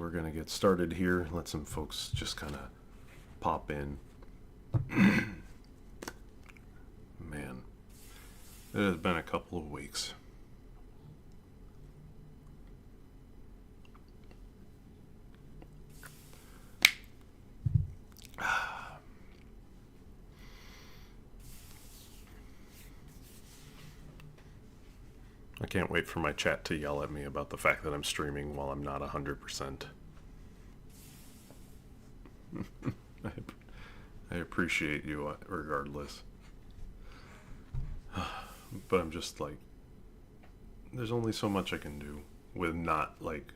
we're gonna get started here. Let some folks just kind of pop in. Man, it has been a couple of weeks. I can't wait for my chat to yell at me about the fact that I'm streaming while I'm not 100%. I appreciate you regardless. But I'm just like, there's only so much I can do with not like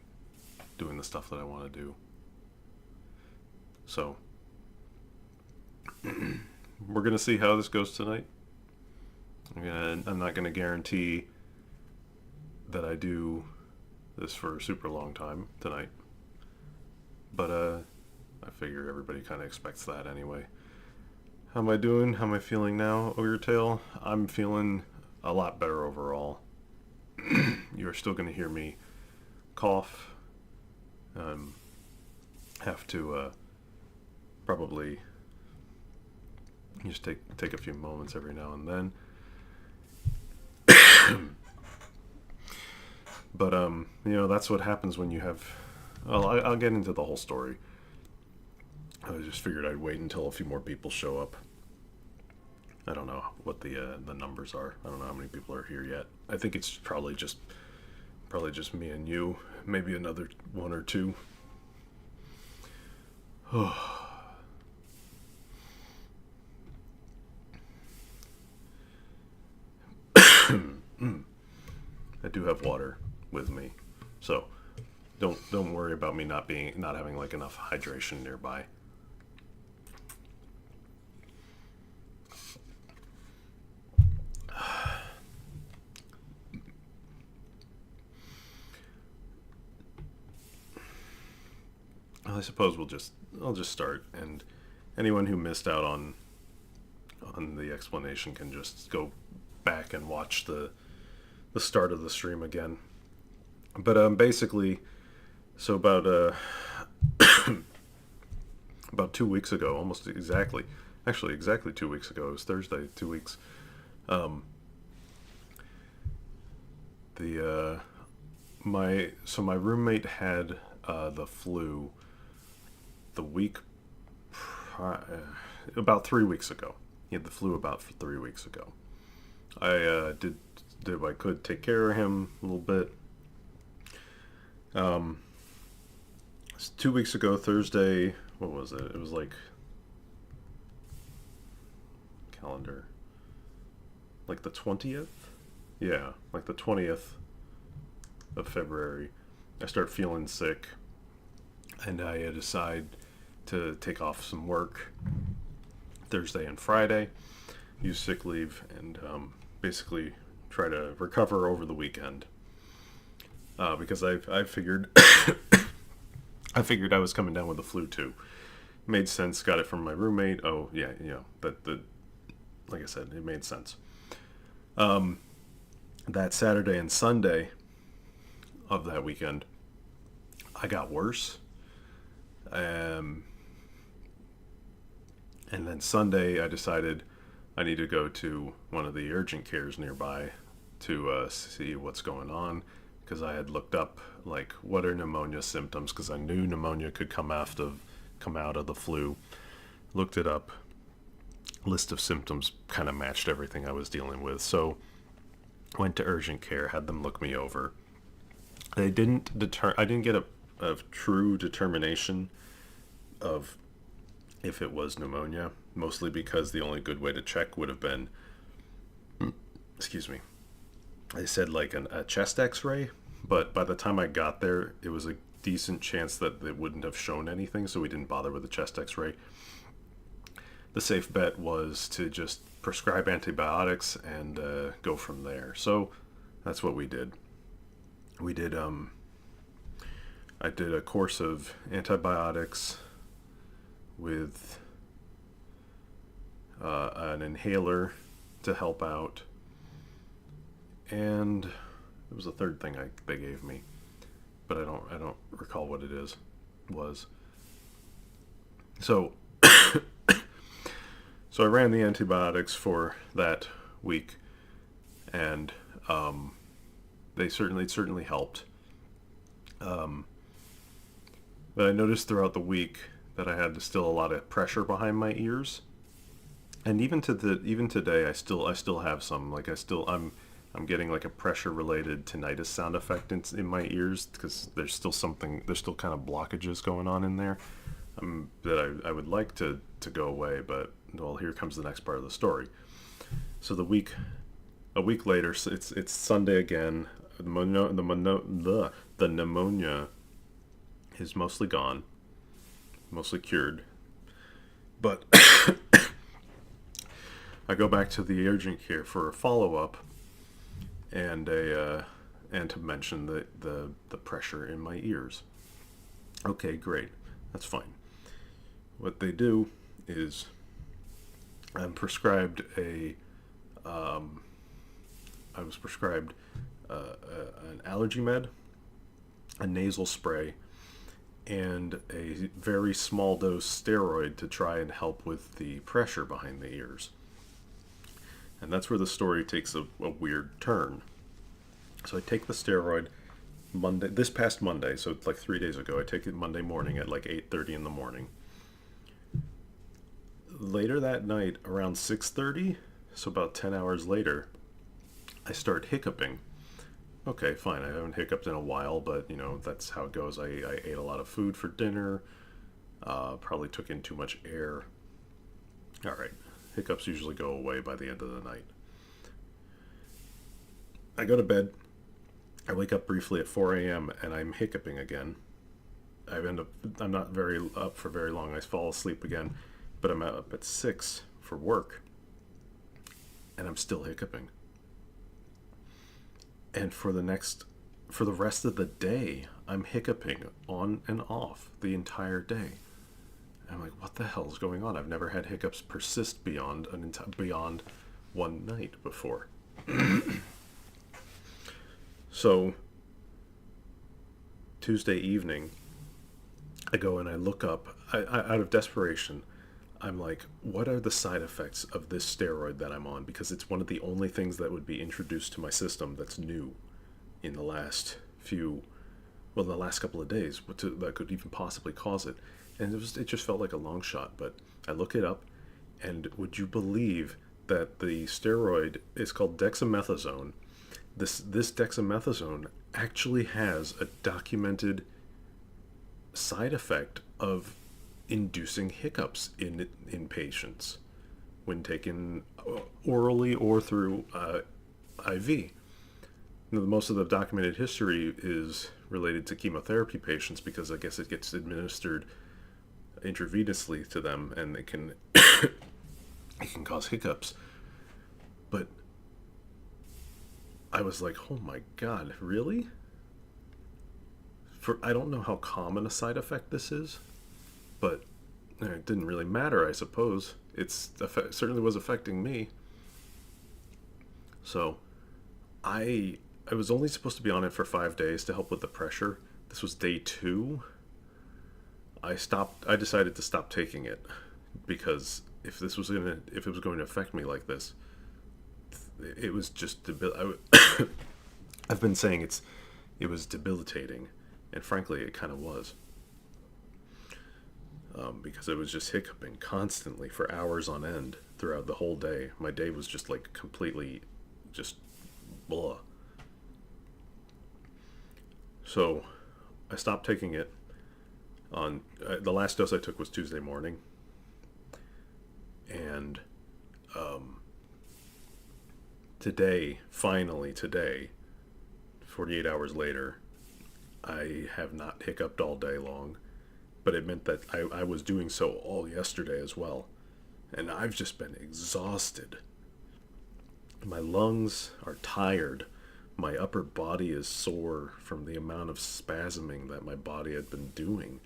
doing the stuff that I want to do. So, we're going to see how this goes tonight. I'm not going to guarantee that I do this for a super long time tonight. But I figure everybody kind of expects that anyway. How am I doing? How am I feeling now, Ogertail? I'm feeling a lot better overall. You're still going to hear me cough. Have to probably just take a few moments every now and then. But that's what happens when you have. Well, I'll get into the whole story. I just figured I'd wait until a few more people show up. I don't know what the numbers are. I don't know how many people are here yet. I think it's probably just me and you. Maybe another one or two. I do have water with me, so don't worry about me not having like enough hydration nearby. I suppose I'll just start, and anyone who missed out on the explanation can just go back and watch the start of the stream again. But basically, so about 2 weeks ago, almost exactly 2 weeks ago, it was Thursday, 2 weeks. My roommate had the flu the week about 3 weeks ago. He had the flu about 3 weeks ago. I did what I could, take care of him a little bit. 2 weeks ago, Thursday, what was it? It was like calendar, like the 20th? Yeah, like the 20th of February. I start feeling sick, and I decide to take off some work Thursday and Friday, use sick leave, and basically try to recover over the weekend. Because I figured I figured I was coming down with the flu too. Made sense. Got it from my roommate. Oh yeah, that like I said, it made sense. That Saturday and Sunday of that weekend, I got worse. And then Sunday, I decided I need to go to one of the urgent cares nearby to see what's going on, because I had looked up like what are pneumonia symptoms, because I knew pneumonia could come out of the flu. Looked it up. List of symptoms kind of matched everything I was dealing with. So went to urgent care, had them look me over. I didn't get a true determination of if it was pneumonia, mostly because the only good way to check would have been, excuse me, they said like a chest x-ray, but by the time I got there, it was a decent chance that it wouldn't have shown anything, so we didn't bother with the chest x-ray. The safe bet was to just prescribe antibiotics and go from there. So that's what we did. I did a course of antibiotics with an inhaler to help out, and it was a third thing they gave me, but I don't recall what it is. was. So, so I ran the antibiotics for that week, and it certainly helped. But I noticed throughout the week that I had still a lot of pressure behind my ears, and even today, I still have some. Like I'm getting like a pressure related tinnitus sound effect in my ears because there's still kind of blockages going on in there, that I would like to go away, but well, here comes the next part of the story. So a week later, so it's Sunday again. The pneumonia is mostly gone, mostly cured, but I go back to the urgent care for a follow up, and to mention the pressure in my ears. Okay, great, that's fine. What they do is I'm prescribed a I was prescribed an allergy med, a nasal spray, and a very small dose steroid to try and help with the pressure behind the ears. And that's where the story takes a weird turn. So I take the steroid this past Monday, so it's like 3 days ago. I take it Monday morning at like 8:30 in the morning. Later that night, around 6:30, so about 10 hours later, I start hiccuping. Okay, fine. I haven't hiccuped in a while, but that's how it goes. I ate a lot of food for dinner. Probably took in too much air. All right. Hiccups usually go away by the end of the night. I go to bed. I wake up briefly at 4 a.m. and I'm hiccuping again. I'm not very up for very long. I fall asleep again, but I'm up at 6 for work, and I'm still hiccuping. And for the rest of the day, I'm hiccuping on and off the entire day. I'm like, what the hell is going on? I've never had hiccups persist beyond one night before. So Tuesday evening, I go and I look up. Out of desperation, I'm like, what are the side effects of this steroid that I'm on? Because it's one of the only things that would be introduced to my system that's new in the last couple of days, that could even possibly cause it. And it just felt like a long shot. But I look it up, and would you believe that the steroid is called dexamethasone? This dexamethasone actually has a documented side effect of inducing hiccups in patients when taken orally or through IV. Most of the documented history is related to chemotherapy patients because I guess it gets administered intravenously to them, and it can cause hiccups. But I was like, oh my god, really? I don't know how common a side effect this is, but it didn't really matter, I suppose. It certainly was affecting me. So I was only supposed to be on it for 5 days to help with the pressure. This was day 2. I decided to stop taking it because if it was going to affect me like this, it was just I've been saying it was debilitating, and frankly, it kind of was. Because I was just hiccuping constantly for hours on end throughout the whole day. My day was just like completely just blah. So I stopped taking it on the last dose I took was Tuesday morning, and finally today, 48 hours later, I have not hiccuped all day long, but it meant that I was doing so all yesterday as well, and I've just been exhausted. My lungs are tired. My upper body is sore from the amount of spasming that my body had been doing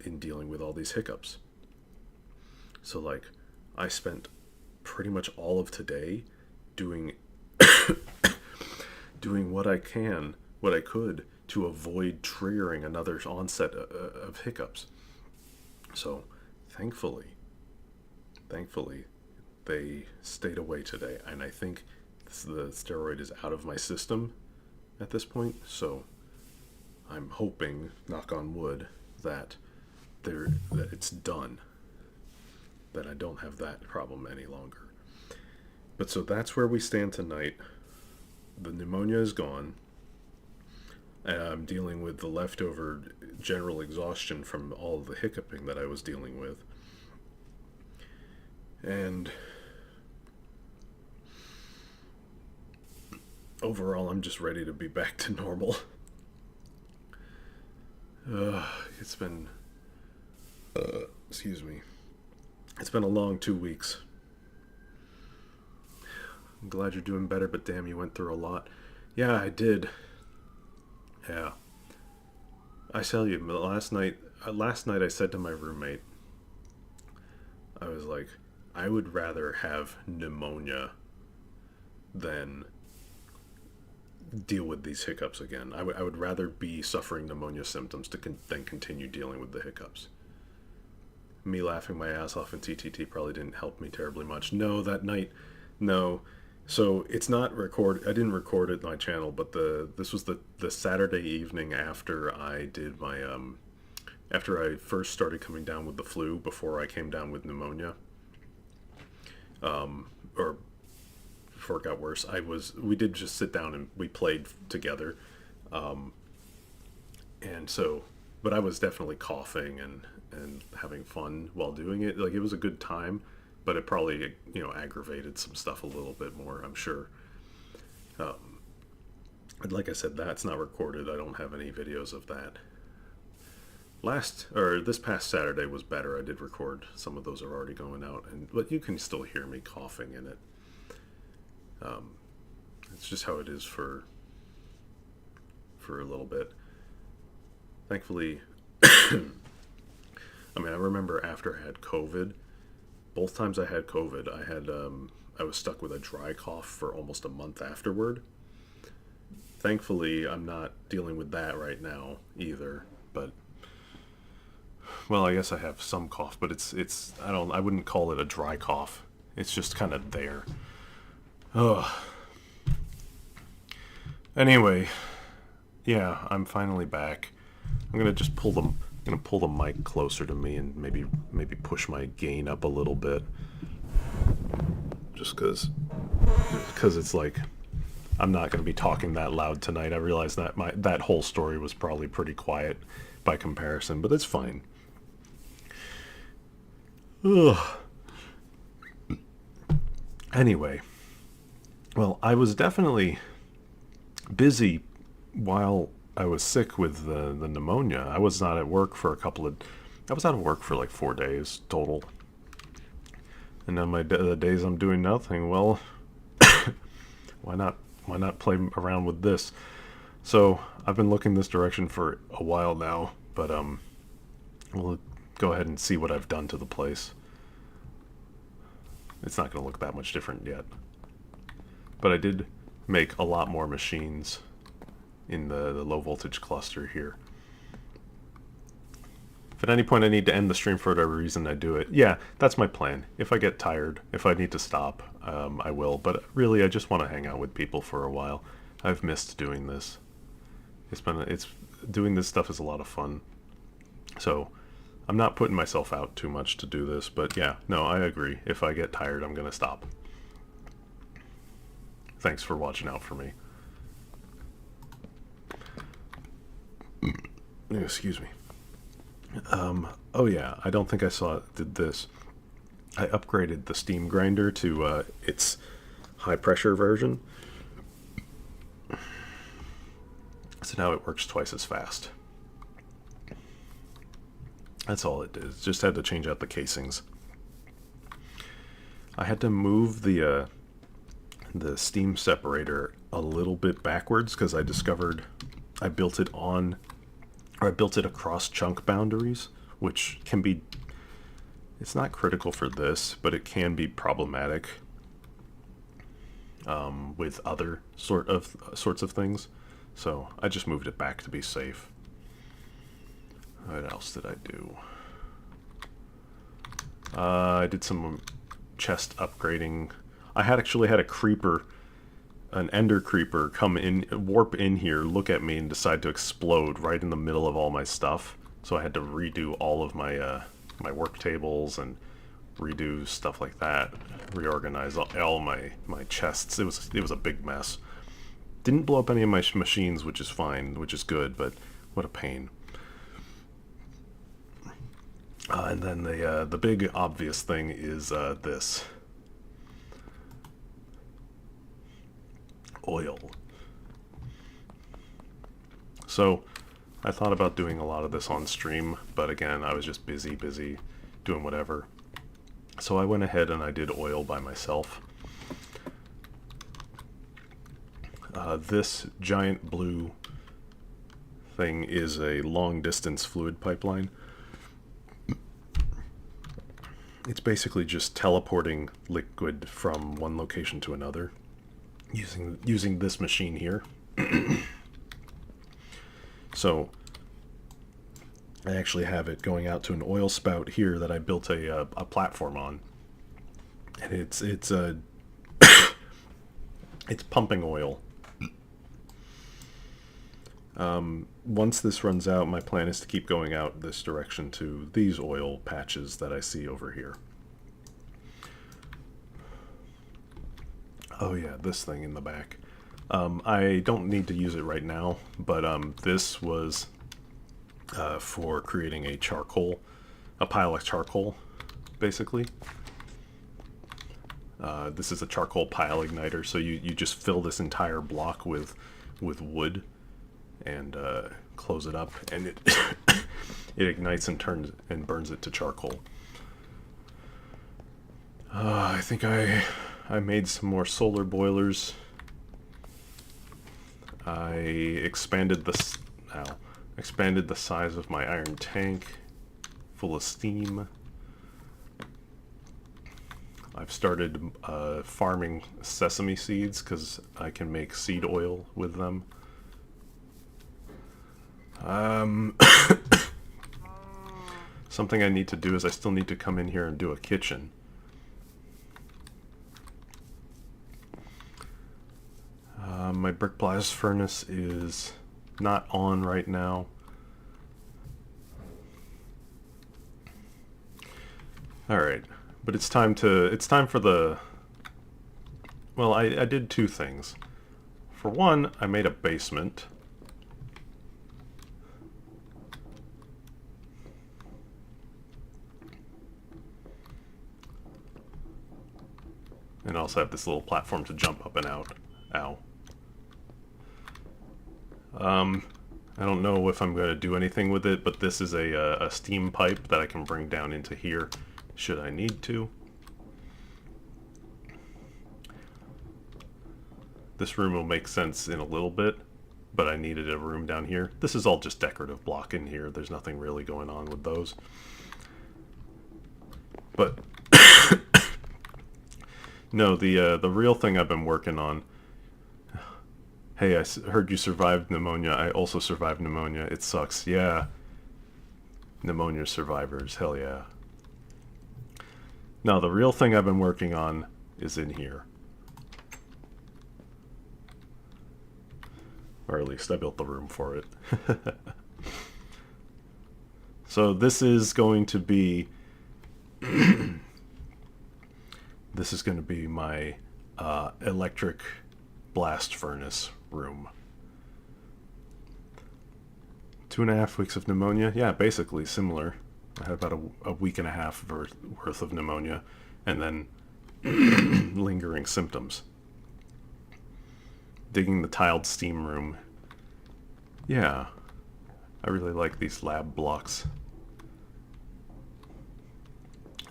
in dealing with all these hiccups. So like, I spent pretty much all of today doing what I could to avoid triggering another onset of hiccups. So thankfully, they stayed away today, and I think the steroid is out of my system at this point. So I'm hoping, knock on wood, that it's done, that I don't have that problem any longer. But so that's where we stand tonight. The pneumonia is gone. I'm dealing with the leftover general exhaustion from all of the hiccuping that I was dealing with. And overall, I'm just ready to be back to normal. It's been, excuse me, it's been a long 2 weeks. I'm glad you're doing better, but damn, you went through a lot. Yeah, I did. Yeah. I tell you, last night I said to my roommate, I was like, I would rather have pneumonia than deal with these hiccups again. I would rather be suffering pneumonia symptoms than continue dealing with the hiccups. Me laughing my ass off in TTT probably didn't help me terribly much. No, that night, no. So it's not recorded. I didn't record it on my channel, but this was the Saturday evening after I did my after I first started coming down with the flu, before I came down with pneumonia, or before it got worse. We did just sit down and we played together, and so, but I was definitely coughing and having fun while doing it. Like, it was a good time, but it probably, aggravated some stuff a little bit more, I'm sure. Like I said, that's not recorded. I don't have any videos of that. This past Saturday was better. I did record. Some of those are already going out, but you can still hear me coughing in it. It's just how it is for a little bit. Thankfully, I remember after I had COVID, both times I had COVID, I was stuck with a dry cough for almost a month afterward. Thankfully, I'm not dealing with that right now either, but, well, I guess I have some cough, but I wouldn't call it a dry cough. It's just kind of there. Ugh. Anyway, yeah, I'm finally back. I'm gonna just pull the mic closer to me and maybe push my gain up a little bit, just because it's like, I'm not going to be talking that loud tonight. I realize that that whole story was probably pretty quiet by comparison, but it's fine. Ugh. Anyway, well, I was definitely busy while I was sick with the pneumonia. I was not at work for I was out of work for like 4 days total. And then the days I'm doing nothing, well, why not play around with this? So I've been looking this direction for a while now, but we'll go ahead and see what I've done to the place. It's not going to look that much different yet. But I did make a lot more machines in the low voltage cluster here. If at any point I need to end the stream for whatever reason, I do it. Yeah, that's my plan. If I get tired, if I need to stop, I will. But really, I just want to hang out with people for a while. I've missed doing this. Doing this stuff is a lot of fun. So I'm not putting myself out too much to do this, but yeah, no, I agree. If I get tired, I'm gonna stop. Thanks for watching out for me. Excuse me. Oh yeah, I don't think I did this. I upgraded the steam grinder to its high pressure version. So now it works twice as fast. That's all it is. Just had to change out the casings. I had to move the steam separator a little bit backwards because I discovered I built it across chunk boundaries, which can be, it's not critical for this, but it can be problematic with other sorts of things. So I just moved it back to be safe. What else did I do? I did some chest upgrading. I actually had a creeper, an ender creeper, come in, warp in here, look at me, and decide to explode right in the middle of all my stuff. So I had to redo all of my my work tables and redo stuff like that, reorganize all my chests. It was a big mess. Didn't blow up any of my machines, which is fine, which is good, but what a pain. And then the big obvious thing is this. Oil. So I thought about doing a lot of this on stream, but again, I was just busy doing whatever. So I went ahead and I did oil by myself. This giant blue thing is a long-distance fluid pipeline. It's basically just teleporting liquid from one location to another using this machine here. So I actually have it going out to an oil spout here that I built a platform on, and it's it's pumping oil. Once this runs out, my plan is to keep going out this direction to these oil patches that I see over here. Oh yeah, this thing in the back. I don't need to use it right now, but this was for creating a pile of charcoal, basically. This is a charcoal pile igniter, so you just fill this entire block with wood and close it up, and it it ignites and turns and burns it to charcoal. I think I made some more solar boilers. I expanded the size of my iron tank, full of steam. I've started farming sesame seeds because I can make seed oil with them. Something I need to do is I still need to come in here and do a kitchen. My brick blast furnace is not on right now. Alright, but it's time for the... Well, I did two things. For one, I made a basement. And I also have this little platform to jump up and out. Ow. I don't know if I'm going to do anything with it, but this is a steam pipe that I can bring down into here, should I need to. This room will make sense in a little bit, but I needed a room down here. This is all just decorative block in here. There's nothing really going on with those. But no, the real thing I've been working on. Hey, I heard you survived pneumonia. I also survived pneumonia. It sucks. Yeah. Pneumonia survivors. Hell yeah. No, the real thing I've been working on is in here. Or at least I built the room for it. So this is going to be... This is going to be my electric blast furnace room. 2.5 weeks of pneumonia? Yeah, basically similar. I had about a week and a half worth of pneumonia, and then lingering symptoms. Digging the tiled steam room. Yeah, I really like these lab blocks.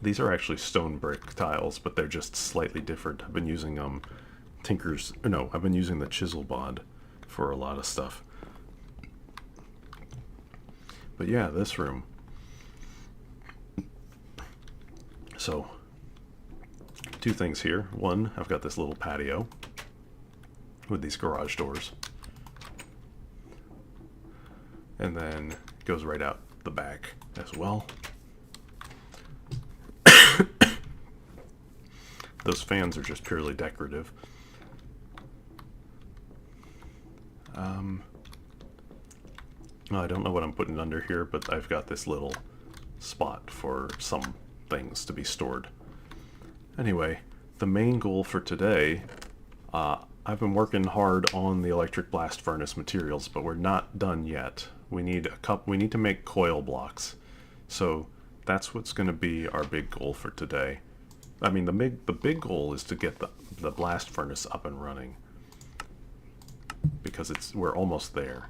These are actually stone brick tiles, but they're just slightly different. I've been using I've been using the chisel bod for a lot of stuff. But yeah, this room. So, two things here. One, I've got this little patio with these garage doors. and then it goes right out the back as well. Those fans are just purely decorative. I don't know what I'm putting under here, but I've got this little spot for some things to be stored. Anyway, the main goal for today, I've been working hard on the electric blast furnace materials, but we're not done yet. We need to make coil blocks. So that's what's going to be our big goal for today. I mean, the big goal is to get the blast furnace up and running, because we're almost there.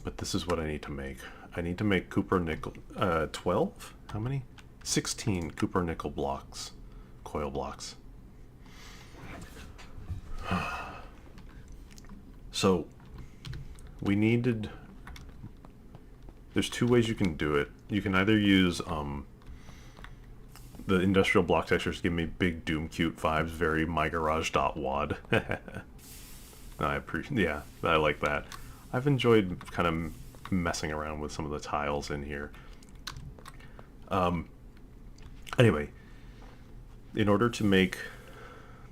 But this is what I need to make. I need to make copper nickel 12? How many? 16 copper nickel blocks, coil blocks. So we needed, there's two ways you can do it. You can either use the industrial block textures give me big Doom Cute vibes, very mygarage.wad. Yeah, I like that. I've enjoyed kind of messing around with some of the tiles in here. Anyway, in order to make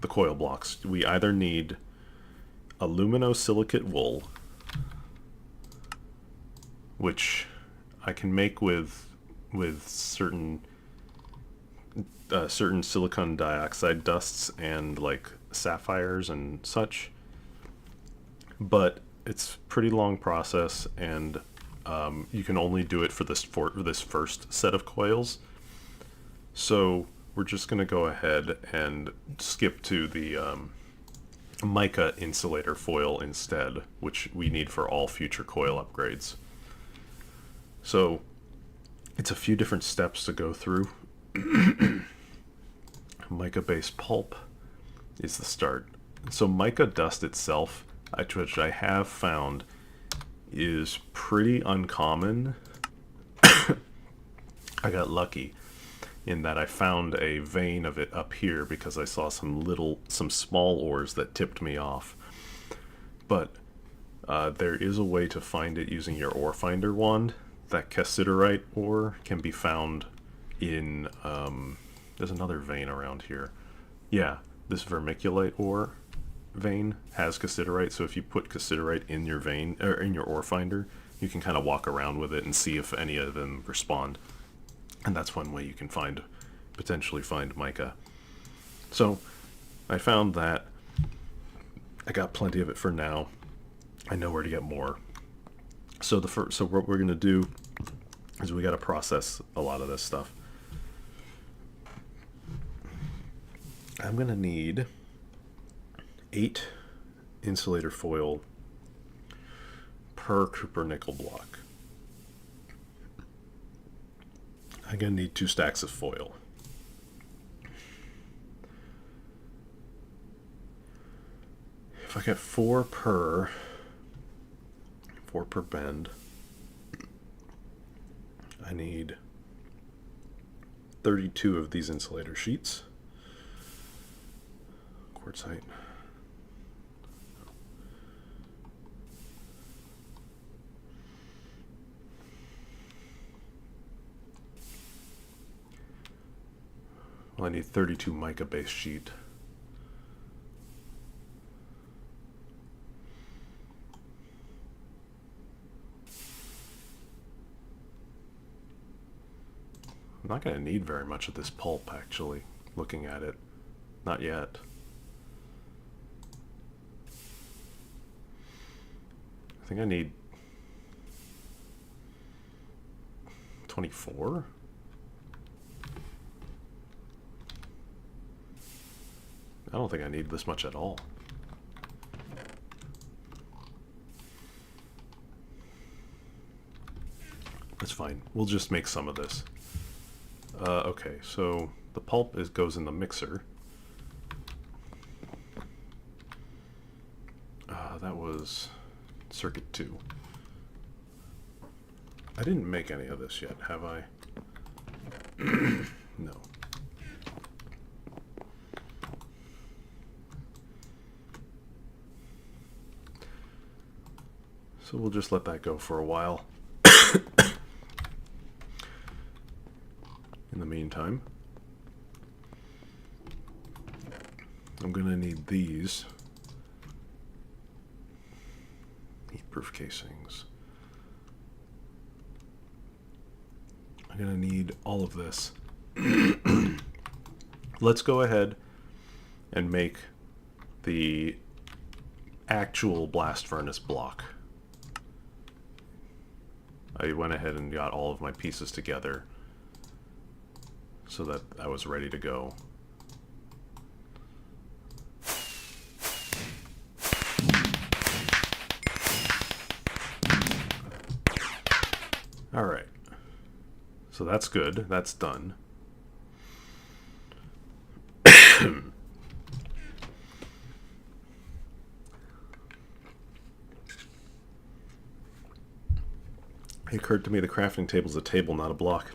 the coil blocks, we either need aluminosilicate wool, which I can make with certain silicon dioxide dusts and like sapphires and such, but it's a pretty long process, and you can only do it for this first set of coils. So we're just going to go ahead and skip to the mica insulator foil instead, which we need for all future coil upgrades. So it's a few different steps to go through. Mica-based pulp is the start. So mica dust itself, which I have found, is pretty uncommon. I got lucky in that I found a vein of it up here because I saw some small ores that tipped me off. But there is a way to find it using your ore finder wand. That cassiterite ore can be found in, there's another vein around here. Yeah, this vermiculite ore vein has cassiterite, so if you put cassiterite in your vein, or in your ore finder, you can kind of walk around with it and see if any of them respond. And that's one way you can potentially find mica. So I found that. I got plenty of it for now. I know where to get more. So what we're gonna do is we gotta process a lot of this stuff. I'm gonna need 8 insulator foil per copper nickel block. I'm gonna need 2 stacks of foil. If I get 4 per bend, I need 32 of these insulator sheets. Quartzite. Well, I need 32 mica-based sheet. I'm not going to need very much of this pulp, actually, looking at it. Not yet. I think I need 24? I don't think I need this much at all. That's fine. We'll just make some of this. Okay, so the pulp goes in the mixer. That was circuit 2. I didn't make any of this yet, have I? No. So we'll just let that go for a while. In the meantime, I'm going to need these heat-proof casings. I'm going to need all of this. Let's go ahead and make the actual blast furnace block. I went ahead and got all of my pieces together so that I was ready to go. All right. So that's good. That's done. It occurred to me the crafting table is a table, not a block.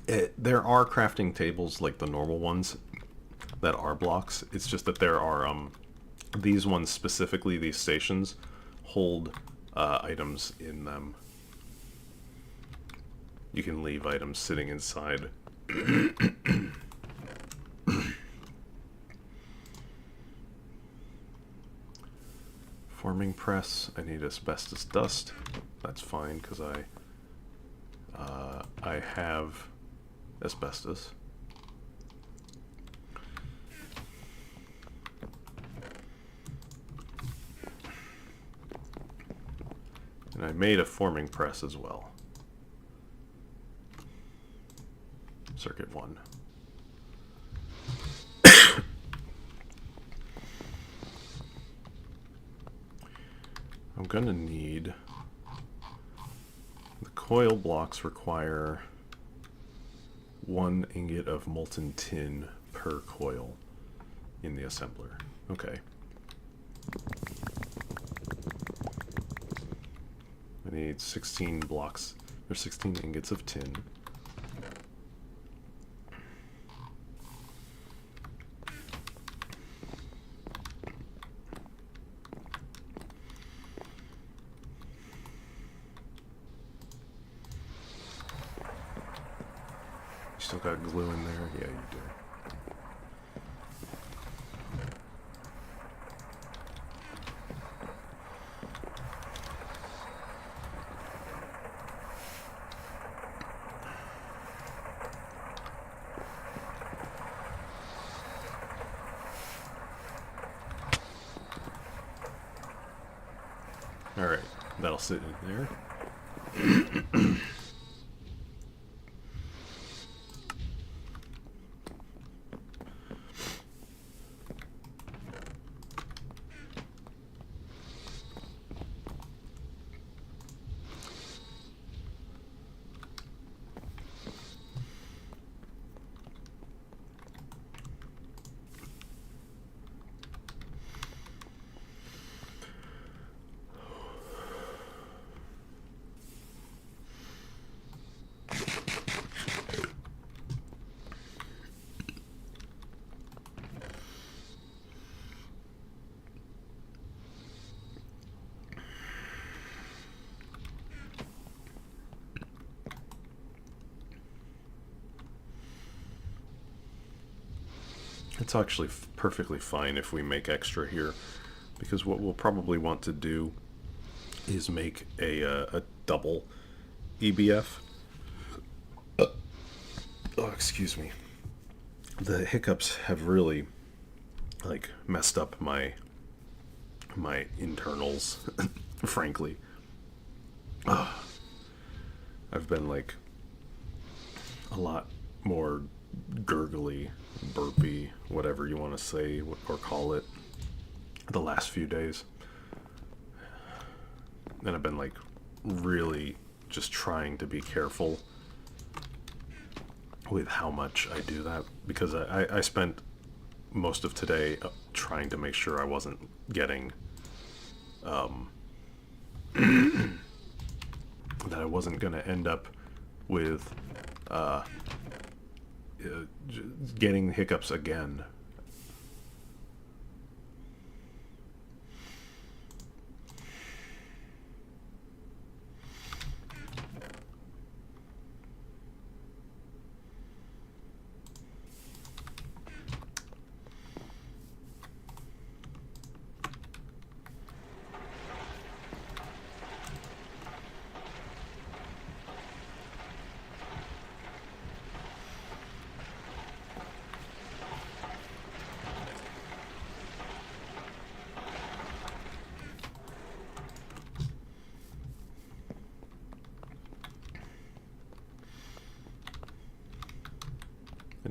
There are crafting tables like the normal ones that are blocks. It's just that there are these ones specifically, these stations hold items in them. You can leave items sitting inside. Forming press, I need asbestos dust. That's fine because I have asbestos. And I made a forming press as well. Circuit 1. I'm gonna need... The coil blocks require 1 ingot of molten tin per coil in the assembler. Okay. I need 16 blocks, or 16 ingots of tin. Still got glue in there? Yeah, you do. Alright, that'll sit in there. It's actually perfectly fine if we make extra here, because what we'll probably want to do is make a double EBF. Oh, excuse me. The hiccups have really, like, messed up my internals, frankly. I've been, like, a lot more gurgly, burpy, whatever you want to say or call it, the last few days. And I've been, like, really just trying to be careful with how much I do that, because I spent most of today trying to make sure I wasn't getting that I wasn't going to end up with getting hiccups again.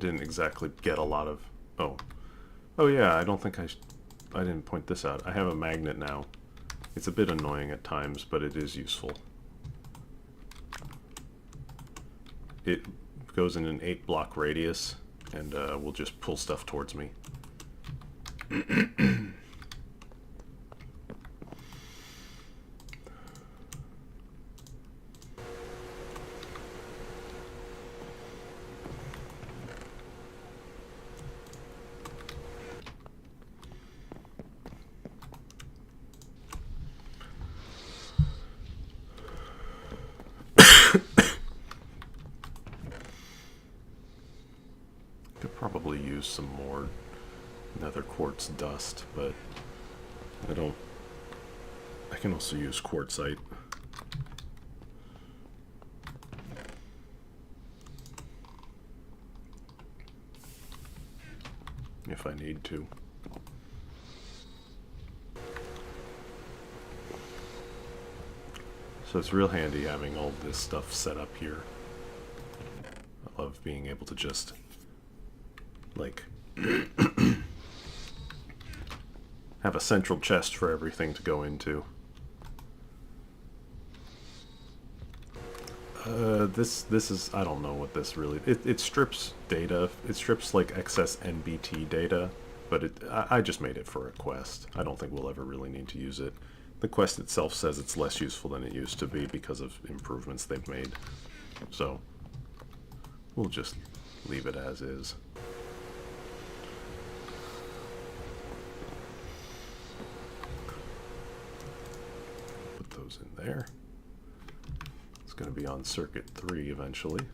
didn't exactly get a lot of... Oh yeah, I don't think I didn't point this out. I have a magnet now. It's a bit annoying at times, but it is useful. It goes in an 8-block radius, and will just pull stuff towards me. Could probably use some more nether quartz dust, but I don't. I can also use quartzite. If I need to. So it's real handy having all this stuff set up here. I love being able to just, like, have a central chest for everything to go into. This is, I don't know what this really, it strips data, it strips like excess NBT data, but I just made it for a quest. I don't think we'll ever really need to use it. The quest itself says it's less useful than it used to be because of improvements they've made. So, we'll just leave it as is. Put those in there. It's going to be on circuit 3 eventually.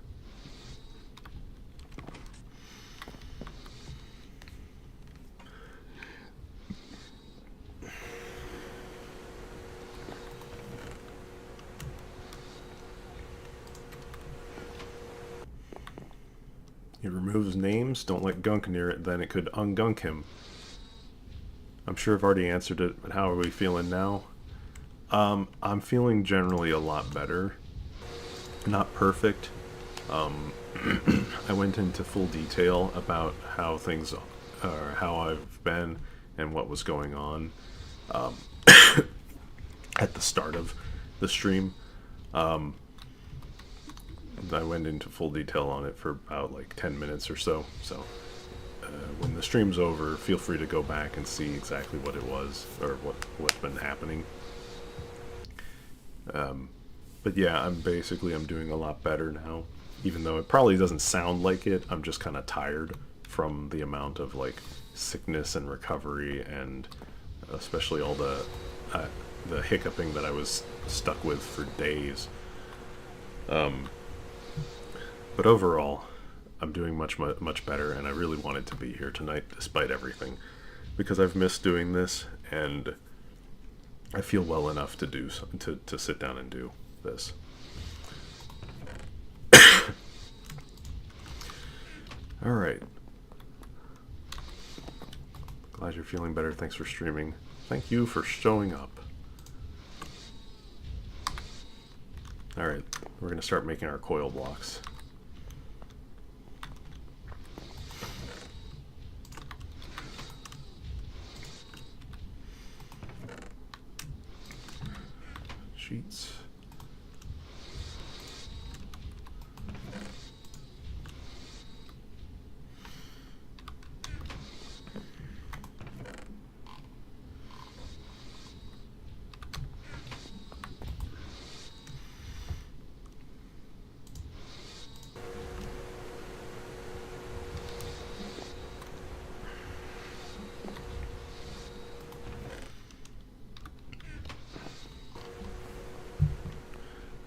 It removes names, don't let gunk near it, then it could ungunk him. I'm sure I've already answered it, but how are we feeling now? I'm feeling generally a lot better. Not perfect. I went into full detail about how things, or how I've been and what was going on at the start of the stream. I went into full detail on it for about like 10 minutes or so. So when the stream's over, feel free to go back and see exactly what it was or what's been happening. But yeah, I'm doing a lot better now. Even though it probably doesn't sound like it, I'm just kind of tired from the amount of like sickness and recovery, and especially all the hiccuping that I was stuck with for days. But overall, I'm doing much better, and I really wanted to be here tonight despite everything, because I've missed doing this, and I feel well enough to do to sit down and do this. All right. Glad you're feeling better. Thanks for streaming. Thank you for showing up. All right, we're gonna start making our coil blocks. Sheets.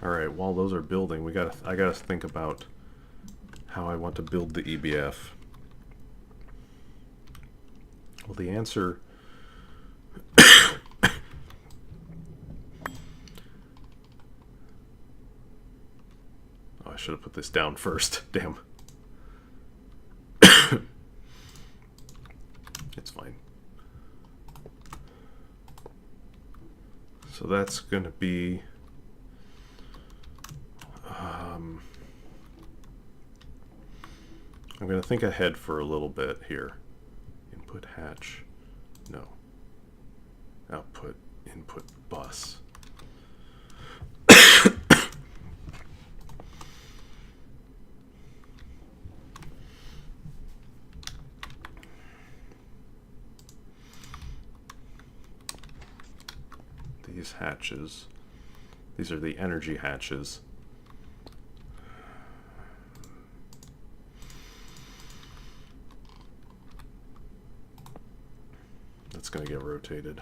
Alright, while those are building, I gotta think about how I want to build the EBF. Well, the answer... oh, I should have put this down first. Damn. It's fine. So that's gonna be... I'm going to think ahead for a little bit here. Input hatch, no. Output, input bus. These hatches, these are the energy hatches. That's going to get rotated.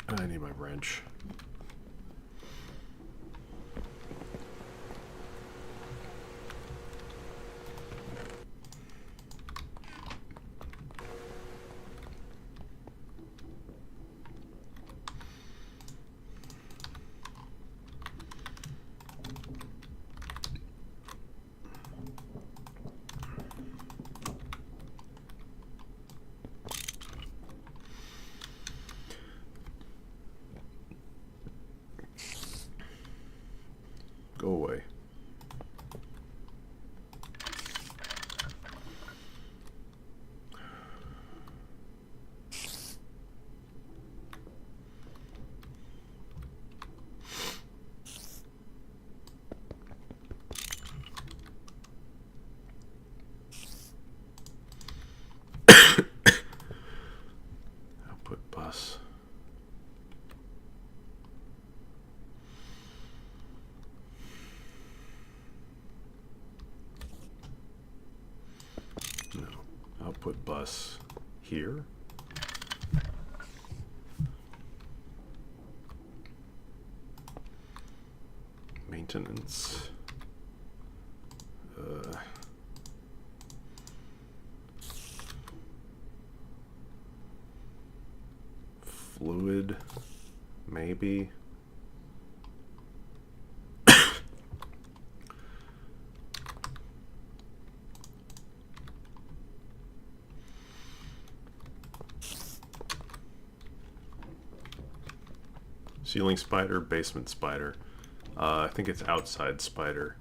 I need my wrench. Go away. Output bus. No. Output bus here. Maintenance. Fluid, maybe. Ceiling spider, basement spider. I think it's outside spider.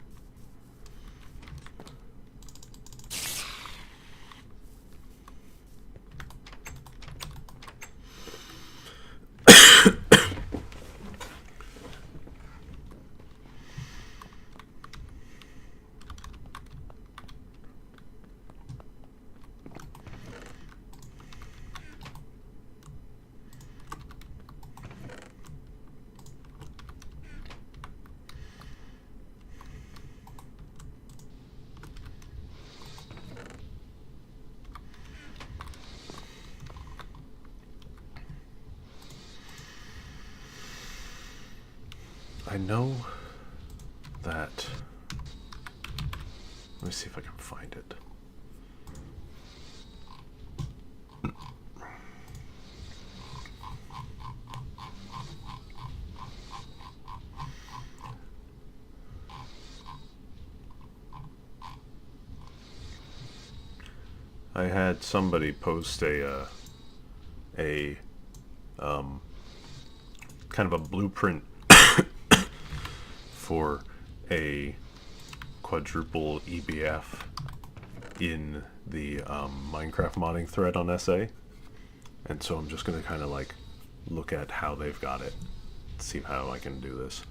I know that. Let me see if I can find it. I had somebody post a kind of a blueprint for a quadruple EBF in the Minecraft modding thread on SA, and so I'm just going to kind of like look at how they've got it, see how I can do this.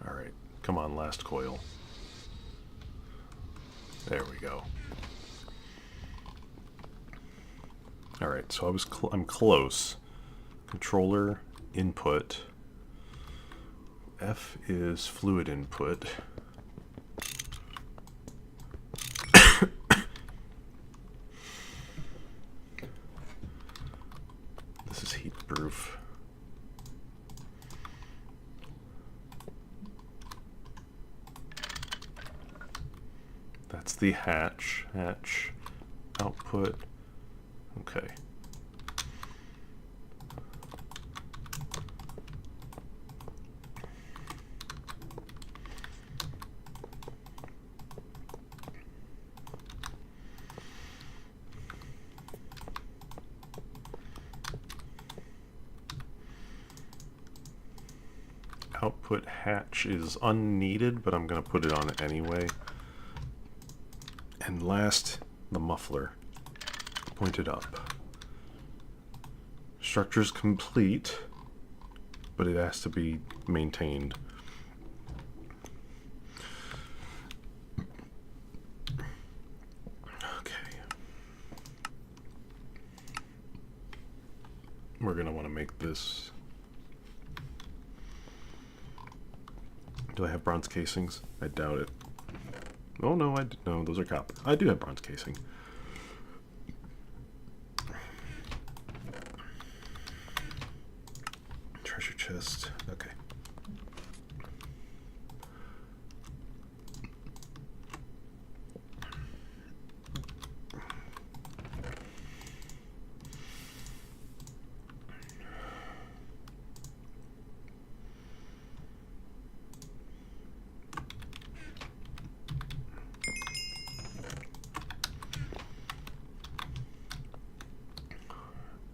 All right, come on, last coil. There we go. All right, so I'm close. Controller input. F is fluid input. This is heat proof. That's the hatch. output. Okay. Output hatch is unneeded, but I'm going to put it on anyway. And last, the muffler. Pointed up. Structure's complete, but it has to be maintained. Okay. We're going to want to make this... Do I have bronze casings? I doubt it. Oh no, no, those are copper. I do have bronze casing. Treasure chest. Okay.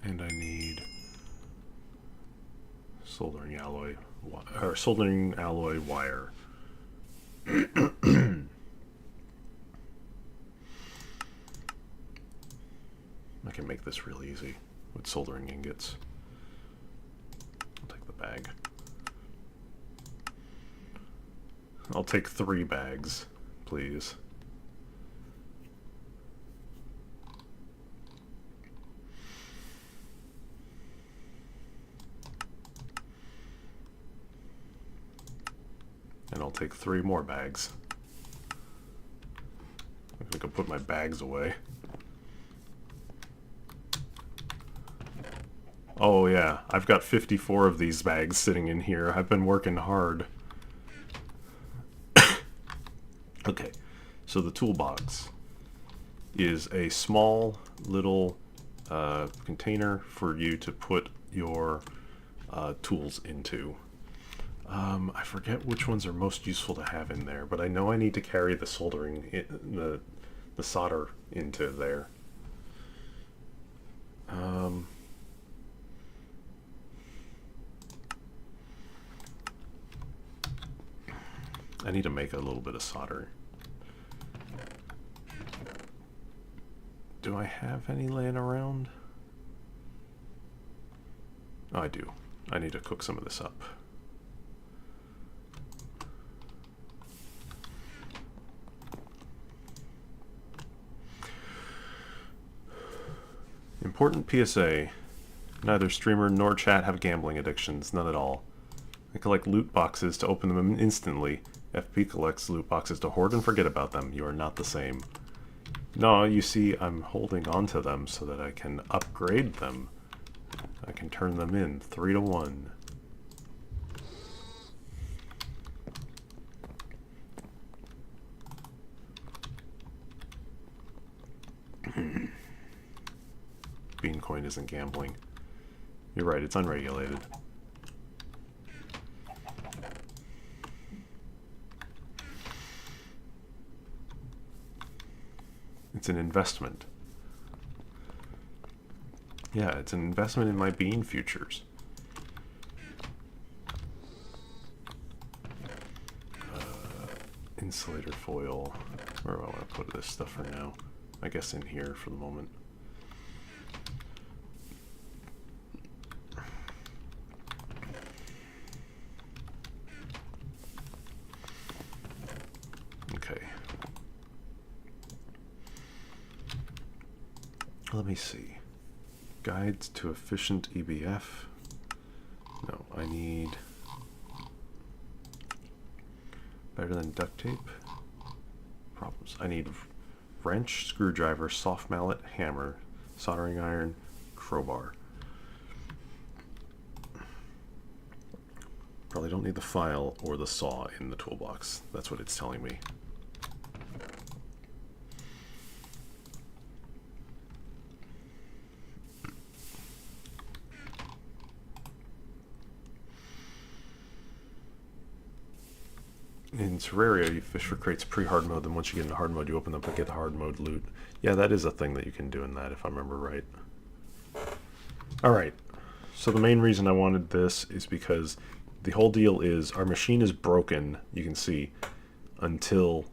And I need soldering alloy wire. I can make this real easy with soldering ingots. I'll take the bag. I'll take 3 bags, please. And I'll take 3 more bags. I can put my bags away. Oh yeah, I've got 54 of these bags sitting in here. I've been working hard. Okay, so the toolbox is a small little container for you to put your tools into. I forget which ones are most useful to have in there, but I know I need to carry the soldering, the solder into there. I need to make a little bit of solder. Do I have any laying around? Oh, I do. I need to cook some of this up. Important PSA. Neither streamer nor chat have gambling addictions. None at all. I collect loot boxes to open them instantly. FP collects loot boxes to hoard and forget about them. You are not the same. No, you see, I'm holding on to them so that I can upgrade them. I can turn them in 3 to 1. Beancoin isn't gambling. You're right, it's unregulated. It's an investment. Yeah, it's an investment in my bean futures. Insulator foil. Where do I want to put this stuff for now? I guess in here for the moment. Okay. Let me see. Guides to efficient EBF. No, I need better than duct tape. Problems. I need wrench, screwdriver, soft mallet, hammer, soldering iron, crowbar. Probably don't need the file or the saw in the toolbox. That's what it's telling me. in Terraria, you fish for crates pre-hard mode, then once you get into hard mode, you open up and get the hard mode loot. Yeah, that is a thing that you can do in that, if I remember right. Alright, so the main reason I wanted this is because the whole deal is our machine is broken, you can see, until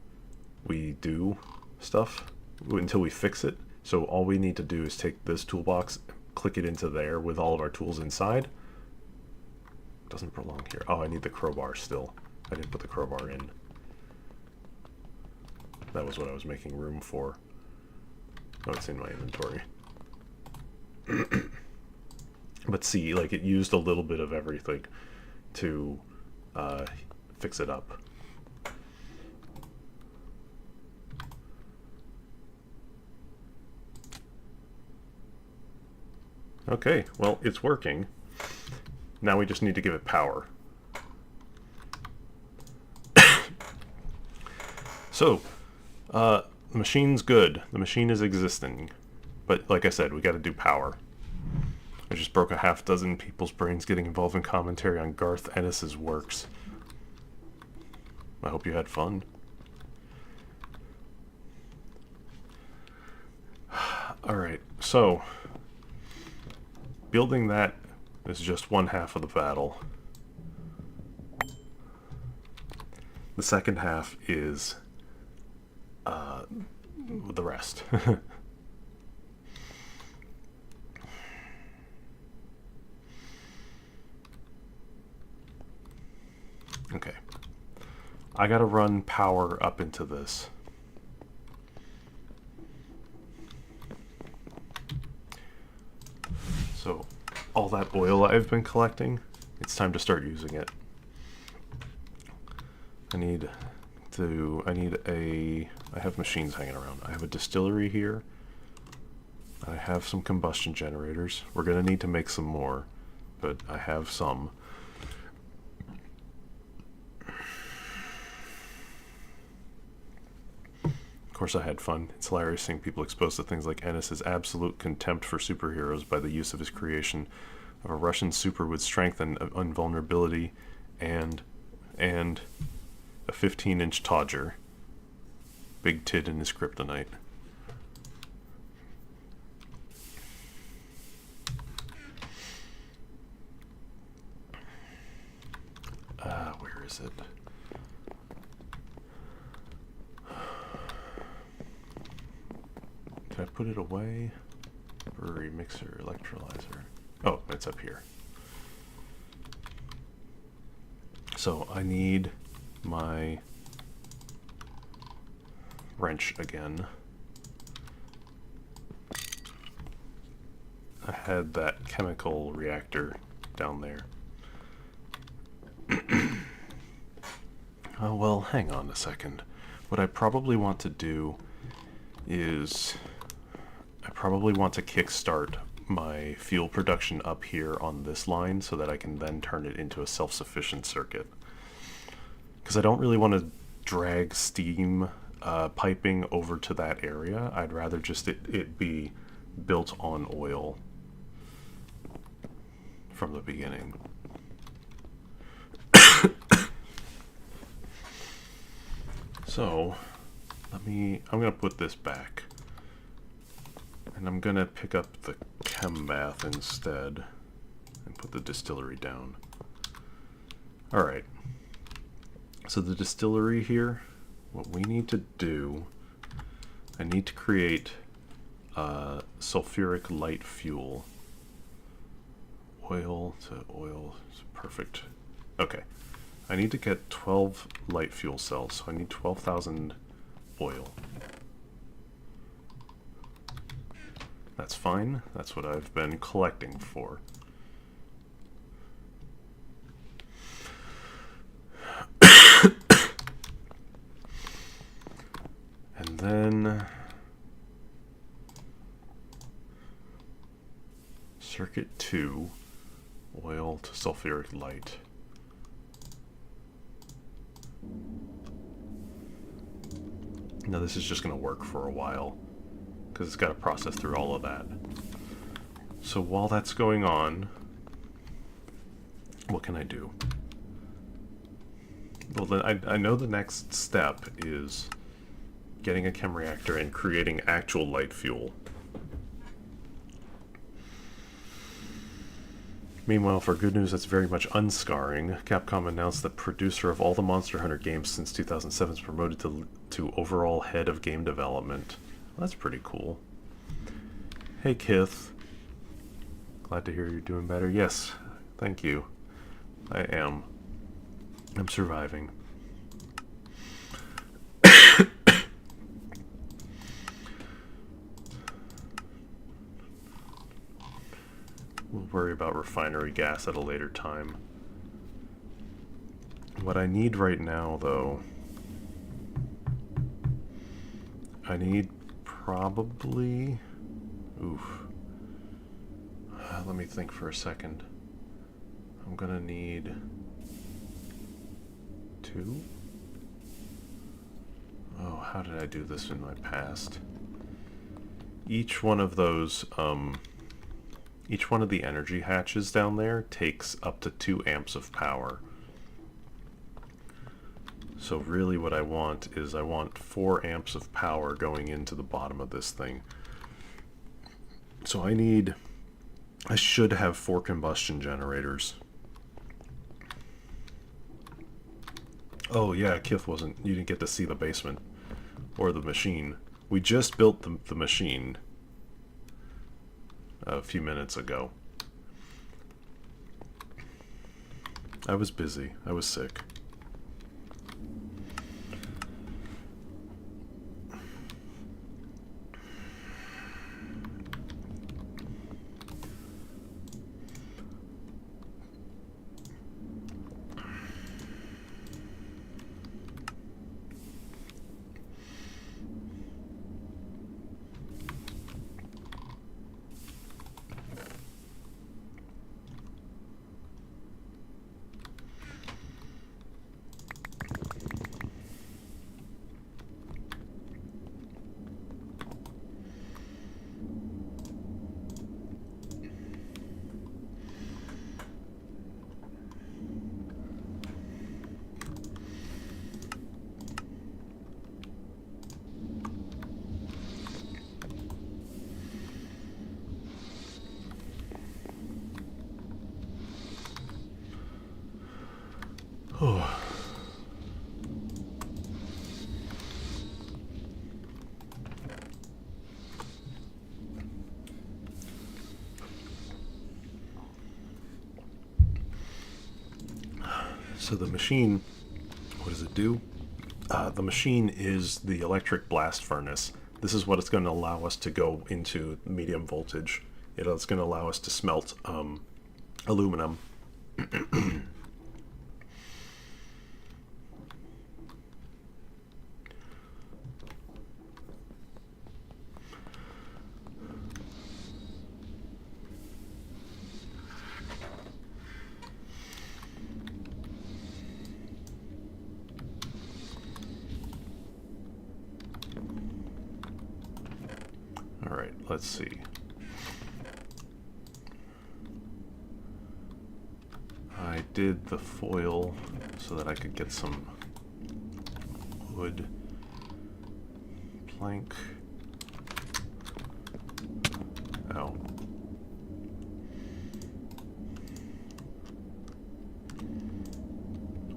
we do stuff, until we fix it. So all we need to do is take this toolbox, click it into there with all of our tools inside. Doesn't belong here. Oh, I need the crowbar still. I didn't put the crowbar in. That was what I was making room for. Oh, it's in my inventory. But see, like, it used a little bit of everything to fix it up. Okay, well, it's working. Now we just need to give it power. So, the machine's good. The machine is existing. But like I said, we gotta do power. I just broke a half dozen people's brains getting involved in commentary on Garth Ennis's works. I hope you had fun. Alright, so building that is just one half of the battle. The second half is the rest. Okay. I gotta run power up into this. So, all that oil I've been collecting, it's time to start using it. I have machines hanging around. I have a distillery here. I have some combustion generators. We're gonna need to make some more, but I have some. Of course I had fun. It's hilarious seeing people exposed to things like Ennis's absolute contempt for superheroes by the use of his creation of a Russian super with strength and invulnerability and a 15-inch Todger. Big tit in his kryptonite. Where is it? Did I put it away? Brewery, mixer, electrolyzer. Oh, it's up here. So I need my wrench again. I had that chemical reactor down there. Oh, well, hang on a second. What I probably want to do is I probably want to kickstart my fuel production up here on this line so that I can then turn it into a self-sufficient circuit. Because I don't really want to drag steam piping over to that area. I'd rather just it be built on oil from the beginning. So, I'm gonna put this back. And I'm gonna pick up the chem bath instead and put the distillery down. Alright. So the distillery here, what we need to do, I need to create sulfuric light fuel. Oil to oil, perfect. Okay. I need to get 12 light fuel cells, so I need 12,000 oil. That's fine. That's what I've been collecting for. And then circuit 2, oil to sulfuric light. Now this is just going to work for a while because it's got to process through all of that. So while that's going on, what can I do? Well, then I know the next step is getting a chem reactor and creating actual light fuel. Meanwhile, for good news that's very much unscarring, Capcom announced that producer of all the Monster Hunter games since 2007 is promoted to overall head of game development. Well, that's pretty cool. Hey, Kith. Glad to hear you're doing better. Yes, thank you. I am. I'm surviving. We'll worry about refinery gas at a later time. What I need right now, though, I need probably... Oof. Let me think for a second. I'm gonna need 2? Oh, how did I do this in my past? Each one of those, each one of the energy hatches down there takes up to 2 amps of power. So really what I want is I want 4 amps of power going into the bottom of this thing. So I should have 4 combustion generators. Oh yeah, Kith you didn't get to see the basement. Or the machine. We just built the machine a few minutes ago. I was busy. I was sick. Oh. So the machine, what does it do? The machine is the electric blast furnace. This is what it's going to allow us to go into medium voltage. It's going to allow us to smelt aluminum. Alright, let's see. I did the foil so that I could get some wood plank. Ow.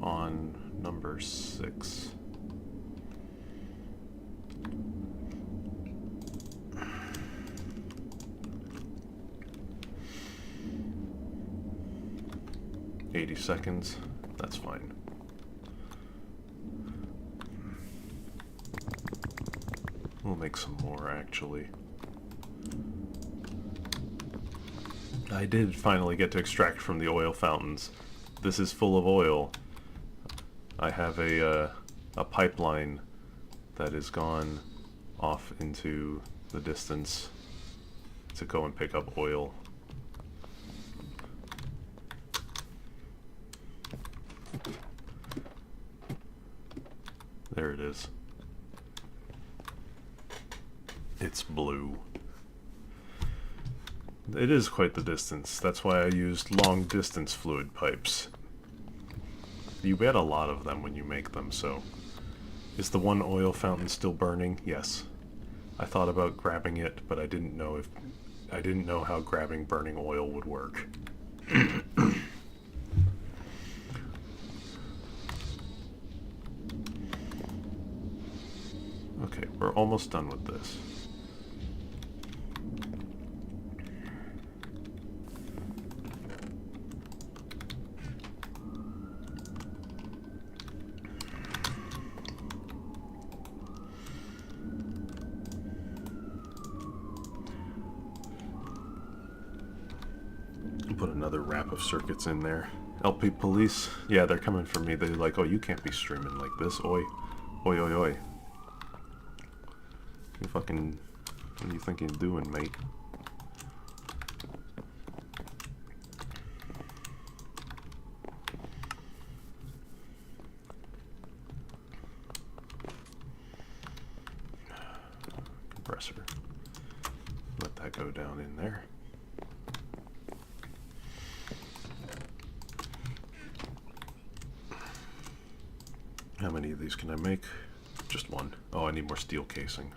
On number 6. Seconds. That's fine. We'll make some more, actually. I did finally get to extract from the oil fountains. This is full of oil. I have a pipeline that is gone off into the distance to go and pick up oil. There it is. It's blue. It is quite the distance. That's why I used long distance fluid pipes. You get a lot of them when you make them, so... Is the one oil fountain still burning? Yes. I thought about grabbing it, but I didn't know how grabbing burning oil would work. Okay, we're almost done with this. Put another wrap of circuits in there. LP police, yeah, they're coming for me. They're like, oh, you can't be streaming like this. Oi. Oi, oi, oi. You fucking... What do you think you're doing, mate? Compressor. Let that go down in there. How many of these can I make? Just one. Oh, I need more steel casing.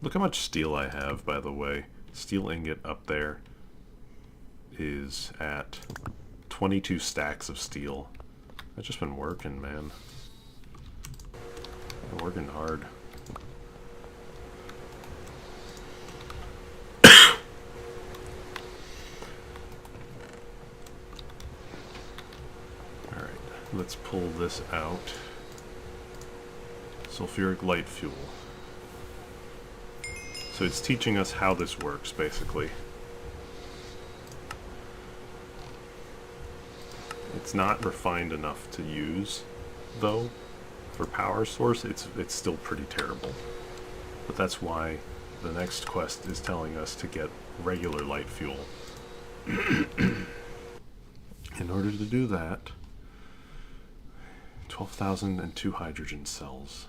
Look how much steel I have, by the way. Steel ingot up there is at 22 stacks of steel. I've just been working, man. Been working hard. Let's pull this out. Sulfuric light fuel. So it's teaching us how this works, basically. It's not refined enough to use, though, for power source. It's still pretty terrible. But that's why the next quest is telling us to get regular light fuel. In order to do that, 12,002 hydrogen cells.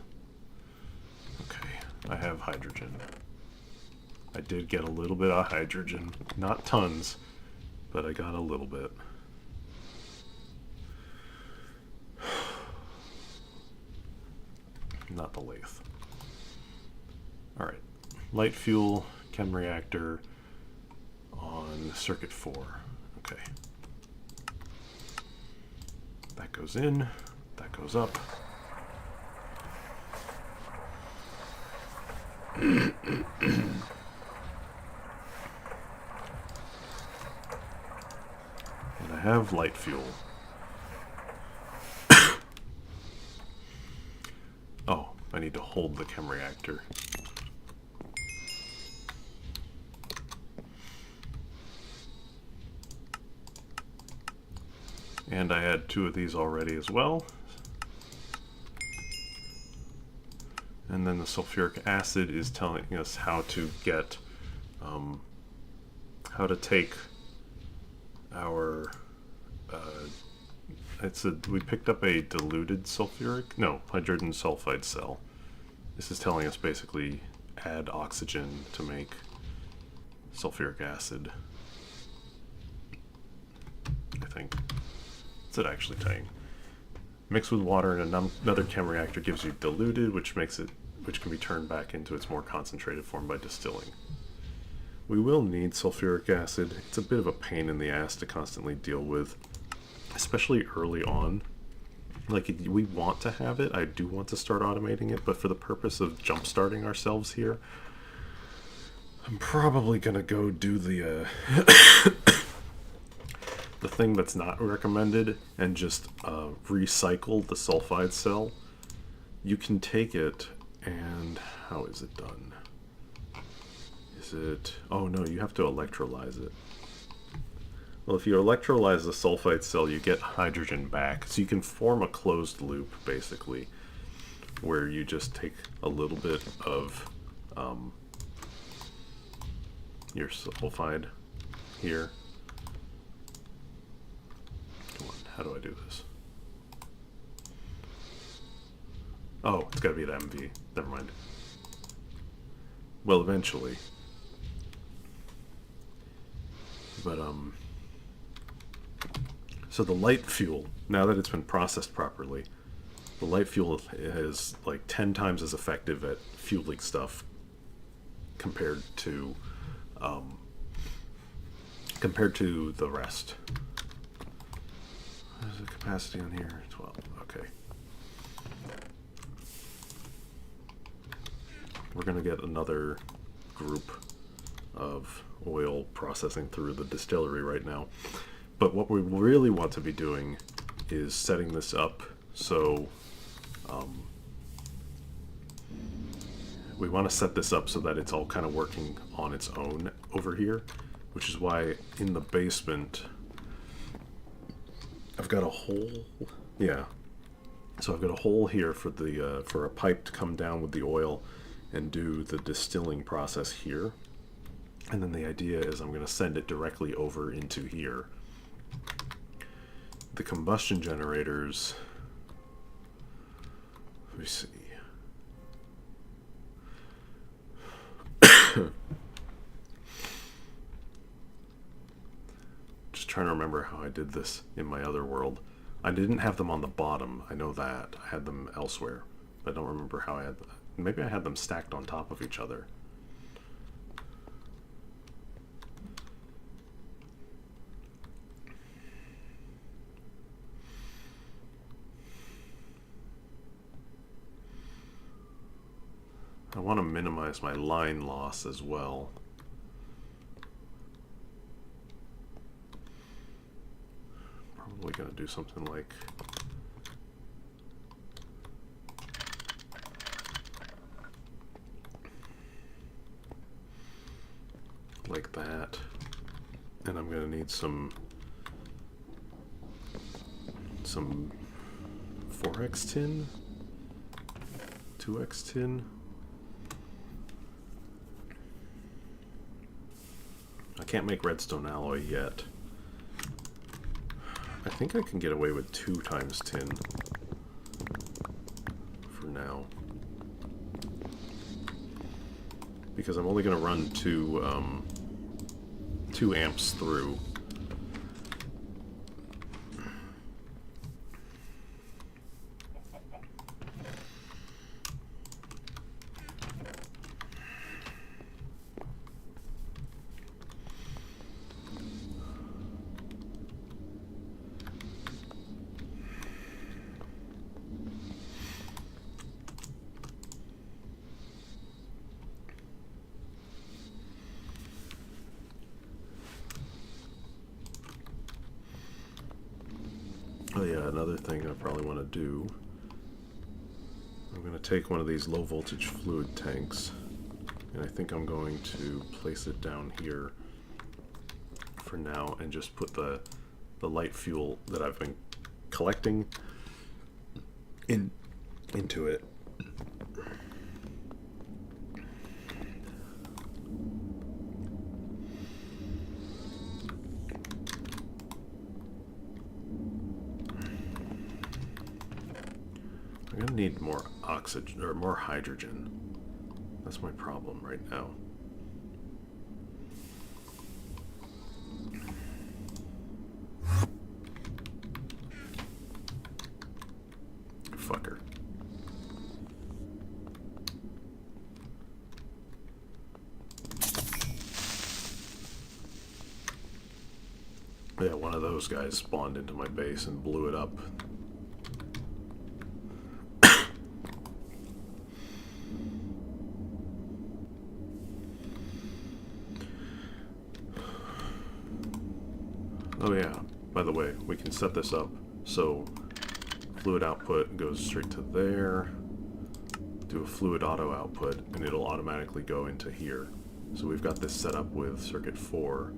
Okay, I have hydrogen. I did get a little bit of hydrogen. Not tons, but I got a little bit. Not the lathe. Alright, light fuel, chem reactor on circuit 4. Okay. That goes in. That goes up. And I have light fuel. Oh, I need to hold the chem reactor. And I had 2 of these already as well. And then the sulfuric acid is telling us how to get, how to take our, we picked up a diluted hydrogen sulfide cell. This is telling us basically add oxygen to make sulfuric acid. I think. What's it actually saying? Mix with water in another chem reactor gives you diluted, which can be turned back into its more concentrated form by distilling. We will need sulfuric acid. It's a bit of a pain in the ass to constantly deal with, especially early on. Like, we want to have it. I do want to start automating it, but for the purpose of jump-starting ourselves here, I'm probably gonna go do the the thing that's not recommended and just recycle the sulfide cell. You can take it and how is it done? Is it... oh no, you have to electrolyze it. Well, if you electrolyze the sulfide cell, you get hydrogen back. So you can form a closed loop, basically, where you just take a little bit of your sulfide here. Come on, how do I do this? Oh, it's gotta be the MV. Never mind. Well, eventually. But, So the light fuel, now that it's been processed properly, the light fuel is like 10 times as effective at fueling stuff compared to the rest. There's the capacity on here? 12. Okay. We're going to get another group of oil processing through the distillery right now. But what we really want to be doing is setting this up so we want to set this up so that it's all kind of working on its own over here, which is why in the basement I've got a hole. Yeah. So I've got a hole here for the for a pipe to come down with the oil and do the distilling process here. And then the idea is I'm going to send it directly over into here. The combustion generators, let me see. Just trying to remember how I did this in my other world. I didn't have them on the bottom, I know that. I had them elsewhere. I don't remember how I had them. Maybe I had them stacked on top of each other. I want to minimize my line loss as well. Probably going to do something like that. And I'm going to need some 4x tin, 2x tin. I can't make redstone alloy yet. I think I can get away with 2 times tin for now, because I'm only going to run 2 amps through. Oh yeah, another thing I probably want to do, I'm going to take one of these low voltage fluid tanks, and I think I'm going to place it down here for now and just put the light fuel that I've been collecting into it. I'm gonna need more oxygen, or more hydrogen. That's my problem right now. Fucker. Yeah, one of those guys spawned into my base and blew it up. Oh yeah, by the way, we can set this up so fluid output goes straight to there, do a fluid auto output, and it'll automatically go into here. So we've got this set up with circuit 4,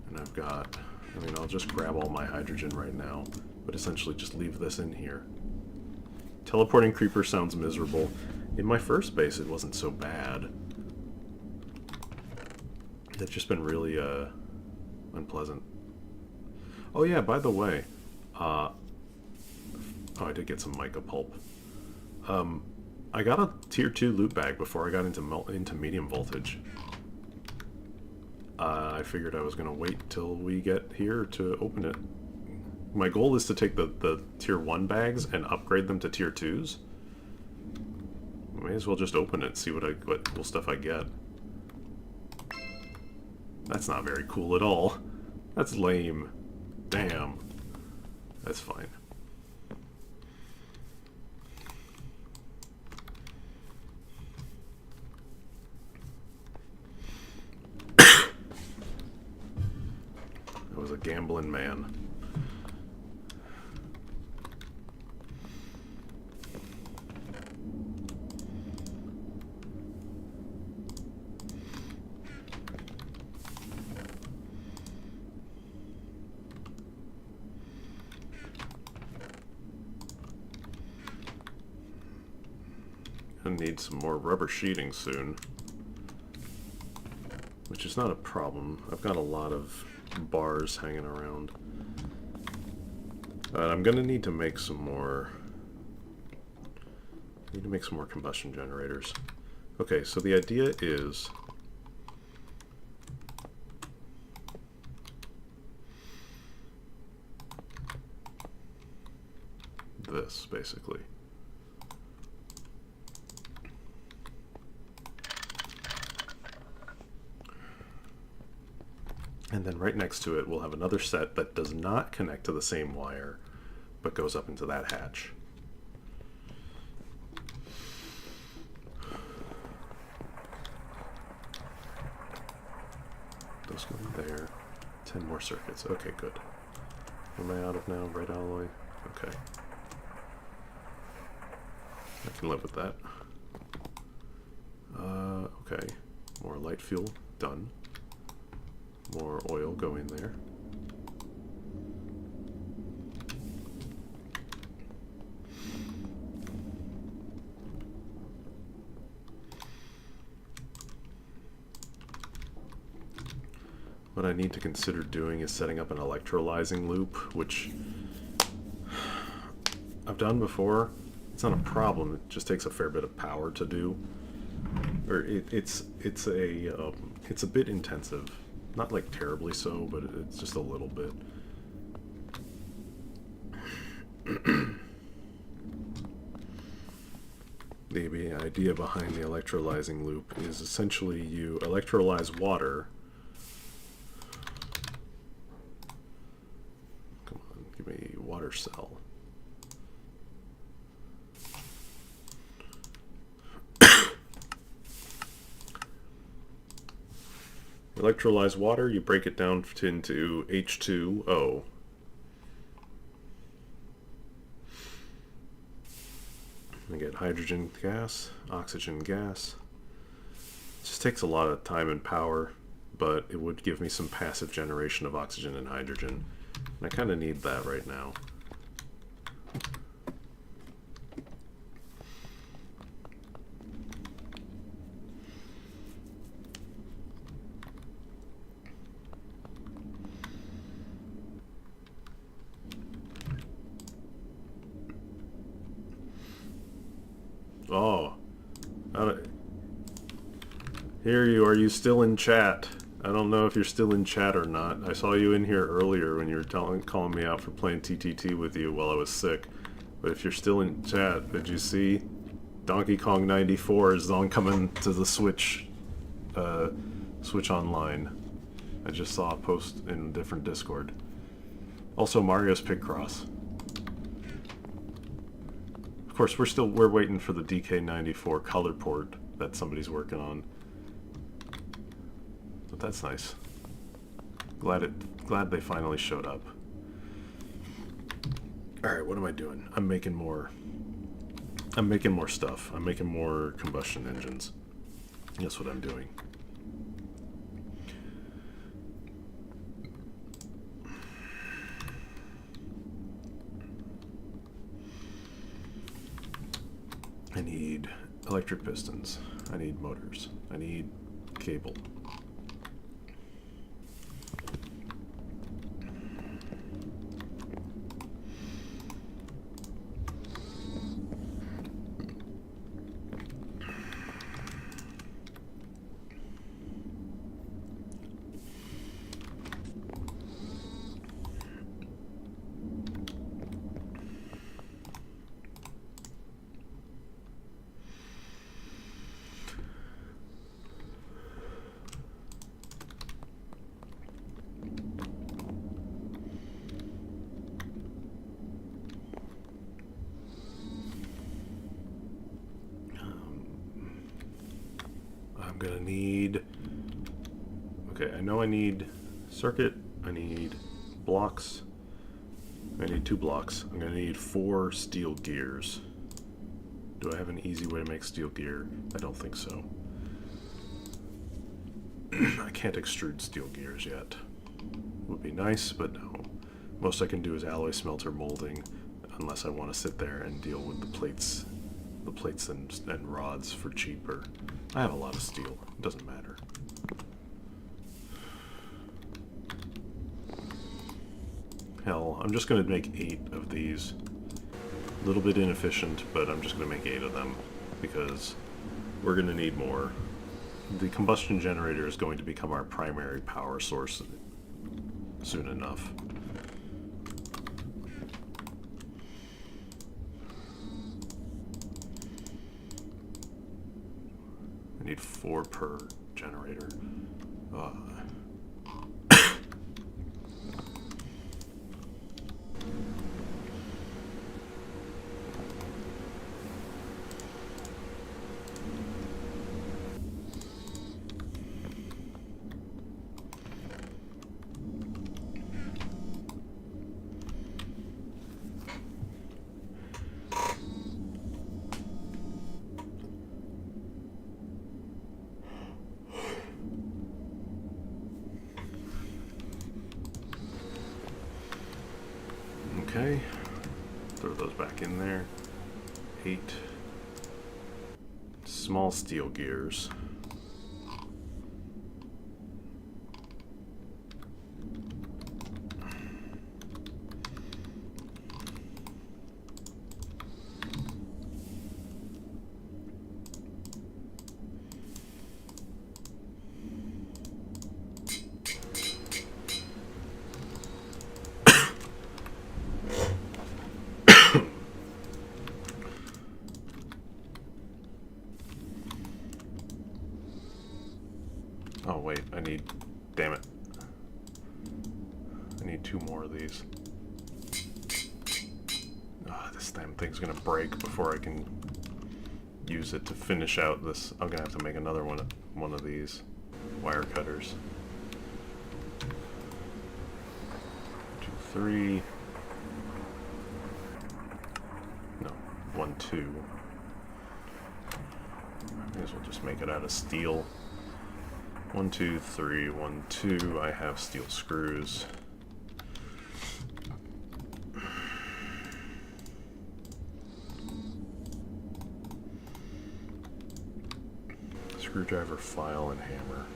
and I've got, I mean, I'll just grab all my hydrogen right now, but essentially just leave this in here. Teleporting creeper sounds miserable. In my first base it wasn't so bad. It's just been really unpleasant. Oh yeah, by the way, oh, I did get some mica pulp. I got a tier 2 loot bag before I got into medium voltage. I figured I was going to wait till we get here to open it. My goal is to take the tier 1 bags and upgrade them to tier 2s. May as well just open it and see what cool stuff I get. That's not very cool at all. That's lame. Damn. That's fine. I was a gambling man. I need some more rubber sheeting soon, which is not a problem. I've got a lot of bars hanging around. I'm gonna need to make some more. Need to make some more combustion generators. Okay, so the idea is this, basically. And then right next to it, we'll have another set that does not connect to the same wire, but goes up into that hatch. Those go in there. 10 more circuits. Okay, good. What am I out of now? Red alloy? Okay. I can live with that. Okay. More light fuel. Done. More oil going there. What I need to consider doing is setting up an electrolyzing loop, which I've done before. It's not a problem. It just takes a fair bit of power to do. Or it's a bit intensive. Not like terribly so, but it's just a little bit. The idea behind the electrolyzing loop is essentially you electrolyze water. Come on, give me a water cell. Electrolyze water, you break it down into H2O. I get hydrogen gas, oxygen gas. It just takes a lot of time and power, but it would give me some passive generation of oxygen and hydrogen. And I kind of need that right now. Oh, here you are. You still in chat? I don't know if you're still in chat or not. I saw you in here earlier when you were calling me out for playing TTT with you while I was sick. But if you're still in chat, did you see Donkey Kong 94 is on coming to the Switch, Switch Online? I just saw a post in a different Discord. Also, Mario's Picross. Of course, we're waiting for the DK94 color port that somebody's working on. But that's nice. Glad they finally showed up. All right, what am I doing? I'm making more stuff. I'm making more combustion engines. That's what I'm doing. I need electric pistons. I need motors. I need cable. gonna need... Okay, I know I need circuit, I need blocks, I need 2 blocks. I'm gonna need 4 steel gears. Do I have an easy way to make steel gear? I don't think so. I can't extrude steel gears yet. Would be nice, but no. Most I can do is alloy smelter molding, unless I want to sit there and deal with the plates and rods for cheaper. I have a lot of steel. It doesn't matter. Hell, I'm just going to make 8 of these. A little bit inefficient, but I'm just going to make 8 of them because we're going to need more. The combustion generator is going to become our primary power source soon enough. I need 4 per generator. Okay, throw those back in there. 8 small steel gears. Oh wait, damn it. I need 2 more of these. This damn thing's gonna break before I can use it to finish out this. I'm gonna have to make another one of these wire cutters. 2, 3. No, 1, 2. I guess we'll just make it out of steel. 1, 2, 3, 1, 2. I have steel screws. Screwdriver, file, and hammer.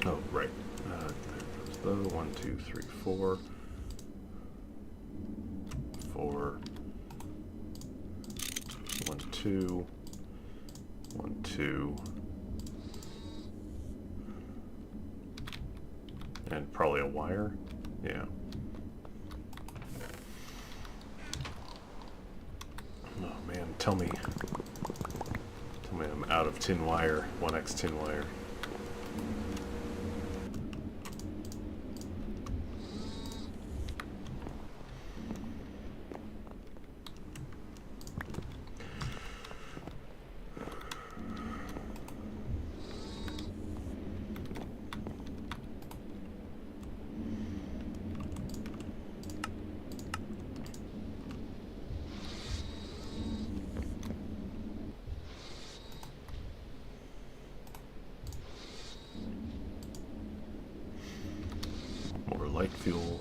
Oh, right. There goes the 1, 2, 3, 4. 4. 1, 2. 1, 2. And probably a wire. Yeah. Oh man, tell me I'm out of tin wire, 1x tin wire. More light fuel.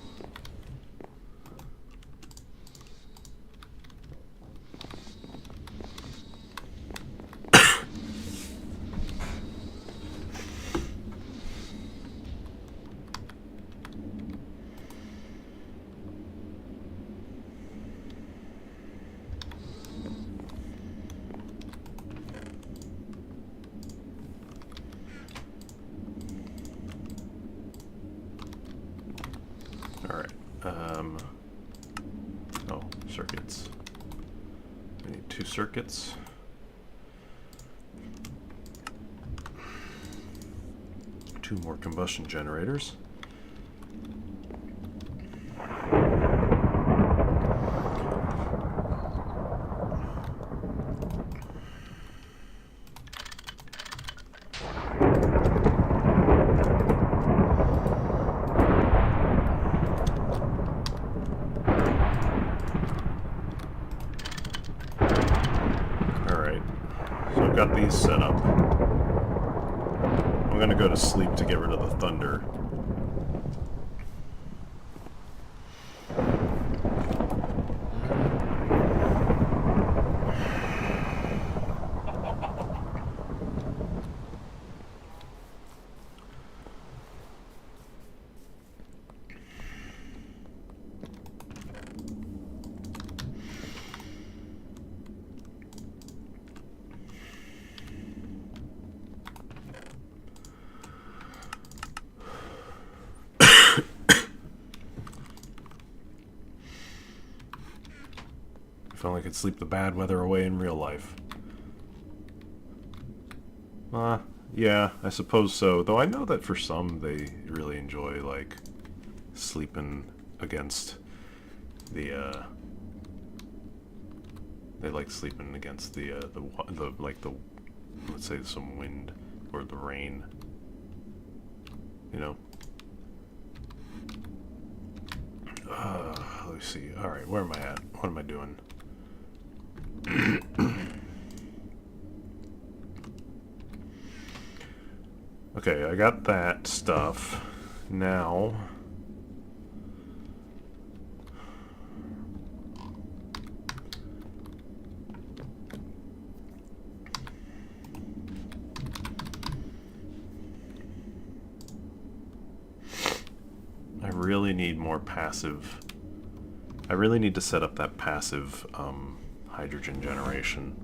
them. Oh, circuits. We need 2 circuits. Two more combustion generators. Got these set up. I'm gonna go to sleep to get rid of the thunder. If only I could sleep the bad weather away in real life. Yeah, I suppose so. Though I know that for some, they really enjoy, like, sleeping against the, they like sleeping against the let's say some wind or the rain. You know? Let me see. Alright, where am I at? What am I doing? Okay, I got that stuff. Now... I really need more passive... I really need to set up that passive, hydrogen generation.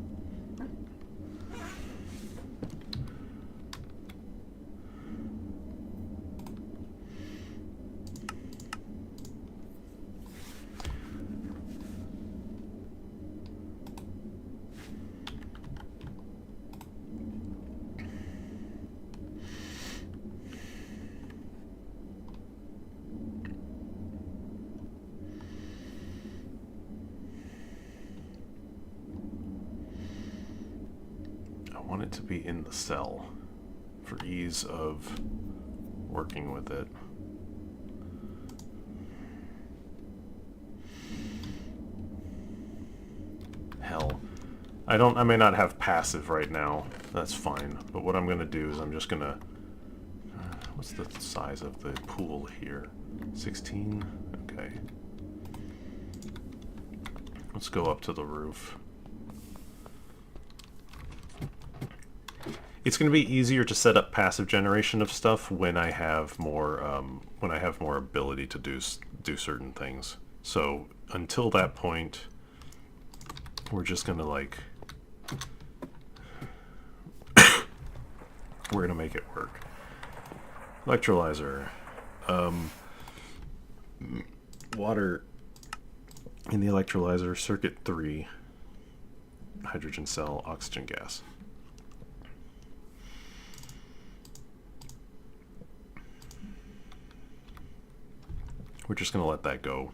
I want it to be in the cell for ease of working with it. Hell, I may not have passive right now. That's fine. But what I'm gonna do is I'm just gonna what's the size of the pool here? 16? Okay. Let's go up to the roof. It's going to be easier to set up passive generation of stuff when I have more ability to do certain things. So until that point, we're just going to like we're going to make it work. Electrolyzer, water in the electrolyzer, circuit 3, hydrogen cell, oxygen gas. We're just going to let that go.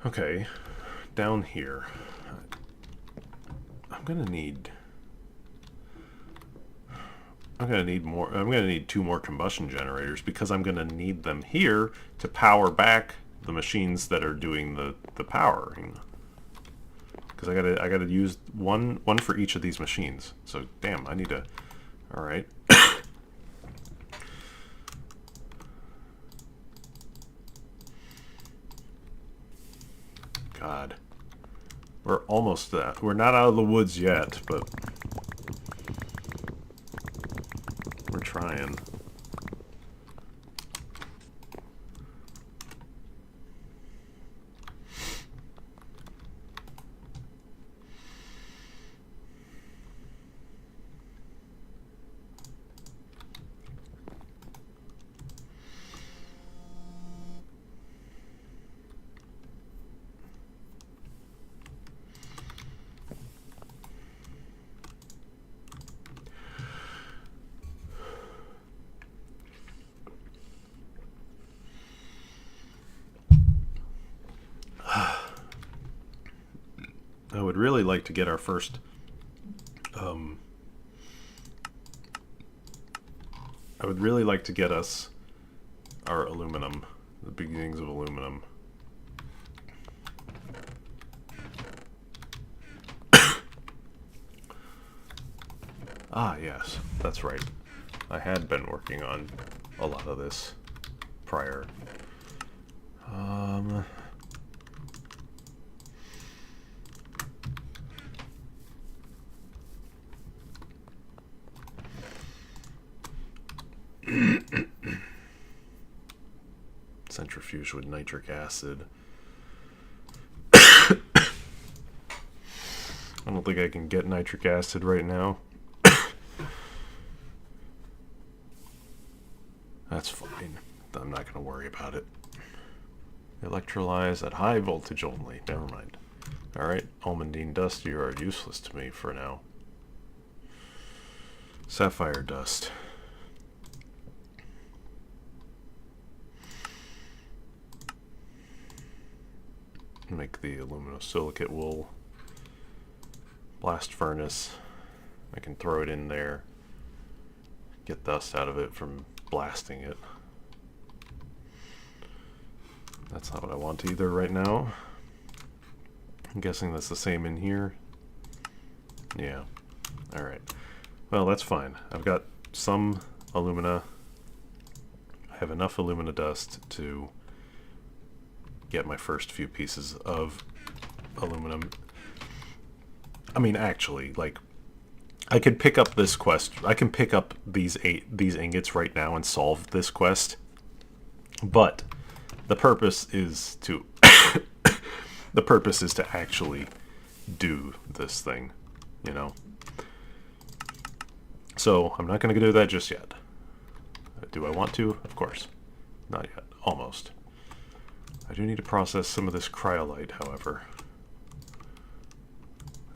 Okay, down here, I'm gonna need more. I'm gonna need 2 more combustion generators because I'm gonna need them here to power back the machines that are doing the powering. Because I gotta use one for each of these machines. So damn, I need to. All right. God. We're almost there. We're not out of the woods yet, but we're trying. I would really like to get our first, I would really like to get us our aluminum, the beginnings of aluminum. Ah, yes, that's right. I had been working on a lot of this prior. Centrifuge with nitric acid. I don't think I can get nitric acid right now. That's fine. I'm not going to worry about it. Electrolyze at high voltage only. Never mind. Alright, almandine dust, you are useless to me for now. Sapphire dust. Make the aluminosilicate wool. Blast furnace. I can throw it in there. Get dust out of it from blasting it. That's not what I want either right now. I'm guessing that's the same in here. Yeah. Alright. Well, that's fine. I've got some alumina. I have enough alumina dust to get my first few pieces of aluminum. I mean, actually, like, I could pick up this quest. I can pick up these ingots right now and solve this quest. But the purpose is to the purpose is to actually do this thing, you know. So I'm not going to do that just yet. Do I want to? Of course. Not yet. Almost. I do need to process some of this cryolite, however.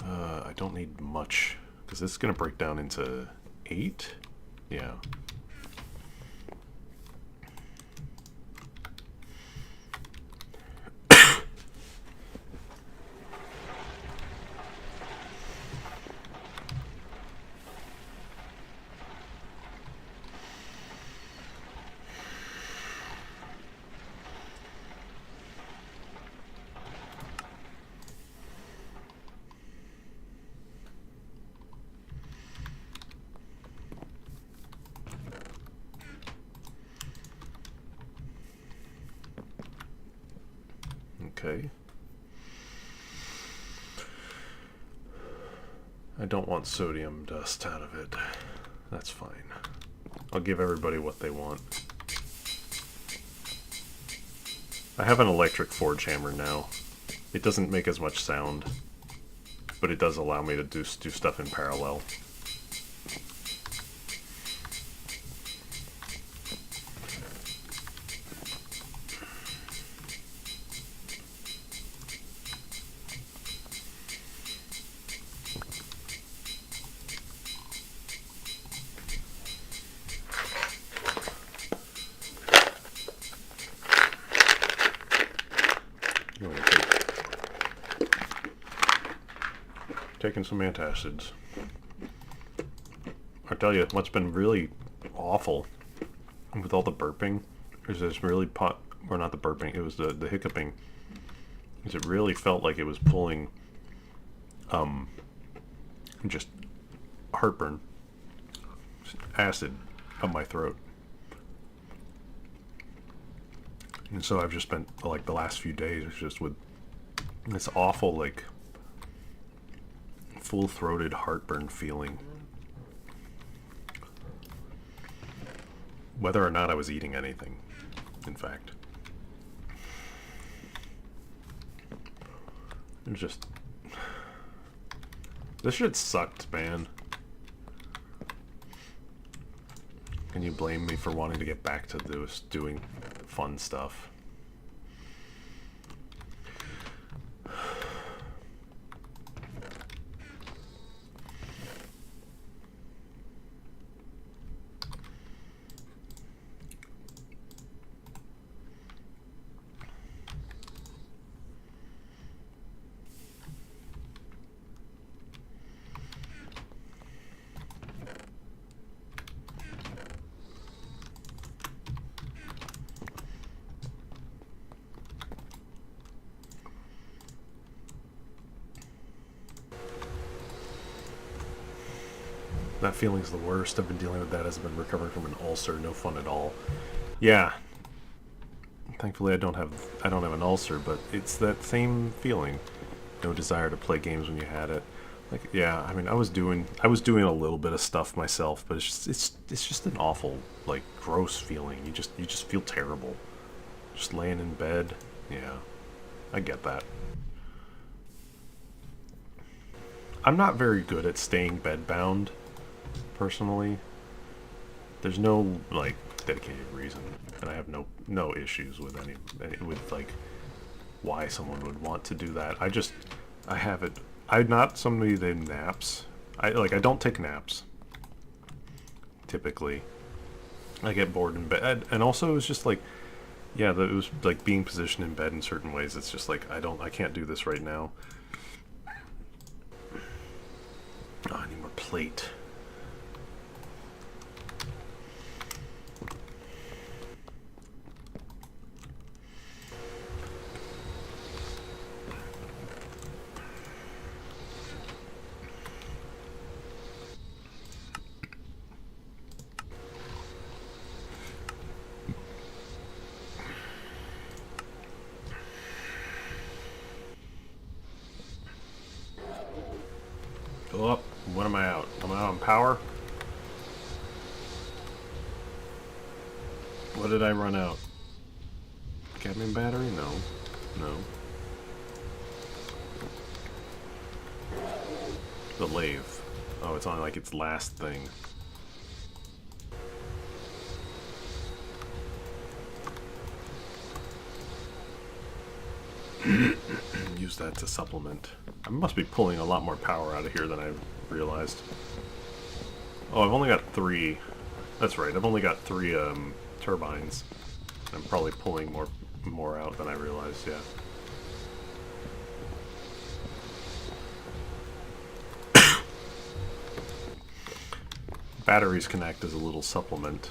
I don't need much, because it's going to break down into 8? Yeah. Okay. I don't want sodium dust out of it. That's fine. I'll give everybody what they want. I have an electric forge hammer now. It doesn't make as much sound, but it does allow me to do stuff in parallel. Taking some antacids. I tell you, what's been really awful with all the burping is this really or not the burping, it was the hiccuping. Is it really felt like it was pulling just heartburn, acid up my throat. And so I've just spent like the last few days just with This awful, like, full-throated heartburn feeling. Whether or not I was eating anything, in fact. It's just... This shit sucked, man. Can you blame me for wanting to get back to doing fun stuff? That feeling's the worst. I've been dealing with that as I've been recovering from an ulcer. No fun at all. Yeah. Thankfully I don't have an ulcer, but it's that same feeling. No desire to play games when you had it. Like, yeah, I mean, I was doing a little bit of stuff myself, but it's just an awful, like, gross feeling. You just feel terrible. Just laying in bed. Yeah. I get that. I'm not very good at staying bedbound. Personally, there's no like dedicated reason, and I have no issues with any with like why someone would want to do that. I have it. I'm not somebody that naps. I don't take naps. Typically, I get bored in bed, and also it's just like, yeah, it was like being positioned in bed in certain ways. It's just like I can't do this right now. Oh, I need more plate. Oh, what am I out? Am I out on power? What did I run out? Cadmium battery? No. No. The lathe. Oh, it's on like its last thing. Use that to supplement. I must be pulling a lot more power out of here than I realized. Oh, I've only got 3. That's right, I've only got 3 turbines. I'm probably pulling more out than I realized, yeah. Batteries can act as a little supplement.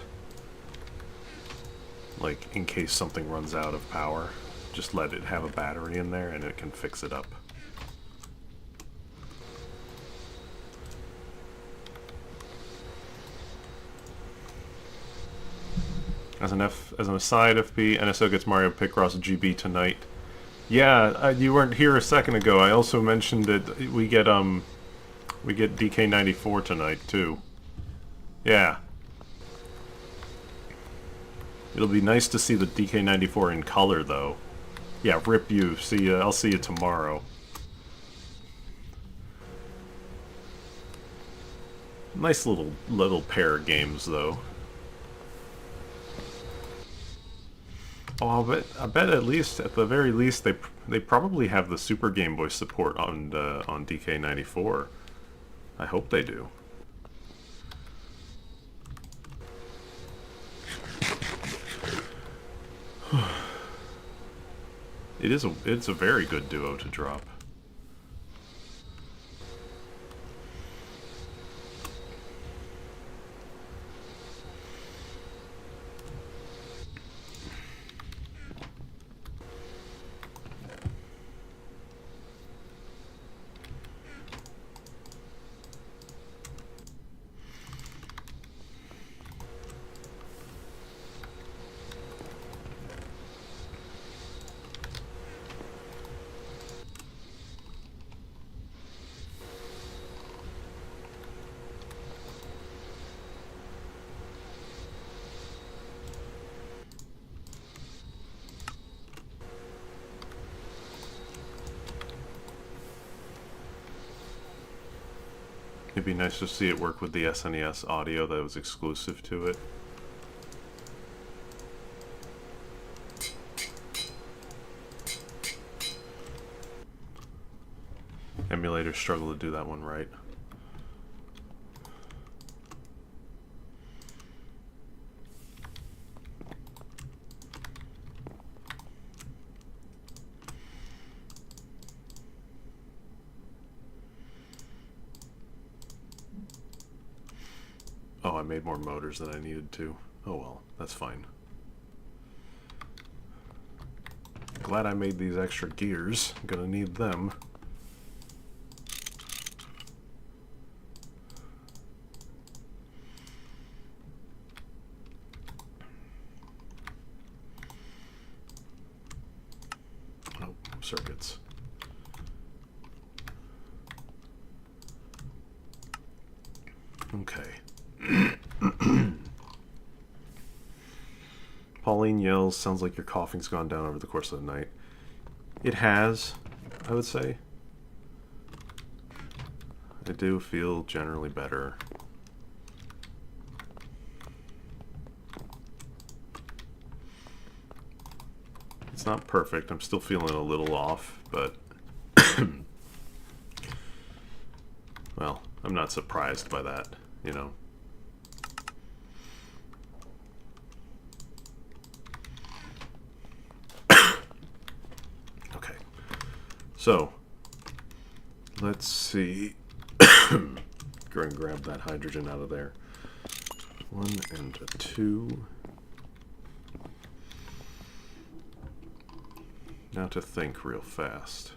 Like, in case something runs out of power. Just let it have a battery in there and it can fix it up. As an aside, FP, NSO gets Mario Picross GB tonight. Yeah, you weren't here a second ago. I also mentioned that we get DK94 tonight too. Yeah. It'll be nice to see the DK94 in color though. Yeah, rip you. See ya. I'll see you tomorrow. Nice little pair of games though. Oh, I bet at the very least they probably have the Super Game Boy support on DK94. I hope they do. It's a very good duo to drop. It'd be nice to see it work with the SNES audio that was exclusive to it. Emulators struggle to do that one right. Oh, I made more motors than I needed to. Oh well, that's fine. Glad I made these extra gears. I'm gonna need them. Oh, circuits. Okay. Pauline yells, sounds like your coughing's gone down over the course of the night. It has, I would say. I do feel generally better. It's not perfect. I'm still feeling a little off, but well, I'm not surprised by that, you know. Okay. So, let's see. Go and grab that hydrogen out of there. 1 and a 2. Now to think real fast.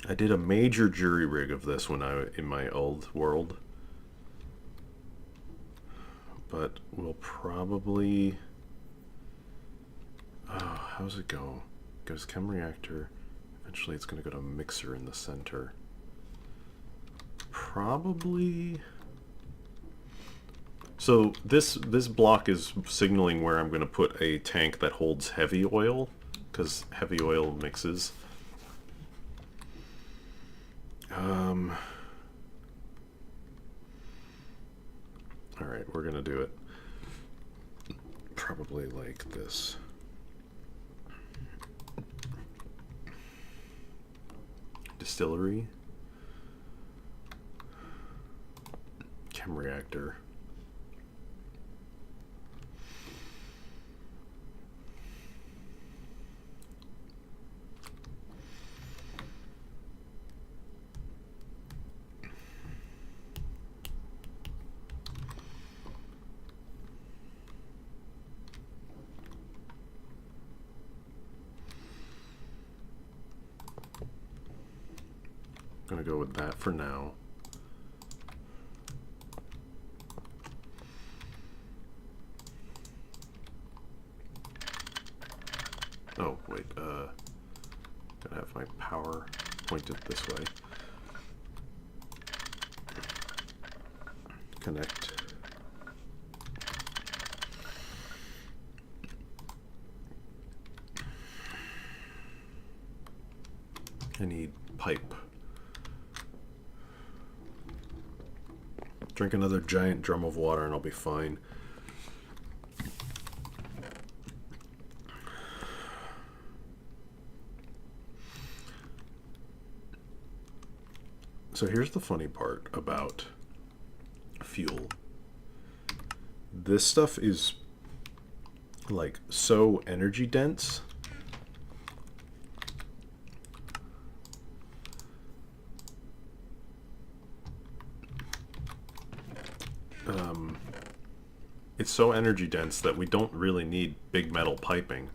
I did a major jury rig of this when in my old world. But we'll probably... Oh, how's it go? It goes chem reactor. Eventually it's going to go to mixer in the center. Probably... So this block is signaling where I'm going to put a tank that holds heavy oil, because heavy oil mixes. Alright, we're going to do it probably like this. Distillery. Chem reactor. Gonna go with that for now. Oh, wait, gotta have my power pointed this way. Connect. I need pipe. Drink another giant drum of water and I'll be fine. So here's the funny part about fuel. This stuff is like so energy dense. It's so energy dense that we don't really need big metal piping.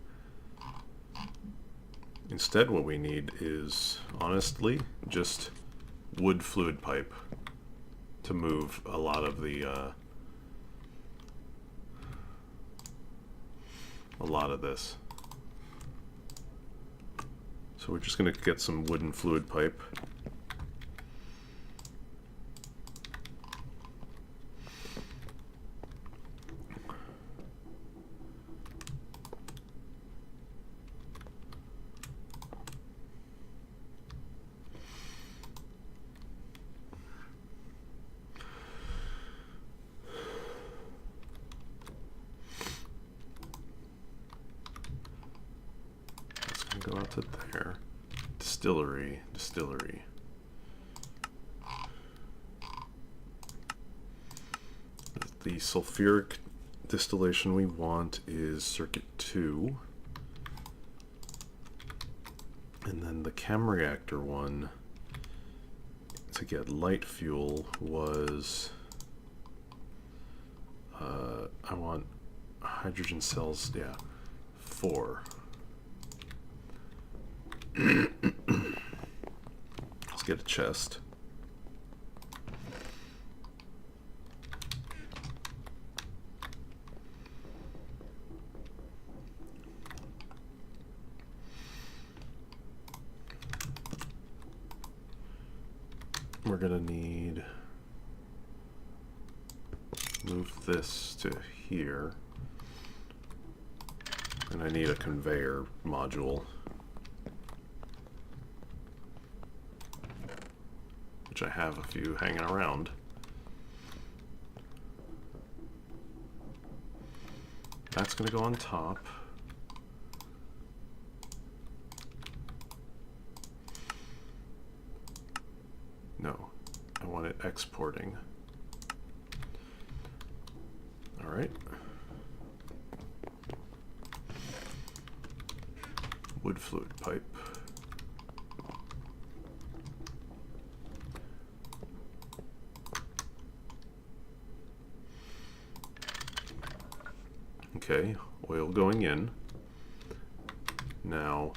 Instead, what we need is, honestly, just wood fluid pipe to move a lot of this. So we're just going to get some wooden fluid pipe. Go out to there. Distillery. The sulfuric distillation we want is circuit 2. And then the chem reactor one to get light fuel was I want hydrogen cells, yeah, 4. Let's get a chest. We're gonna need move this to here, and I need a conveyor module, which I have a few hanging around. That's gonna go on top. No, I want it exporting. All right. Wood fluid pipe. Okay, oil going in. Now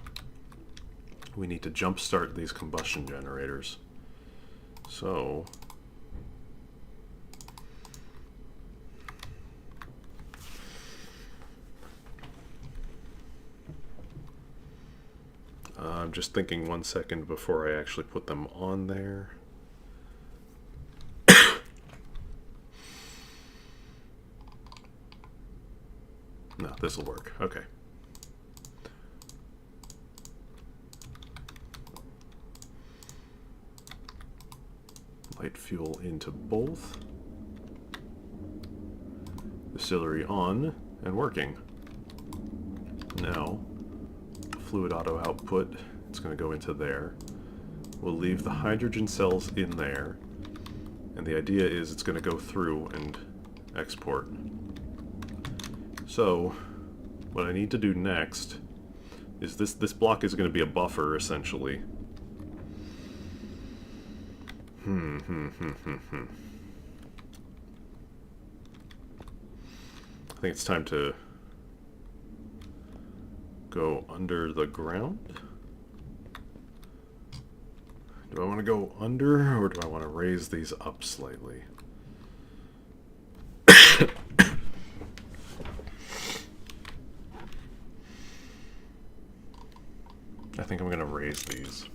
we need to jump start these combustion generators. So I'm just thinking 1 second before I actually put them on there. No, this will work. Okay. Light fuel into both. Distillery on and working. Now, fluid auto output, it's going to go into there. We'll leave the hydrogen cells in there. And the idea is it's going to go through and export. So, what I need to do next is this block is going to be a buffer, essentially. I think it's time to go under the ground. Do I want to go under, or do I want to raise these up slightly? I think I'm going to raise these.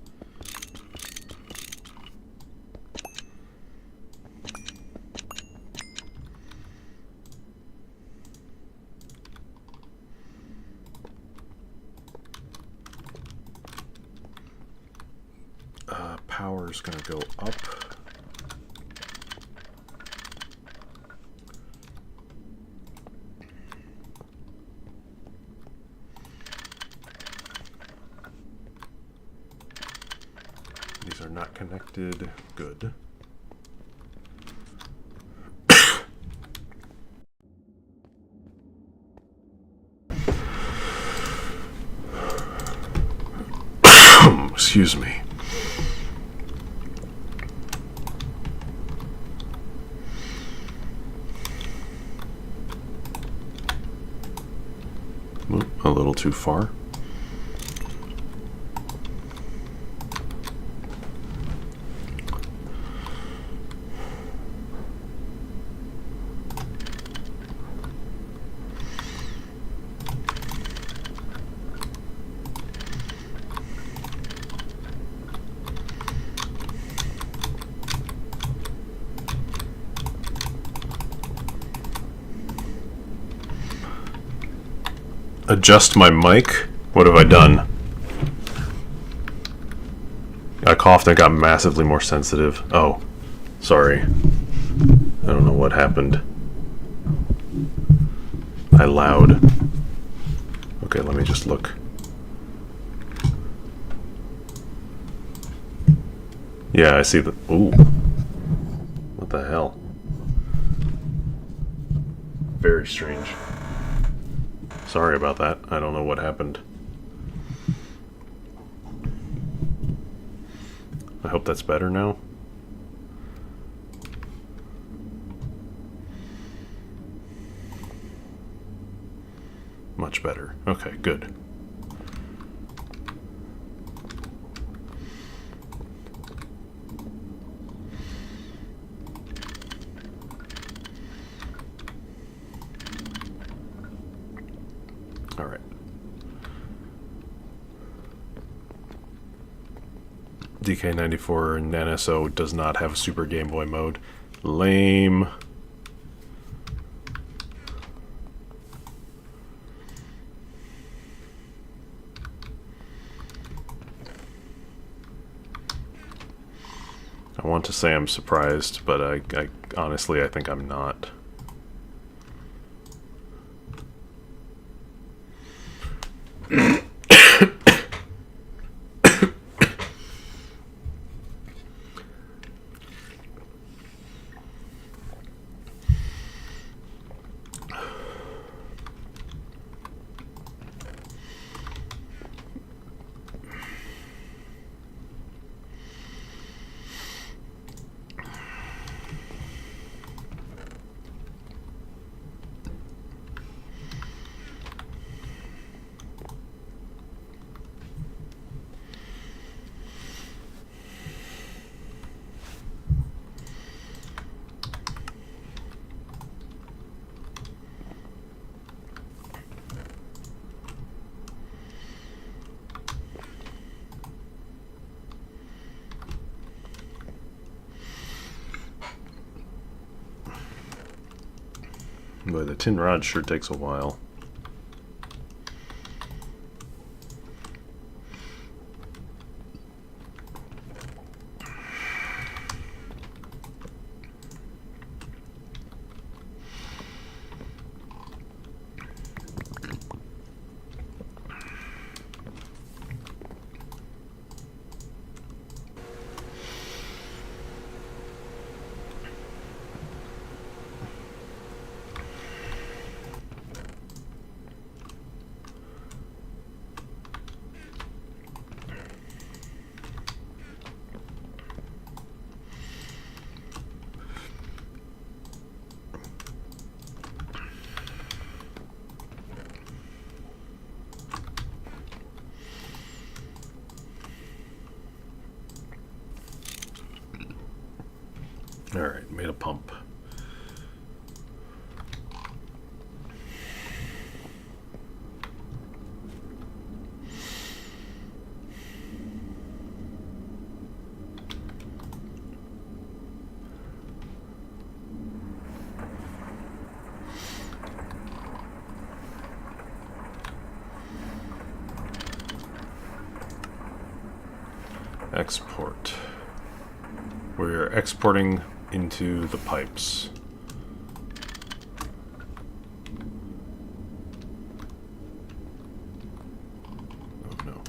Power's going to go up. These are not connected. Good. Excuse me. A little too far. Adjust my mic? What have I done? I coughed and got massively more sensitive. Oh, sorry. I don't know what happened. I loud. Okay, let me just look. Yeah, I see the... Ooh. What the hell? Very strange. Sorry about that. I don't know what happened. I hope that's better now. Much better. Okay, good. All right. DK94 and NSO does not have Super Game Boy mode. Lame. I want to say I'm surprised, but I honestly, I think I'm not. Boy, the tin rod sure takes a while. Alright, made a pump. Export. We're exporting into the pipes. Oh no.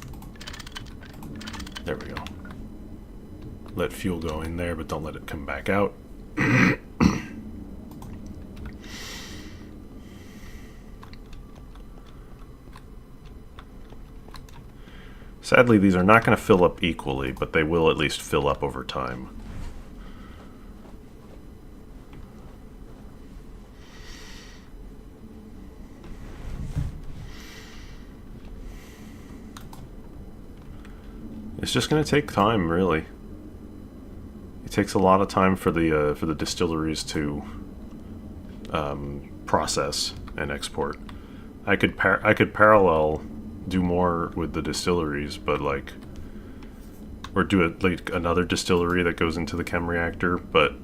There we go. Let fuel go in there, but don't let it come back out. Sadly, these are not going to fill up equally, but they will at least fill up over time. It's just going to take time, really. It takes a lot of time for the distilleries to process and export. I could parallel do more with the distilleries, but like, or do it like another distillery that goes into the chem reactor, but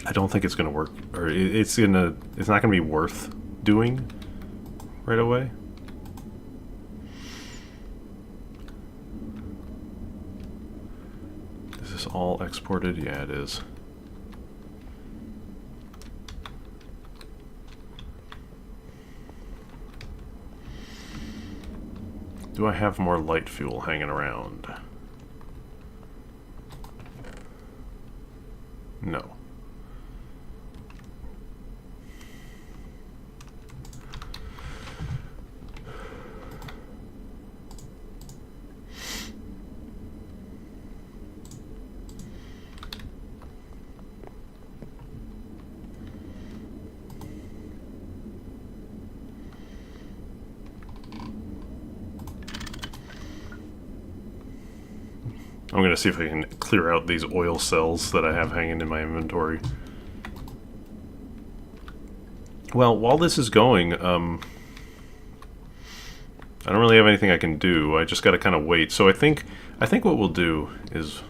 I don't think it's going to work, or it's not going to be worth doing right away. Is this all exported? Yeah, it is. Do I have more light fuel hanging around? I'm going to see if I can clear out these oil cells that I have hanging in my inventory. Well, while this is going, I don't really have anything I can do. I just got to kind of wait. So I think what we'll do is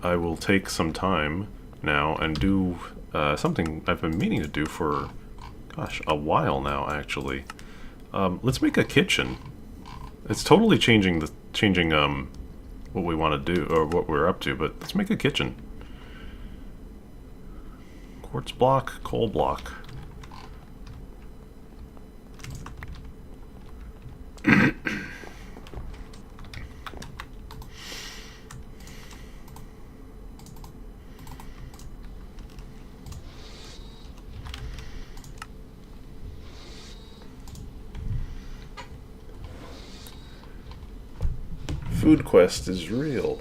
I will take some time now and do something I've been meaning to do for, gosh, a while now, actually. Let's make a kitchen. It's totally changing what we want to do, or what we're up to, but let's make a kitchen. Quartz block, coal block. Food quest is real.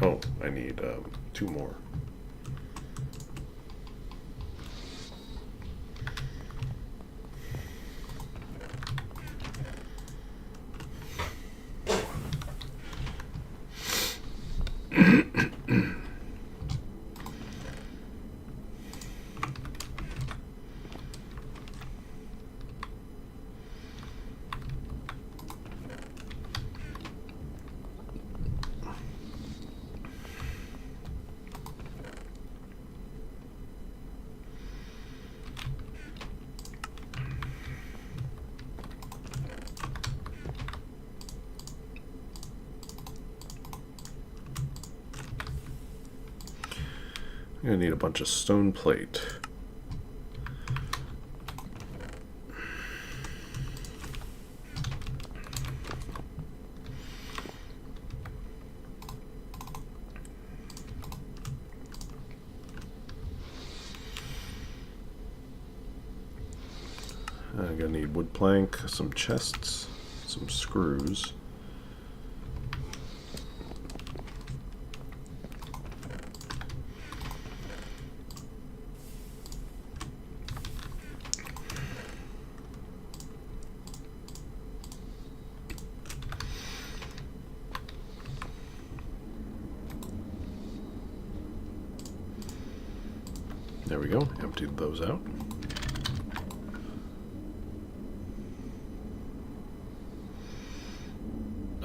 Oh, I need 2 more. I'm gonna need a bunch of stone plate. I'm gonna need wood plank, some chests, some screws. There we go, emptied those out.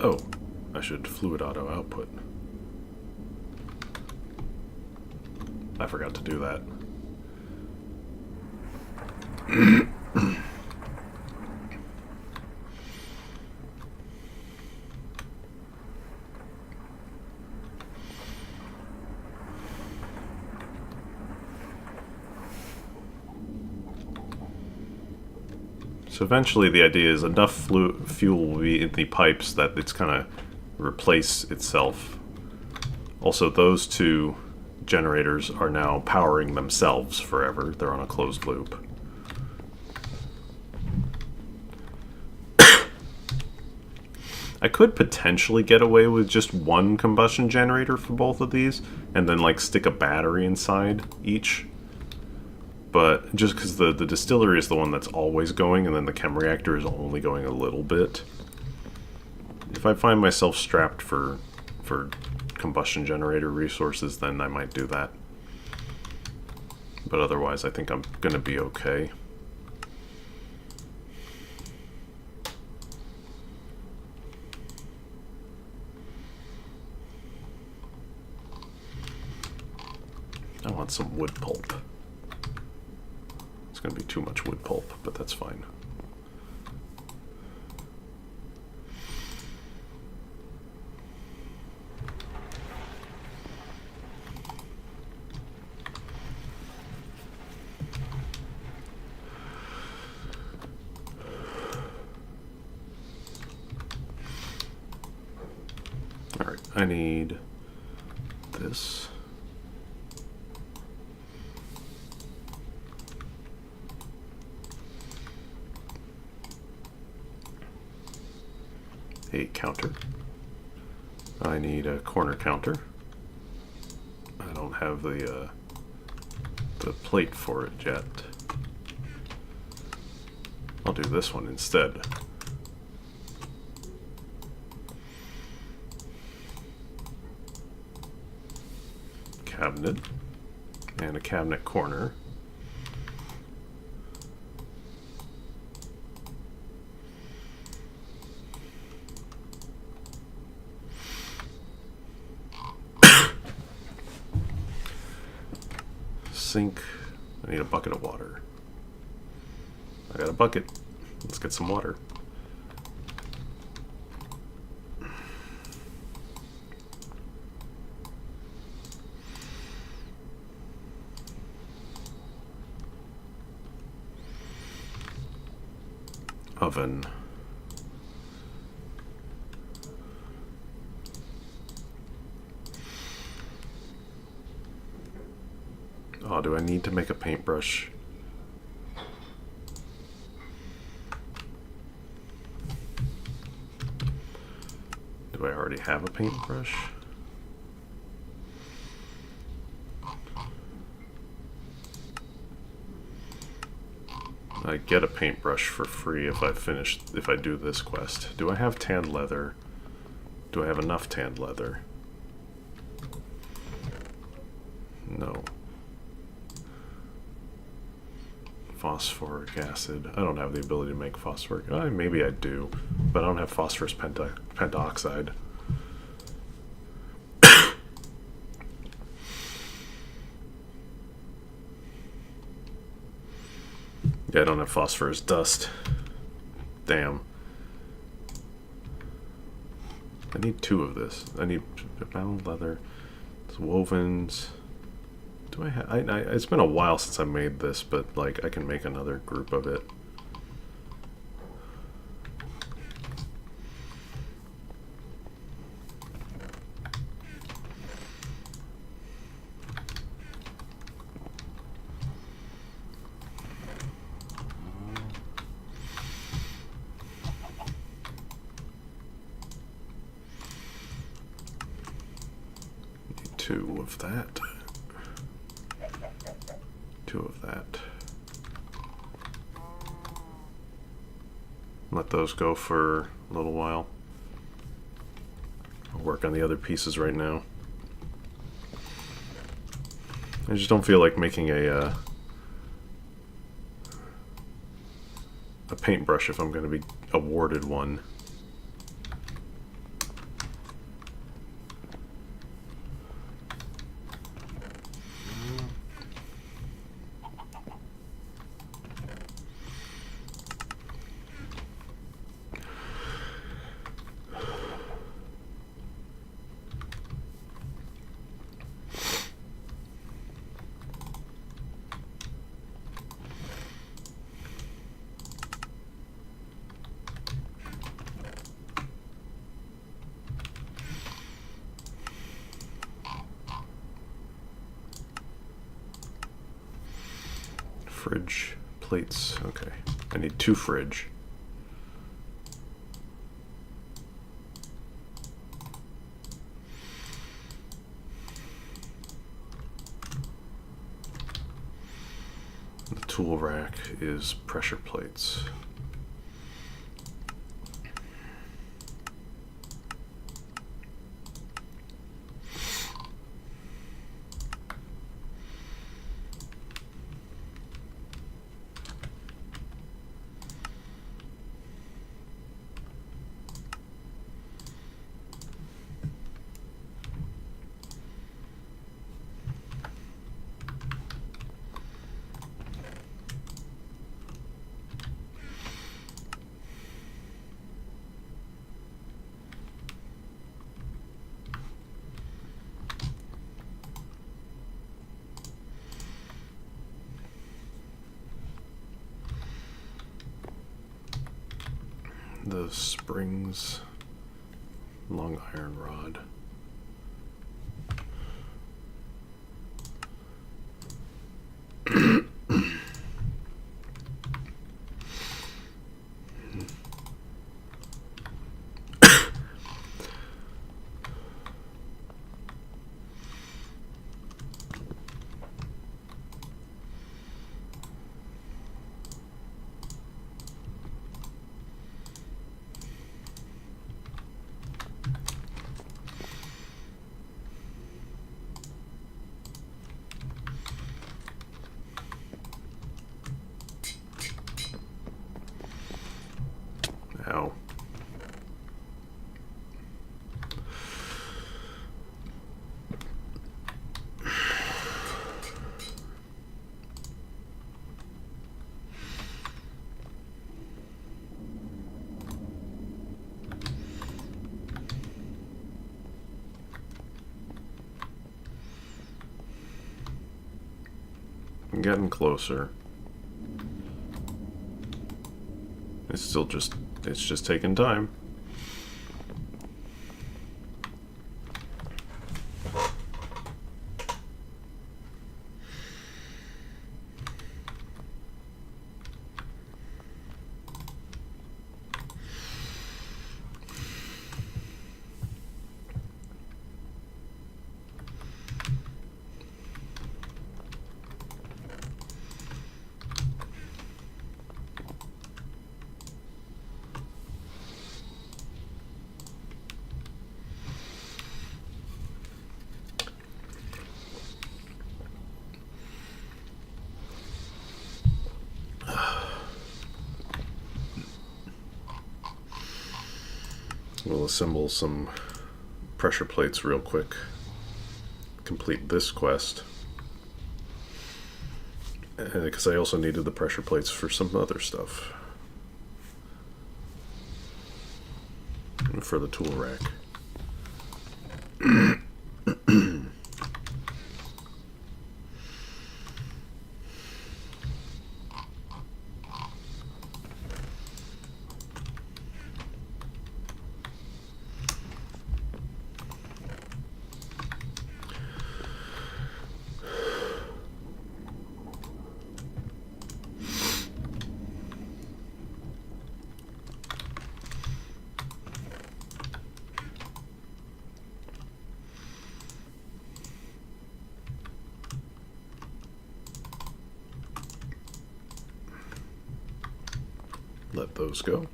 Oh, I should fluid auto output. I forgot to do that. So eventually the idea is enough fuel will be in the pipes that it's kind of replace itself. Also, those 2 generators are now powering themselves forever. They're on a closed loop. I could potentially get away with just 1 combustion generator for both of these, and then like stick a battery inside each. But just because the distillery is the one that's always going, and then the chem reactor is only going a little bit. If I find myself strapped for combustion generator resources, then I might do that. But otherwise, I think I'm going to be okay. I want some wood pulp. It's going to be too much wood pulp, but that's fine. All right, I need this. A counter. I need a corner counter. I don't have the plate for it yet. I'll do this one instead. Cabinet and a cabinet corner. Sink. I need a bucket of water. I got a bucket. Let's get some water. Oven. Oh, do I need to make a paintbrush? Do I already have a paintbrush? I get a paintbrush for free if I do this quest. Do I have tanned leather? Do I have enough tanned leather? No. Phosphoric acid. I don't have the ability to make phosphoric. Maybe I do, but I don't have phosphorus pentoxide. Yeah, I don't have phosphorus dust. Damn. I need 2 of this. I need bound leather. It's wovens. Do I have? It's been a while since I made this, but like I can make another group of it. Need 2 of that. 2 of that. Let those go for a little while. I'll work on the other pieces right now. I just don't feel like making a paintbrush if I'm going to be awarded one. Fridge plates. Okay. I need 2 fridge. tool rack is pressure plates. The springs, long iron rod. Ow. I'm getting closer. It's just taking time. We'll assemble some pressure plates real quick. Complete this quest. Because I also needed the pressure plates for some other stuff. And for the tool rack. Let those go.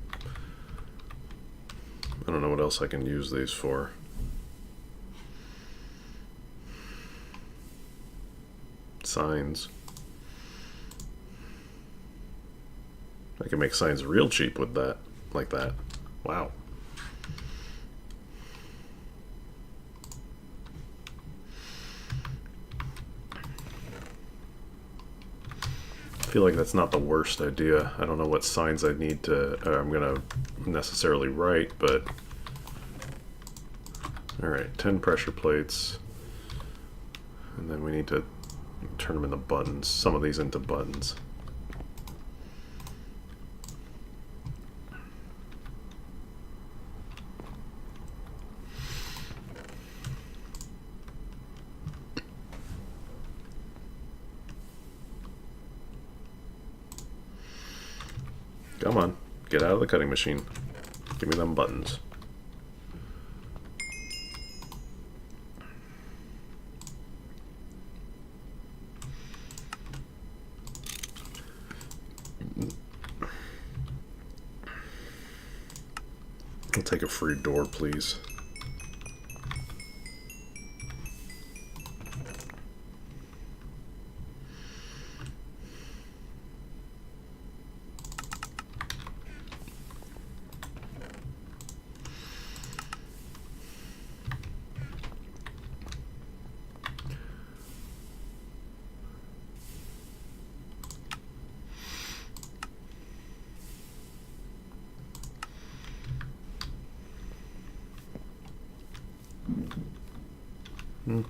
I don't know what else I can use these for. Signs. I can make signs real cheap with that, like that. Wow. I feel like that's not the worst idea. I don't know what signs I need to, I'm gonna necessarily write, but alright, 10 pressure plates, and then we need to turn them into buttons, some of these into buttons. Come on, get out of the cutting machine. Give me them buttons. take a free door, please.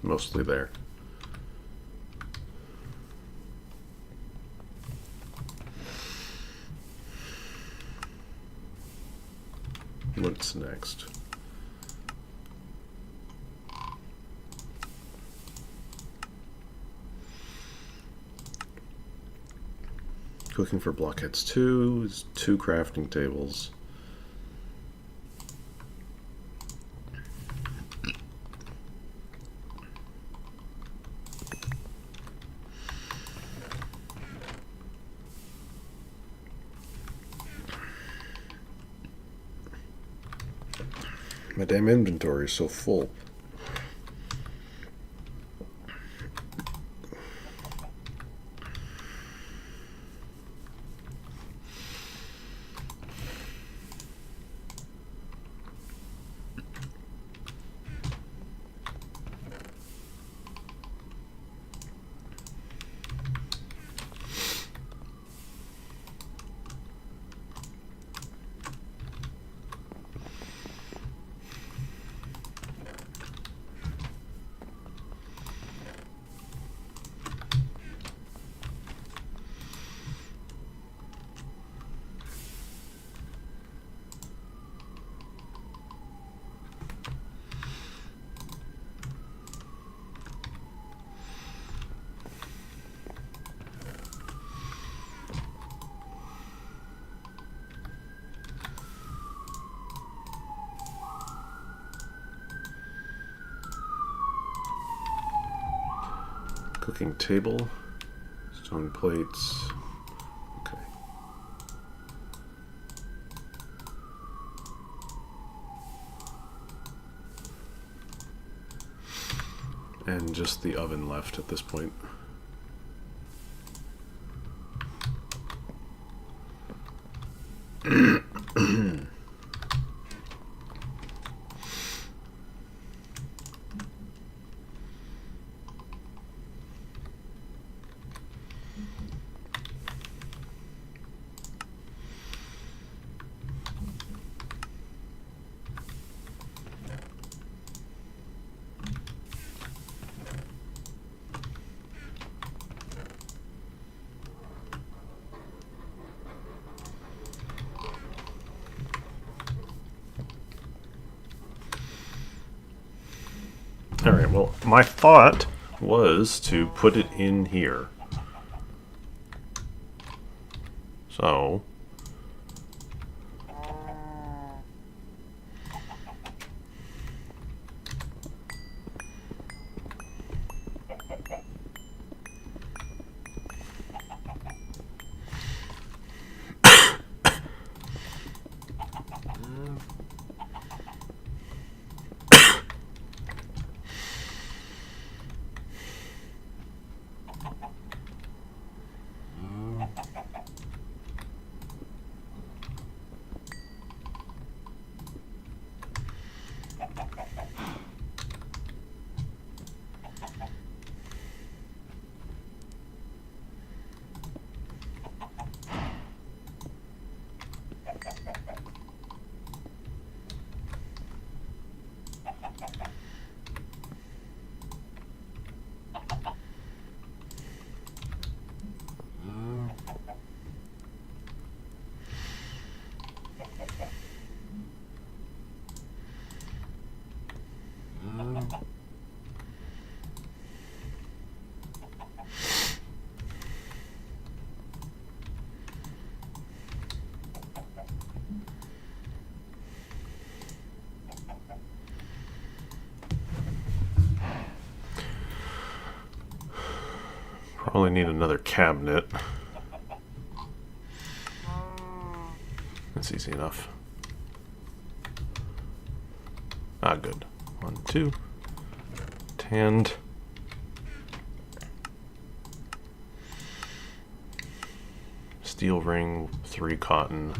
Mostly there. What's next? Cooking for blockheads 2 is 2 crafting tables. My damn inventory is so full. Cooking table, stone plates. Okay. And just the oven left at this point. Alright, well, my thought was to put it in here. So... Probably need another cabinet. That's easy enough. Ah, good. 1, 2. Tanned. Steel ring, 3 cotton.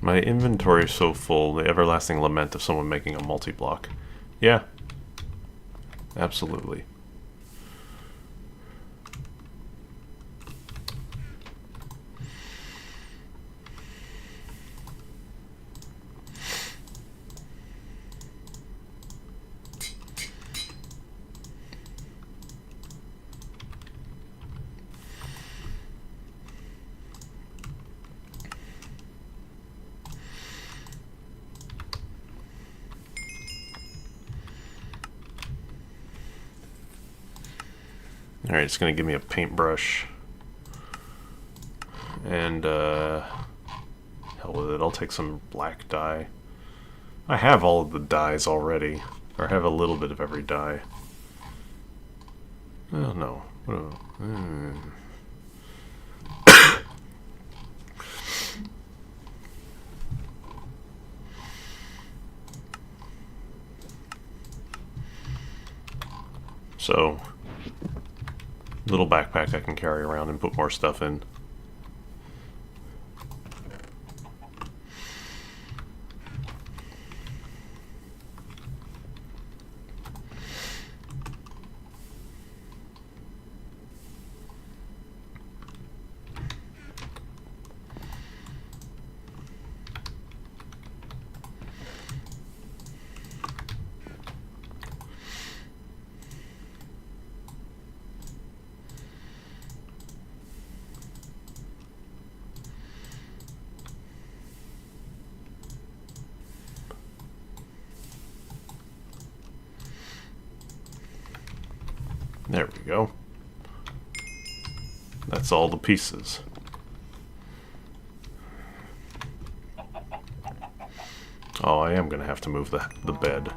My inventory is so full, the everlasting lament of someone making a multi-block. Yeah. Absolutely. Alright, it's going to give me a paintbrush. And, hell with it, I'll take some black dye. I have all of the dyes already. Or I have a little bit of every dye. Oh, no. So, little backpack I can carry around and put more stuff in. There we go. That's all the pieces. Oh, I am gonna have to move the bed.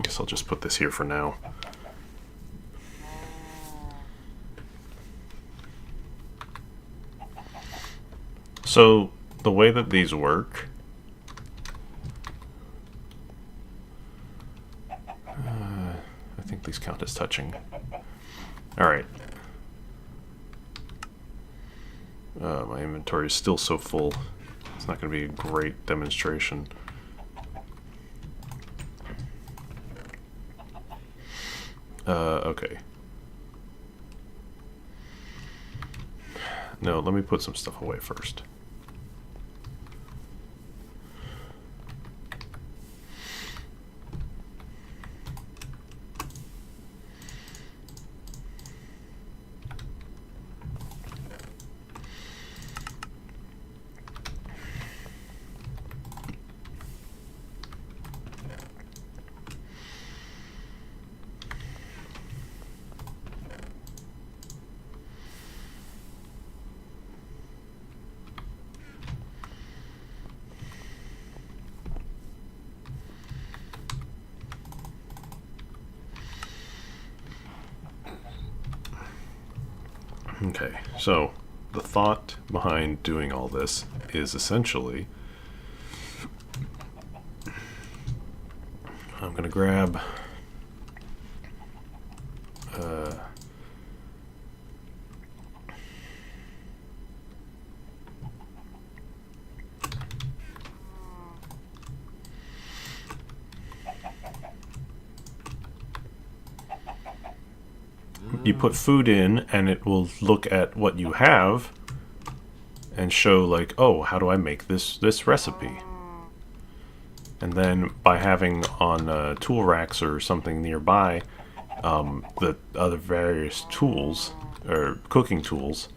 Guess I'll just put this here for now. So, the way that these work... I think these count as touching. Alright. My inventory is still so full. It's not going to be a great demonstration. Okay. No, let me put some stuff away first. Okay, so the thought behind doing all this is essentially I'm going to grab you put food in and it will look at what you have and show like, oh, how do I make this recipe? And then by having on tool racks or something nearby the other various tools or cooking tools,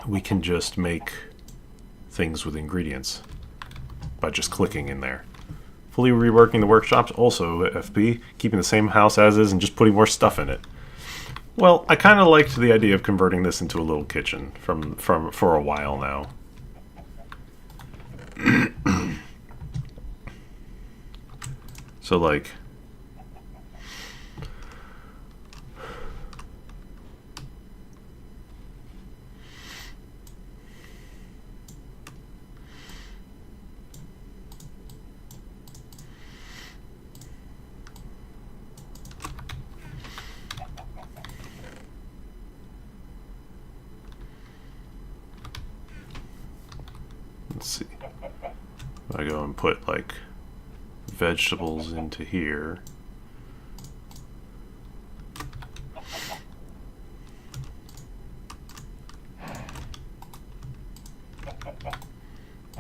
we can just make things with ingredients by just clicking in there. Fully reworking the workshops, also FP, keeping the same house as is and just putting more stuff in it. Well, I kind of liked the idea of converting this into a little kitchen for a while now. So like, let's see. I go and put like vegetables into here.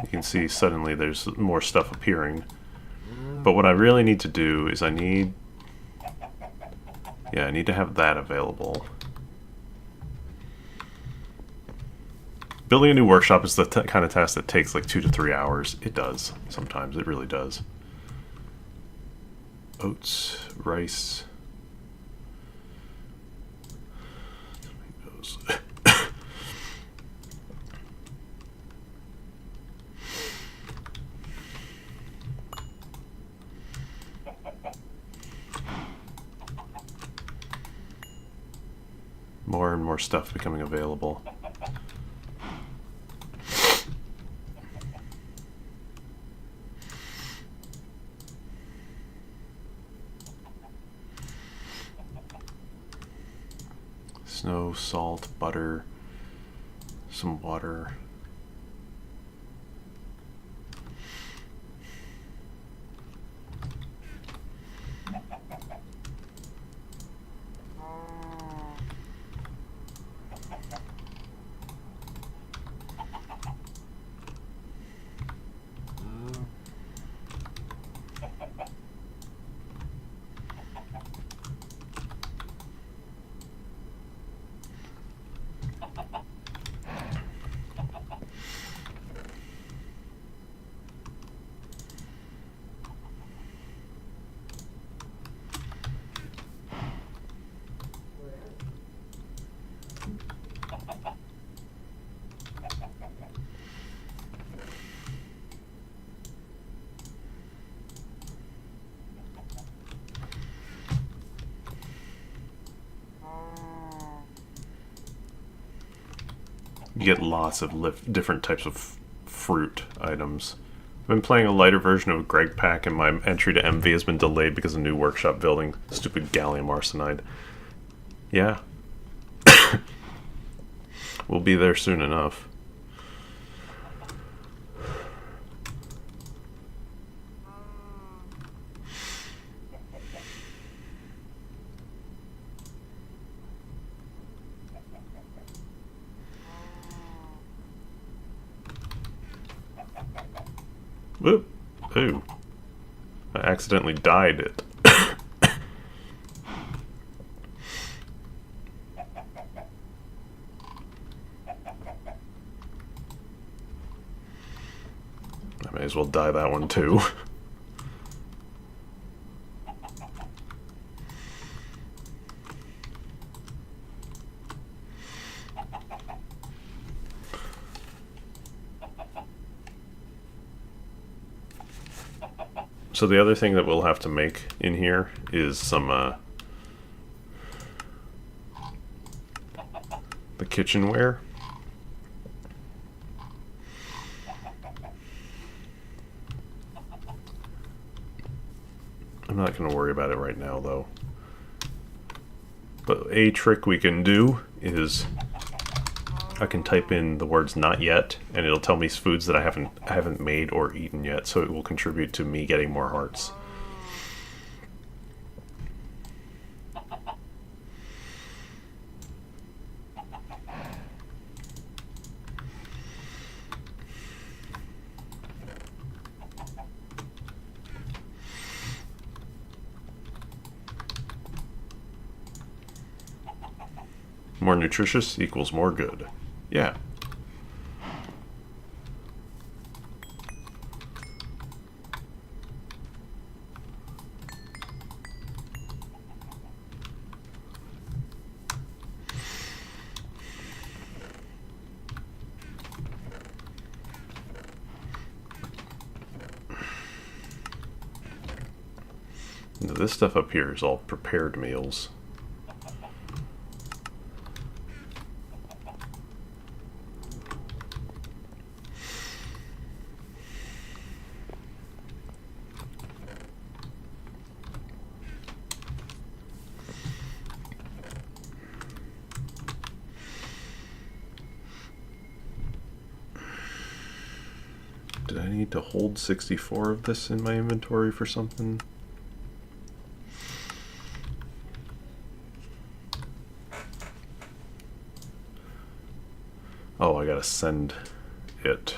You can see suddenly there's more stuff appearing. But what I really need to do is I need to have that available. Building a new workshop is the kind of task that takes like 2 to 3 hours. It does. Sometimes. It really does. Oats, rice, tomatoes. More and more stuff becoming available. Snow, salt, butter, some water. You get lots of different types of fruit items. I've been playing a lighter version of Gregtech, and my entry to MV has been delayed because of new workshop building. Stupid gallium arsenide. Yeah. We'll be there soon enough. Whoop. Ooh. I accidentally dyed it. I may as well dye that one too. So the other thing that we'll have to make in here is some the kitchenware. I'm not going to worry about it right now though. But a trick we can do is I can type in the words "not yet" and it'll tell me foods that I haven't made or eaten yet, so it will contribute to me getting more hearts. More nutritious equals more good. Yeah. This stuff up here is all prepared meals. Did I need to hold 64 of this in my inventory for something? Oh, I gotta send it.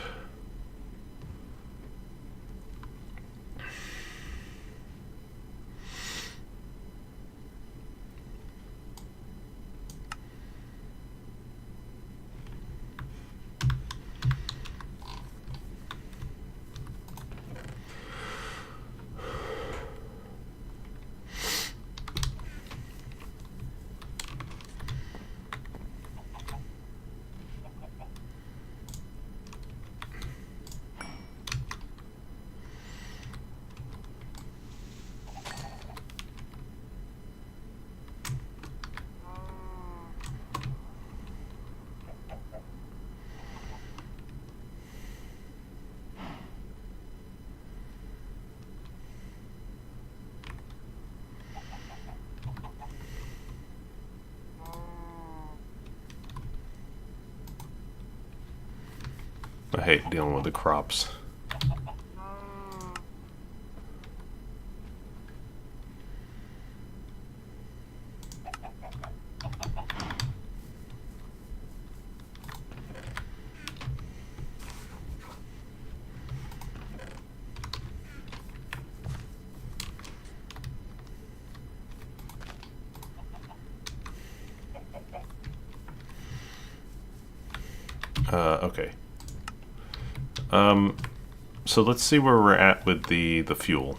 I hate dealing with the crops. Okay. So let's see where we're at with the fuel.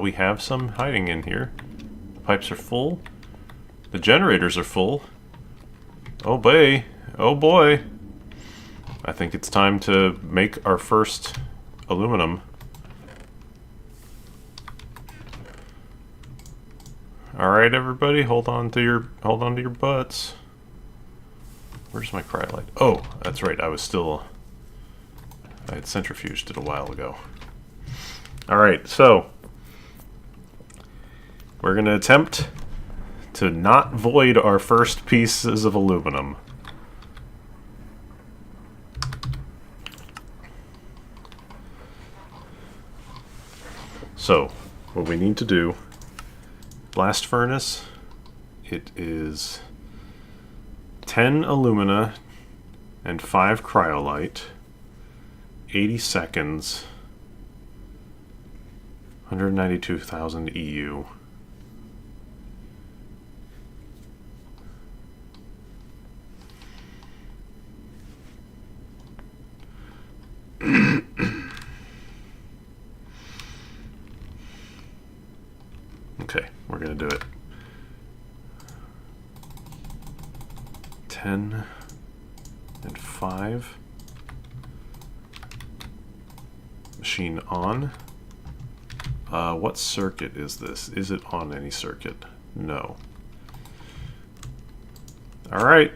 We have some hiding in here. The pipes are full. The generators are full. Oh boy. Oh boy. I think it's time to make our first aluminum. Alright everybody, hold on to your butts. Where's my cryolite? Oh, that's right, I had centrifuged it a while ago. Alright, so we're gonna attempt to not void our first pieces of aluminum. So, what we need to do, blast furnace, it is 10 alumina and 5 cryolite, 80 seconds, 192,000 EU. Okay, we're gonna do it. 10 and 5. Machine on. What circuit is this? Is it on any circuit? No. Alright,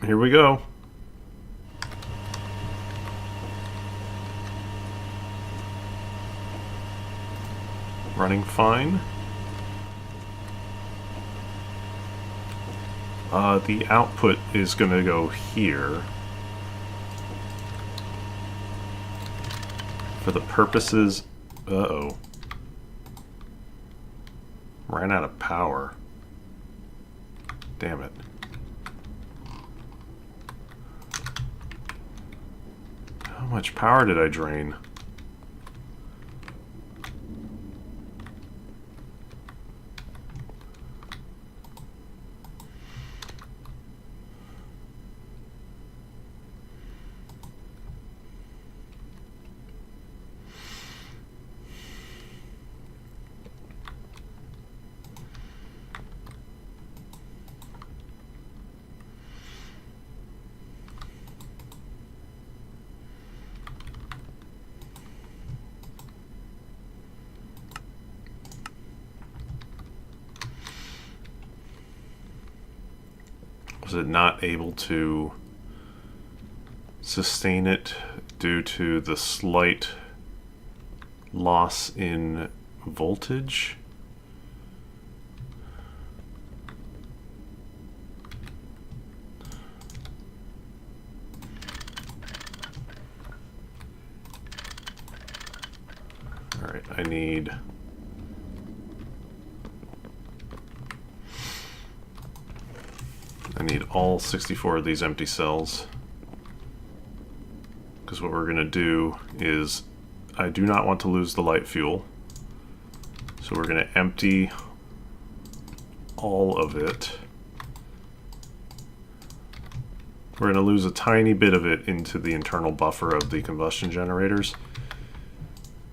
here we go. Running fine. The output is going to go here for the purposes... Uh-oh. Ran out of power. Damn it. How much power did I drain? Was it not able to sustain it due to the slight loss in voltage? All right, I need all 64 of these empty cells, because what we're going to do is I do not want to lose the light fuel, so we're going to empty all of it. We're going to lose a tiny bit of it into the internal buffer of the combustion generators,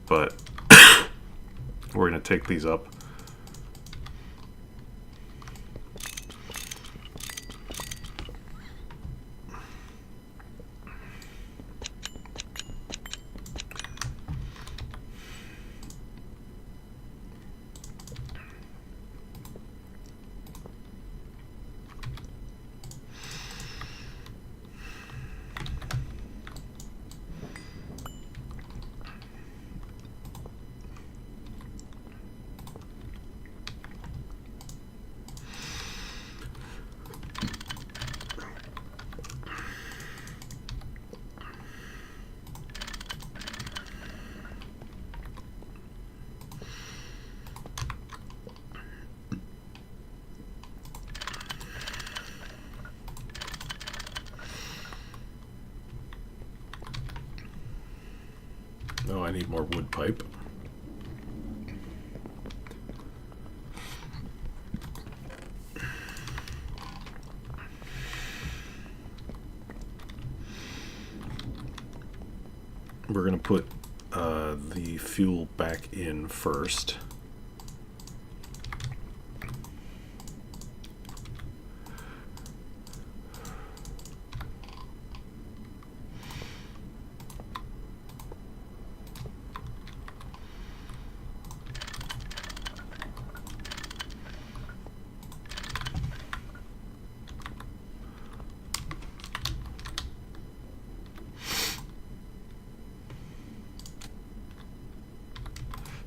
but we're going to take these up. Oh, I need more wood pipe. We're going to put the fuel back in first.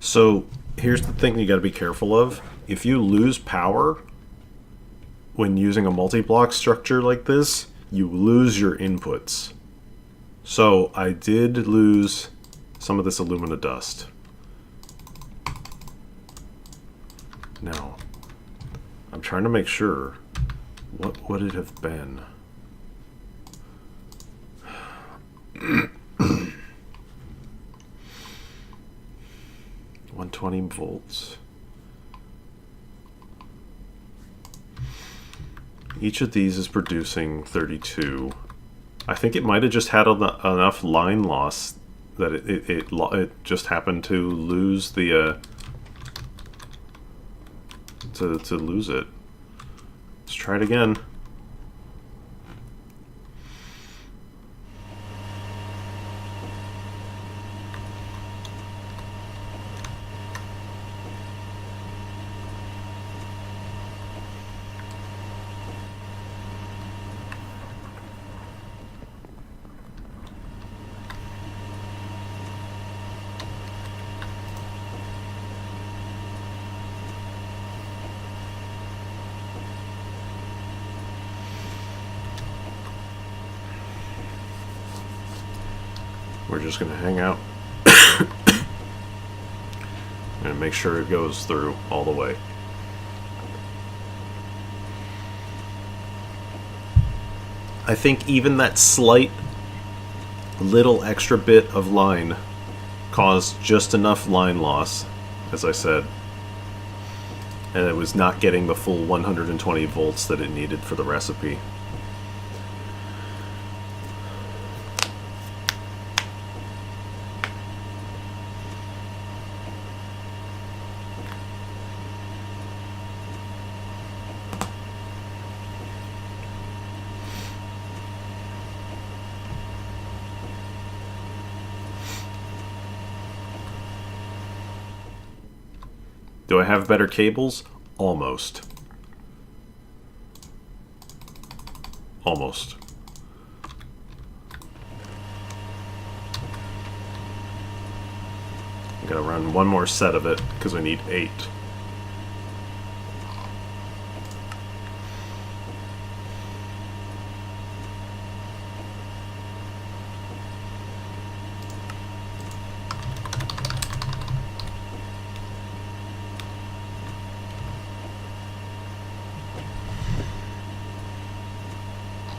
So here's the thing you got to be careful of. If you lose power when using a multi-block structure like this, you lose your inputs. So I did lose some of this alumina dust. Now, I'm trying to make sure, what would it have been? 120 volts. Each of these is producing 32. I think it might have just had enough line loss that it just happened to lose the to lose it. Let's try it again. We're just going to hang out and make sure it goes through all the way. I think even that slight little extra bit of line caused just enough line loss, as I said, and it was not getting the full 120 volts that it needed for the recipe. Do I have better cables? Almost. Almost. I'm gonna run one more set of it because we need 8.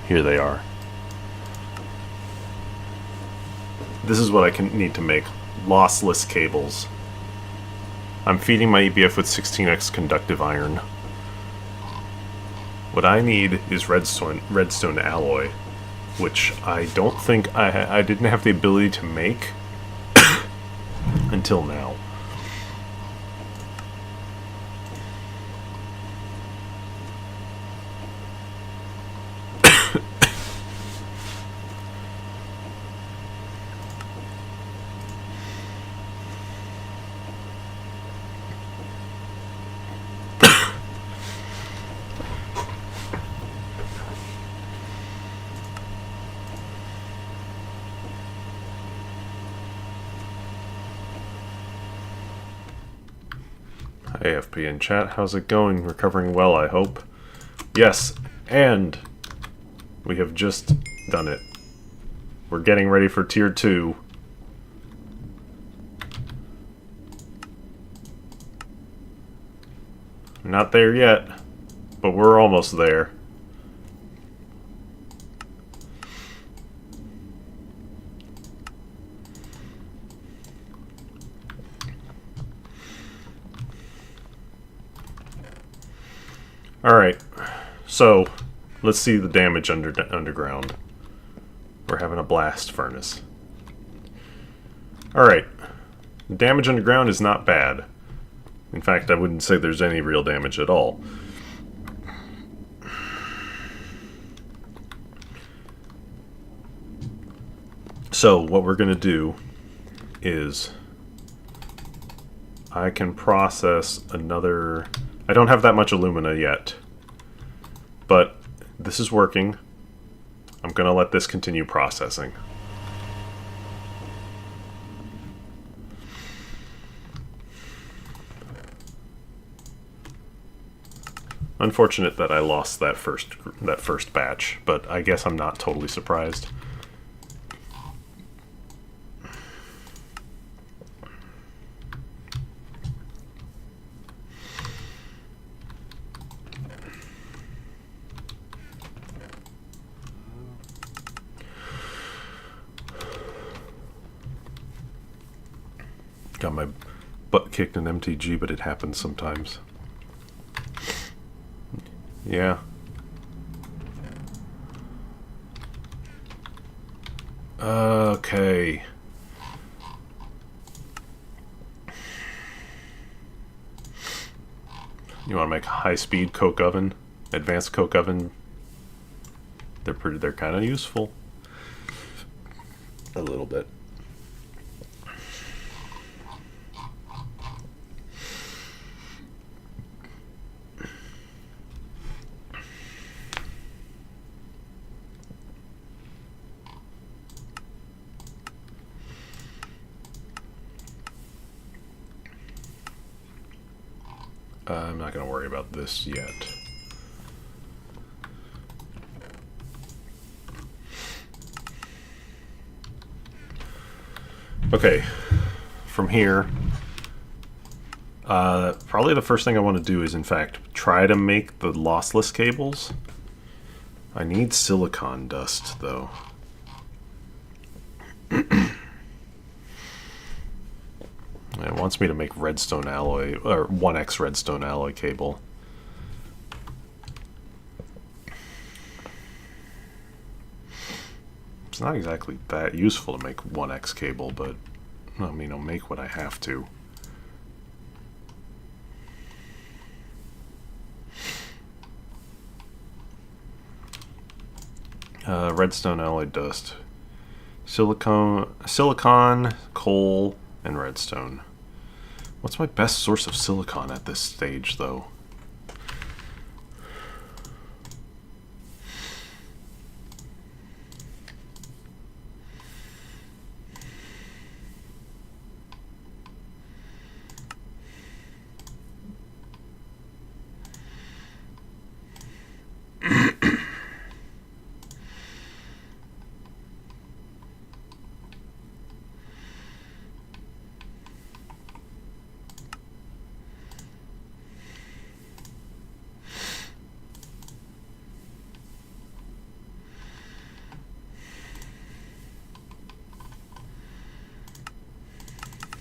Here they are. This is what I need to make. Lossless cables. I'm feeding my EBF with 16x conductive iron. What I need is redstone alloy, which I don't think I didn't have the ability to make until now. AFP in chat, how's it going? Recovering well, I hope. Yes, and we have just done it. We're getting ready for Tier 2. Not there yet, but we're almost there. Alright, so let's see the damage underground. We're having a blast furnace. Alright, the damage underground is not bad. In fact, I wouldn't say there's any real damage at all. So what we're going to do is I can process another... I don't have that much alumina yet, but this is working. I'm going to let this continue processing. Unfortunate that I lost that first batch, but I guess I'm not totally surprised. Got my butt kicked in MTG, but it happens sometimes. Yeah. Okay. You want to make a high-speed coke oven, advanced coke oven? They're kind of useful. A little bit. I'm not going to worry about this yet. Okay, from here, probably the first thing I want to do is, in fact, try to make the lossless cables. I need silicon dust, though. It wants me to make redstone alloy, or 1x redstone alloy cable. It's not exactly that useful to make 1x cable, but I mean, I'll make what I have to. Redstone alloy dust. Silicon, coal, and redstone. What's my best source of silicon at this stage, though?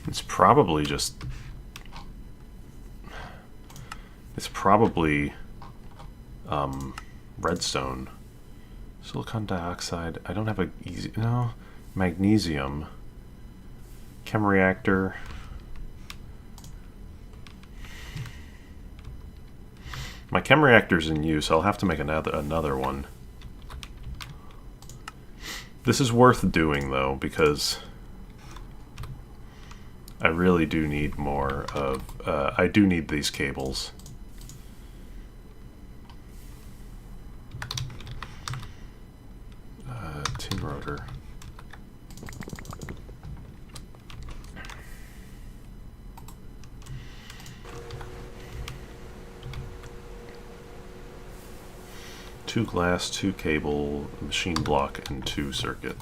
It's probably just... It's probably redstone. Silicon dioxide. I don't have a easy... No. Magnesium. Chem reactor. My chem reactor's in use. I'll have to make another one. This is worth doing, though, because I really do need more of... I do need these cables. Tin rotor. Two glass, two cable, machine block, and two circuit.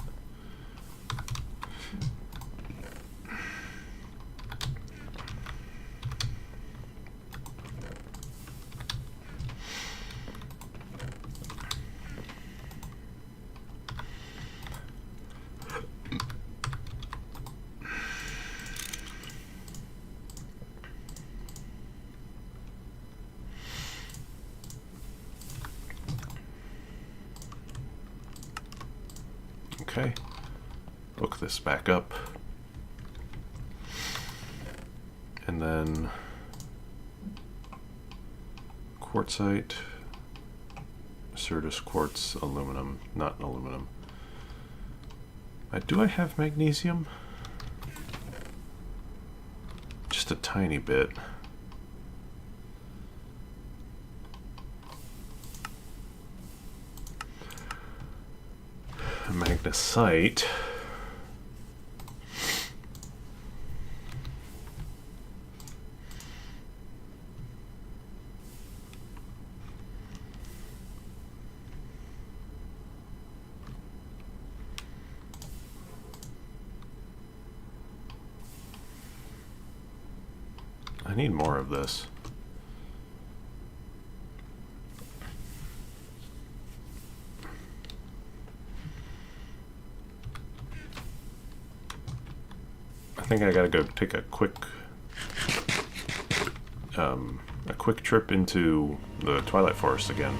Okay, hook this back up, and then quartzite, Certus quartz, aluminum, not aluminum. Do I have magnesium? Just a tiny bit. Magnesite. I need more of this. I think I gotta go take a quick trip into the Twilight Forest again.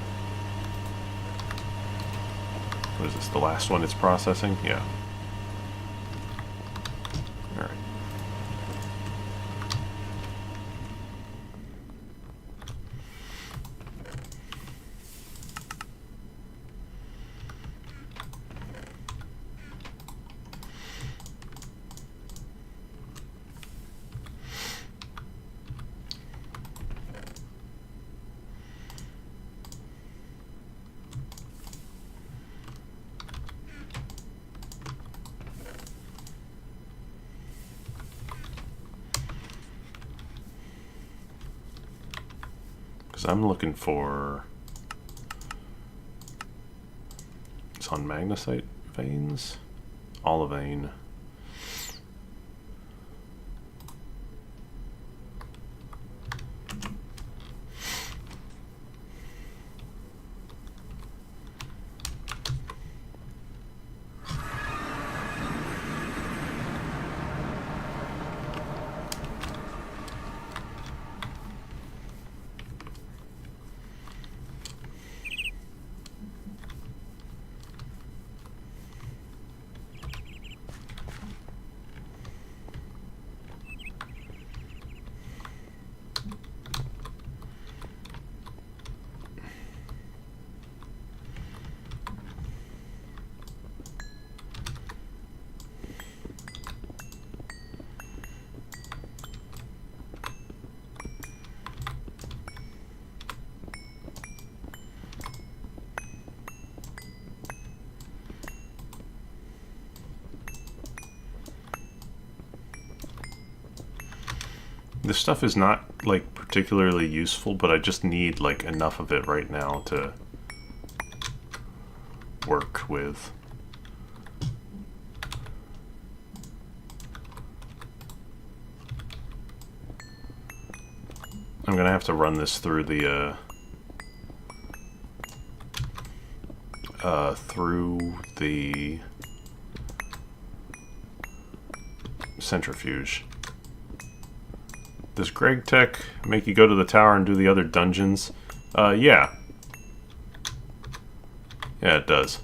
What is this, the last one it's processing? Yeah. Alright. I'm looking for... It's on magnesite veins? Olivine. This stuff is not, like, particularly useful, but I just need, like, enough of it right now to work with. I'm gonna have to run this through the, centrifuge. Does Gregtech make you go to the tower and do the other dungeons? Yeah. Yeah, it does.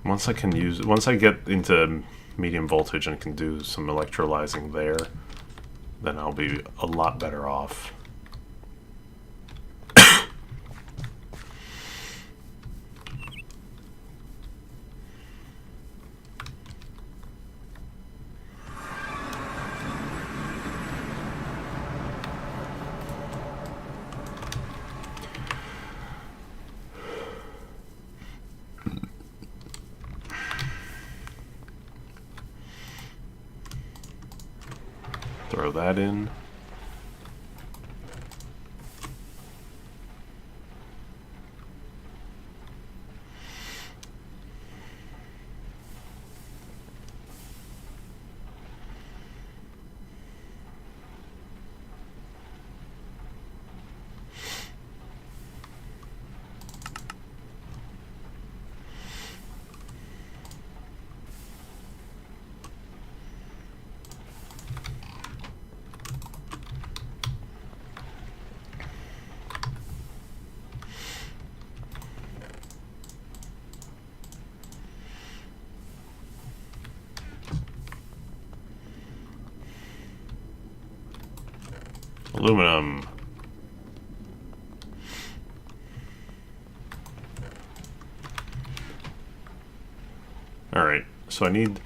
Once I get into medium voltage and can do some electrolyzing there, then I'll be a lot better off. Throw that in. Aluminum. Alright, so I need,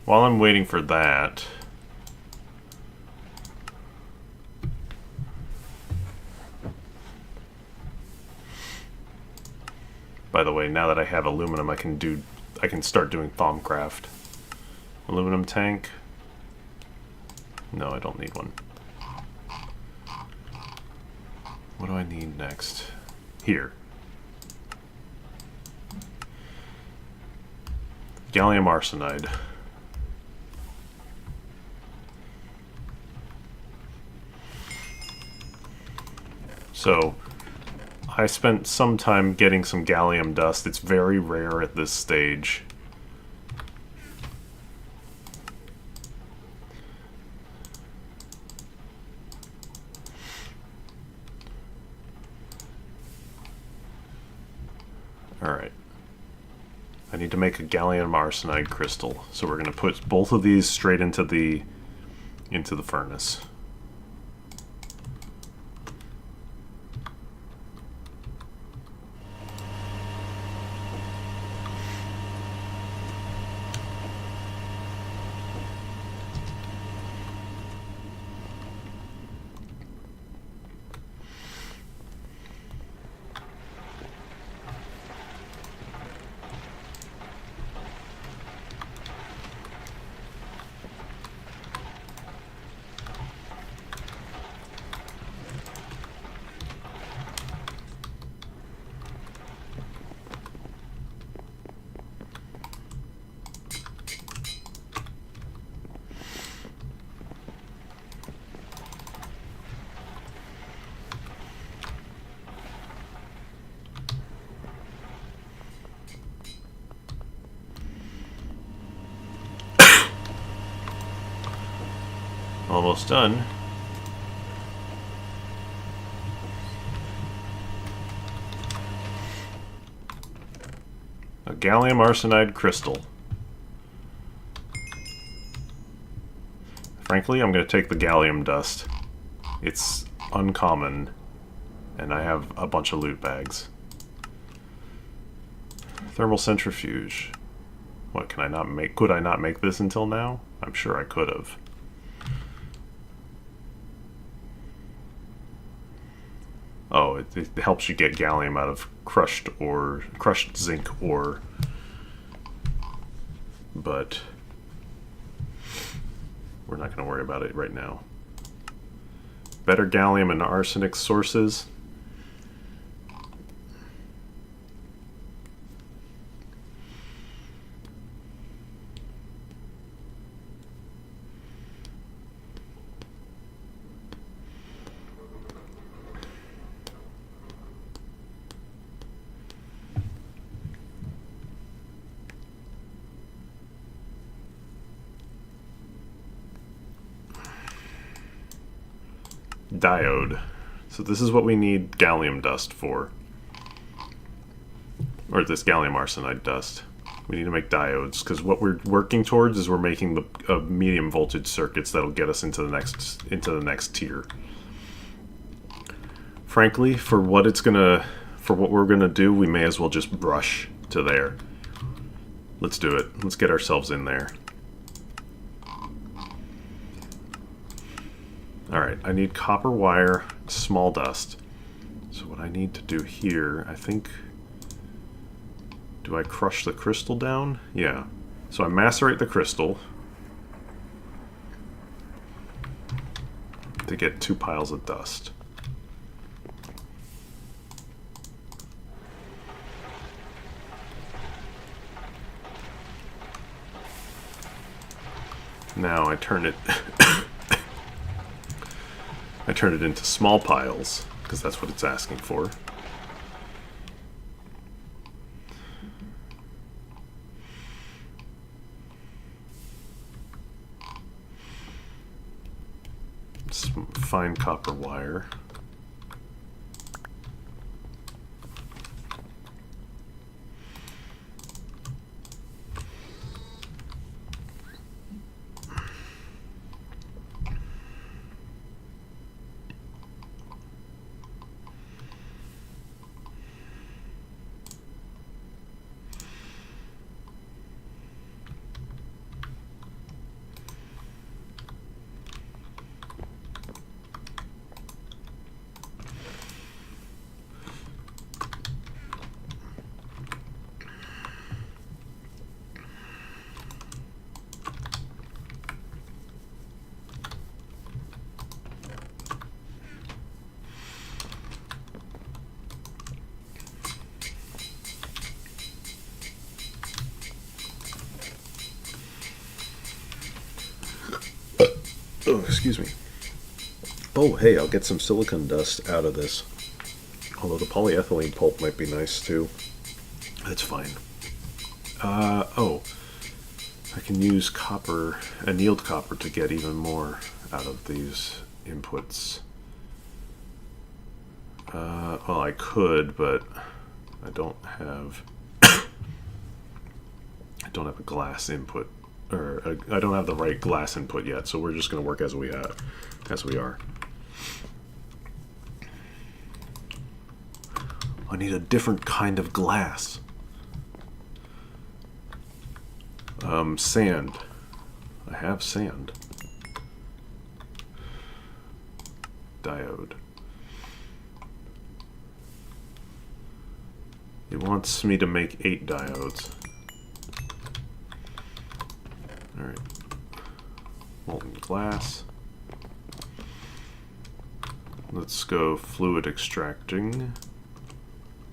while I'm waiting for that, by the way, now that I have aluminum, I can start doing Thaumcraft. Aluminum tank. No, I don't need one. What do I need next? Here. Gallium arsenide. So, I spent some time getting some gallium dust. It's very rare at this stage. Alright. I need to make a gallium arsenide crystal. So we're going to put both of these straight into the furnace. Almost done. A gallium arsenide crystal. Frankly, I'm going to take the gallium dust. It's uncommon, and I have a bunch of loot bags. Thermal centrifuge. What, can I not make? Could I not make this until now? I'm sure I could have. Oh, it helps you get gallium out of crushed zinc ore. But we're not going to worry about it right now. Better gallium and arsenic sources. diode. So this is what we need gallium dust for. Or this gallium arsenide dust. We need to make diodes, because what we're working towards is we're making the medium voltage circuits that'll get us into the next tier. Frankly, for what we're gonna do, we may as well just brush to there. Let's do it. Let's get ourselves in there. Alright, I need copper wire, small dust. So what I need to do here, I think... Do I crush the crystal down? Yeah. So I macerate the crystal to get 2 piles of dust. Now I turn it I turn it into small piles, because that's what it's asking for. Some fine copper wire. Oh, excuse me. Oh, hey, I'll get some silicon dust out of this. Although the polyethylene pulp might be nice too. That's fine. Oh. I can use copper, annealed copper, to get even more out of these inputs. Well, I could, but I don't have... I don't have a glass input. Or I don't have the right glass input yet, so we're just going to work as we are. I need a different kind of glass. Sand. I have sand. Diode. It wants me to make 8 diodes. Alright. Molten glass. Let's go fluid extracting.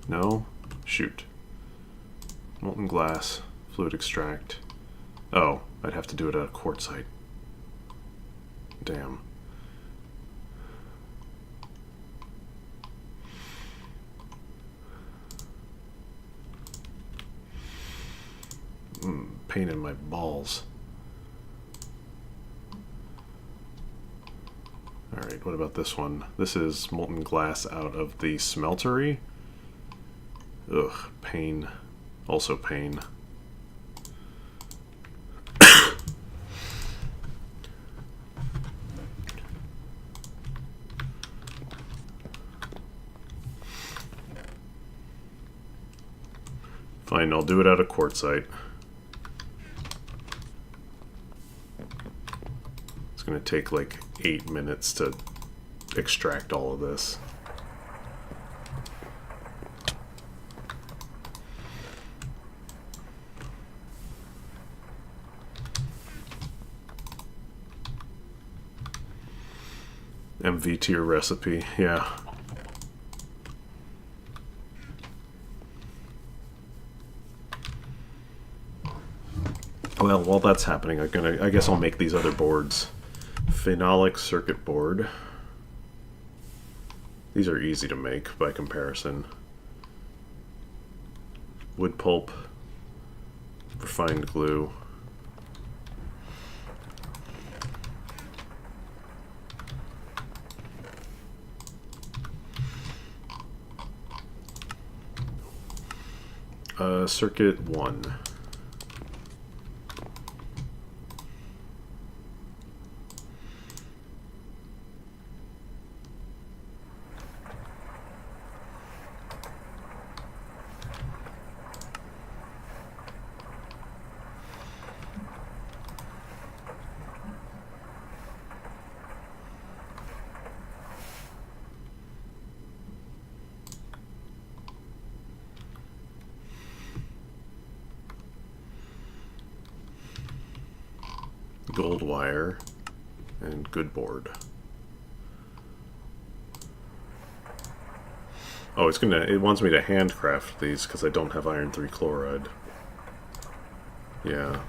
No? Shoot. Molten glass, fluid extract. Oh, I'd have to do it at a quartzite. Damn. Pain in my balls. Alright, what about this one? This is molten glass out of the smeltery. Ugh, pain. Also pain. Fine, I'll do it out of quartzite. It's gonna take like 8 minutes to extract all of this. MV tier recipe, yeah. Well, while that's happening, I guess I'll make these other boards. Phenolic circuit board. These are easy to make by comparison. Wood pulp, refined glue. Circuit 1. Gold wire and good board. Oh, it wants me to handcraft these because I don't have iron 3 chloride. Yeah.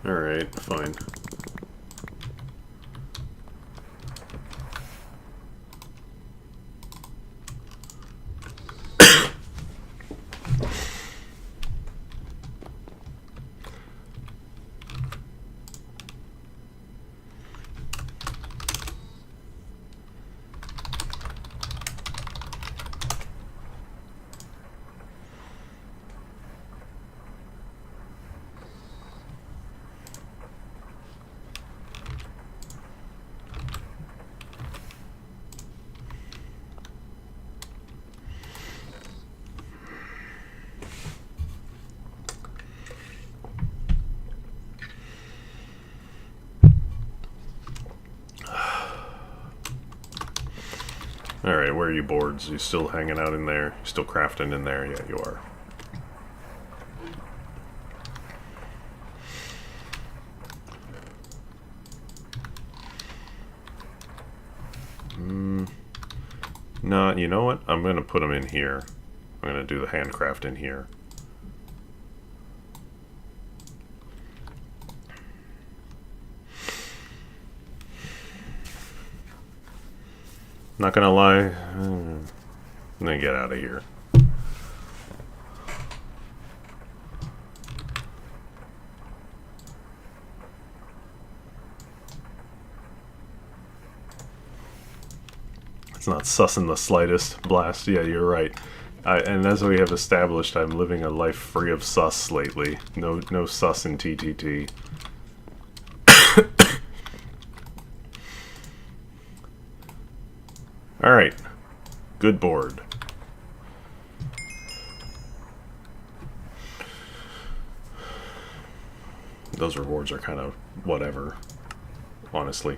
Alright, fine. Alright, where are you boards? You still hanging out in there? You still crafting in there? Yeah, you are. No, you know what? I'm going to put them in here. I'm going to do the handcraft in here. Not gonna lie, I'm gonna get out of here. It's not sus in the slightest. Blast, yeah, you're right. And as we have established, I'm living a life free of sus lately. No sus in TTT. Alright. Good board. Those rewards are kind of whatever, honestly.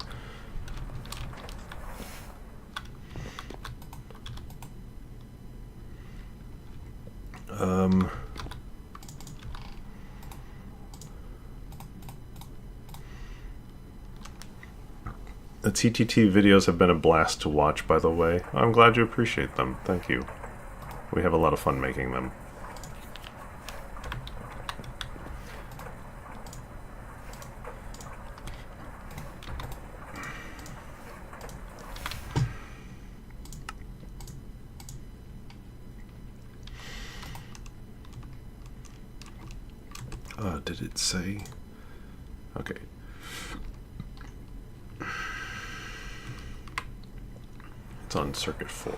The TTT videos have been a blast to watch, by the way. I'm glad you appreciate them. Thank you. We have a lot of fun making them. Did it say? Okay. It's on circuit 4.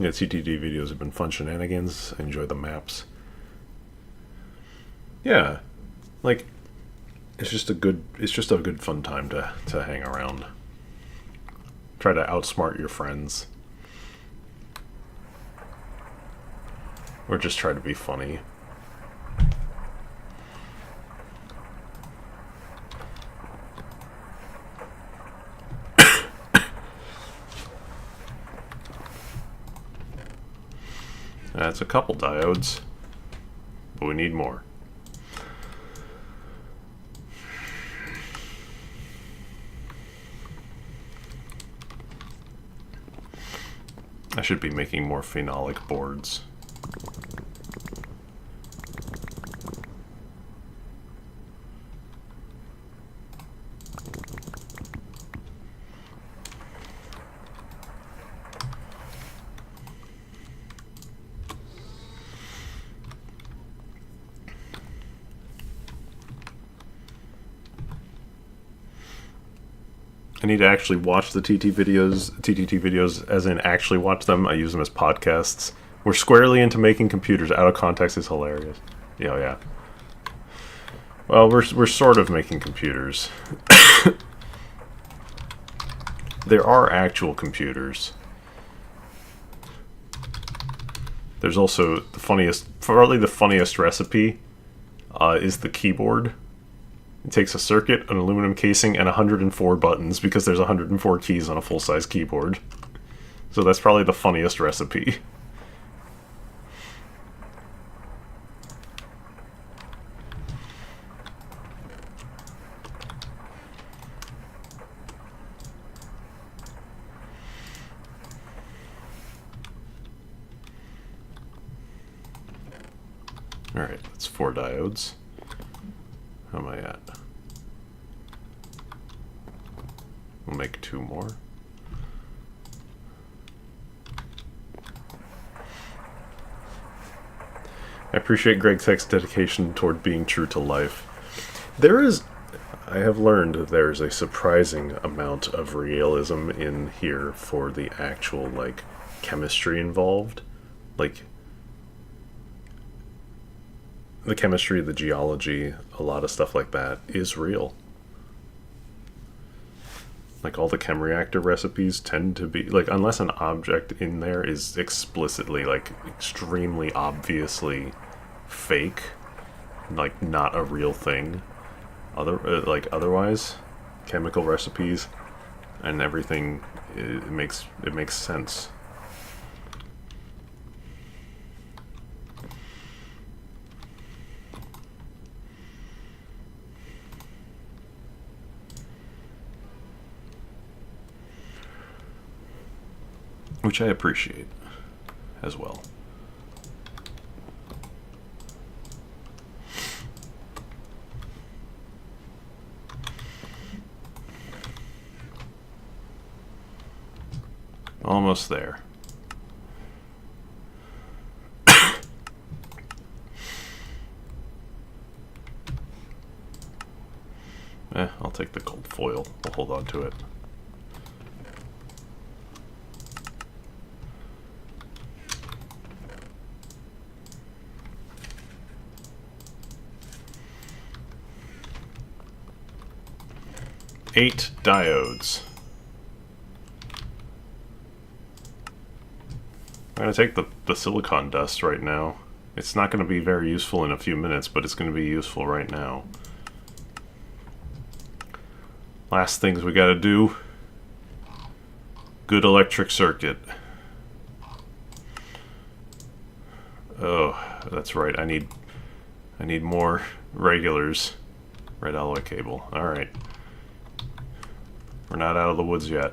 Yeah, CTD videos have been fun shenanigans. I enjoy the maps. Yeah, like it's just a good fun time to hang around. Try to outsmart your friends. Or just try to be funny. That's a couple diodes, but we need more. I should be making more phenolic boards. need to actually watch the TTT videos, as in actually watch them. I use them as podcasts. We're squarely into making computers. Out of context is hilarious. Yeah. Well, we're sort of making computers. There are actual computers. There's also probably the funniest recipe is the keyboard. It takes a circuit, an aluminum casing, and 104 buttons, because there's 104 keys on a full-size keyboard. So that's probably the funniest recipe. Alright, that's 4 diodes. How am I at? We'll make 2 more. I appreciate Gregtech's dedication toward being true to life. I have learned that there's a surprising amount of realism in here for the actual, like, chemistry involved. Like, the chemistry, the geology, a lot of stuff like that is real. Like, all the chem reactor recipes tend to be, like, unless an object in there is explicitly, like, extremely obviously fake, like, not a real thing, otherwise, chemical recipes and everything, it makes sense. Which I appreciate as well. Almost there. I'll take the gold foil. We'll hold on to it. Eight diodes. I'm going to take the silicon dust right now. It's not going to be very useful in a few minutes, but it's going to be useful right now. Last things we got to do. Good electric circuit. Oh, that's right. I need more regulars. Red alloy cable. All right. We're not out of the woods yet.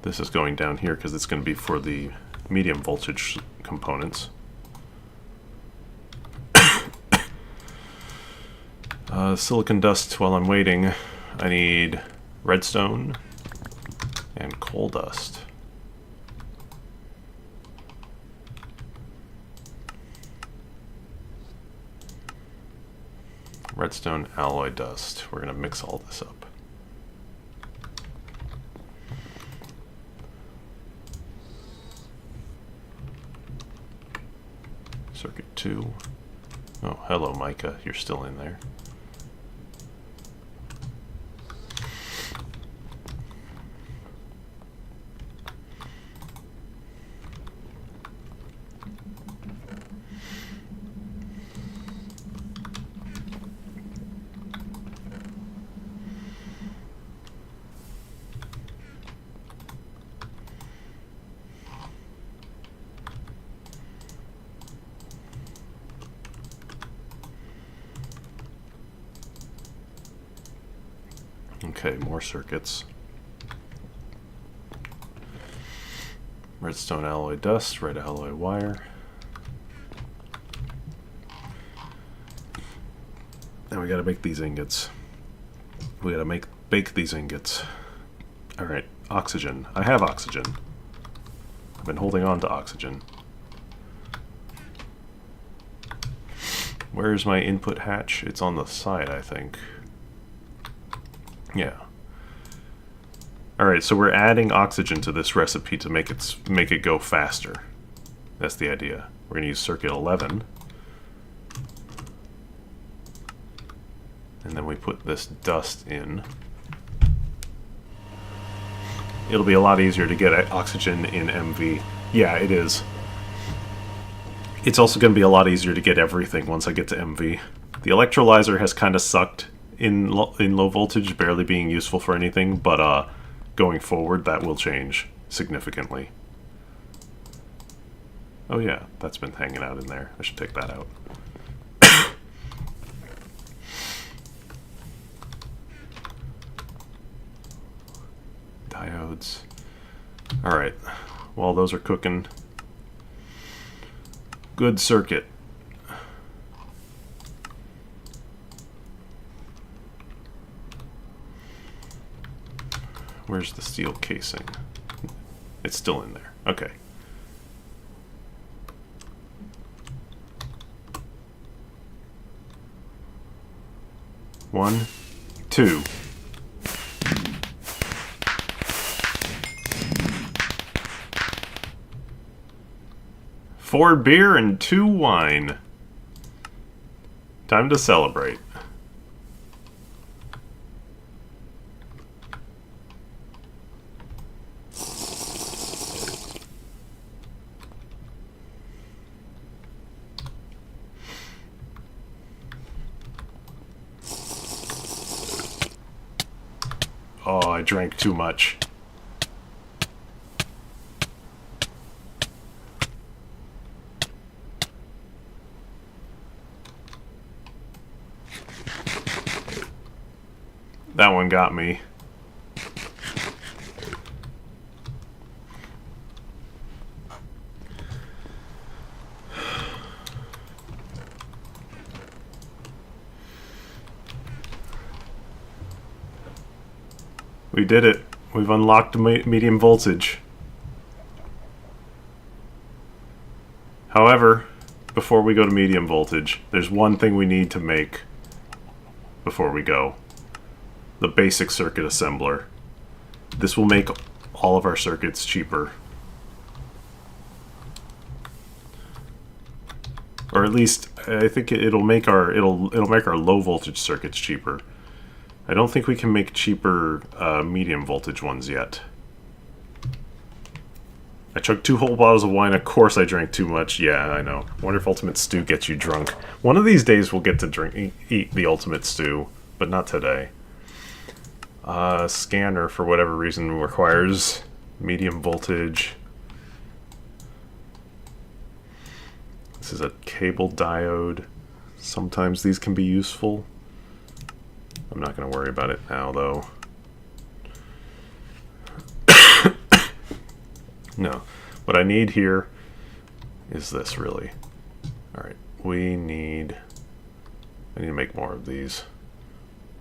This is going down here because it's going to be for the medium voltage components. Silicon dust while I'm waiting. I need redstone and coal dust. Redstone alloy dust. We're going to mix all this up. Circuit 2. Oh, hello, Micah. You're still in there. Okay, more circuits. Redstone alloy dust, red alloy wire. Now we gotta make these ingots. We gotta bake these ingots. Alright, oxygen. I have oxygen. I've been holding on to oxygen. Where's my input hatch? It's on the side, I think. Yeah. Alright, so we're adding oxygen to this recipe to make it go faster. That's the idea. We're going to use circuit 11. And then we put this dust in. It'll be a lot easier to get oxygen in MV. Yeah, it is. It's also going to be a lot easier to get everything once I get to MV. The electrolyzer has kind of sucked in low voltage, barely being useful for anything, but going forward that will change significantly. Oh yeah, that's been hanging out in there. I should take that out. Diodes. Alright, while those are cooking, good circuit. Where's the steel casing? It's still in there. Okay. One, two. Four beer and 2 wine. Time to celebrate. Oh, I drank too much. That one got me. We did it. We've unlocked medium voltage. However, before we go to medium voltage, there's one thing we need to make before we go. The basic circuit assembler. This will make all of our circuits cheaper. Or at least I think it'll make our low voltage circuits cheaper. I don't think we can make cheaper medium voltage ones yet. I chugged 2 whole bottles of wine. Of course I drank too much. Yeah, I know. Wonder if Ultimate Stew gets you drunk. One of these days we'll get to eat the Ultimate Stew, but not today. Scanner, for whatever reason, requires medium voltage. This is a cable diode. Sometimes these can be useful. I'm not going to worry about it now, though. No. What I need here is this, really. Alright, I need to make more of these.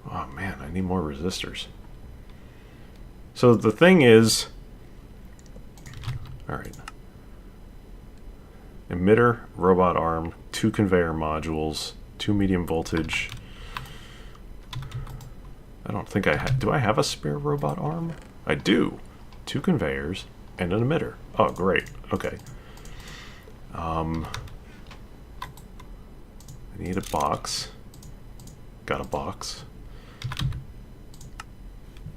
Oh, man, I need more resistors. So the thing is... Alright. Emitter, robot arm, 2 conveyor modules, 2 medium voltage... I don't think I have... Do I have a spare robot arm? I do. 2 conveyors and an emitter. Oh, great. Okay. I need a box. Got a box.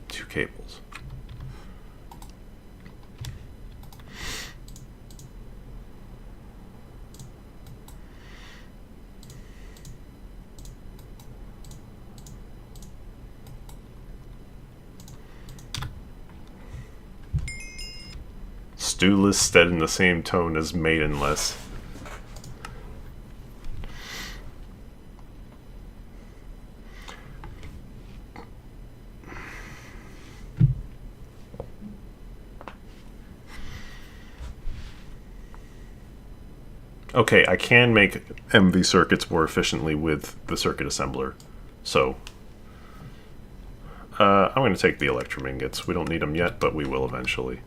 2 cables. Stewless said in the same tone as maidenless. Okay, I can make MV circuits more efficiently with the circuit assembler. So, I'm going to take the electromingots. We don't need them yet, but we will eventually.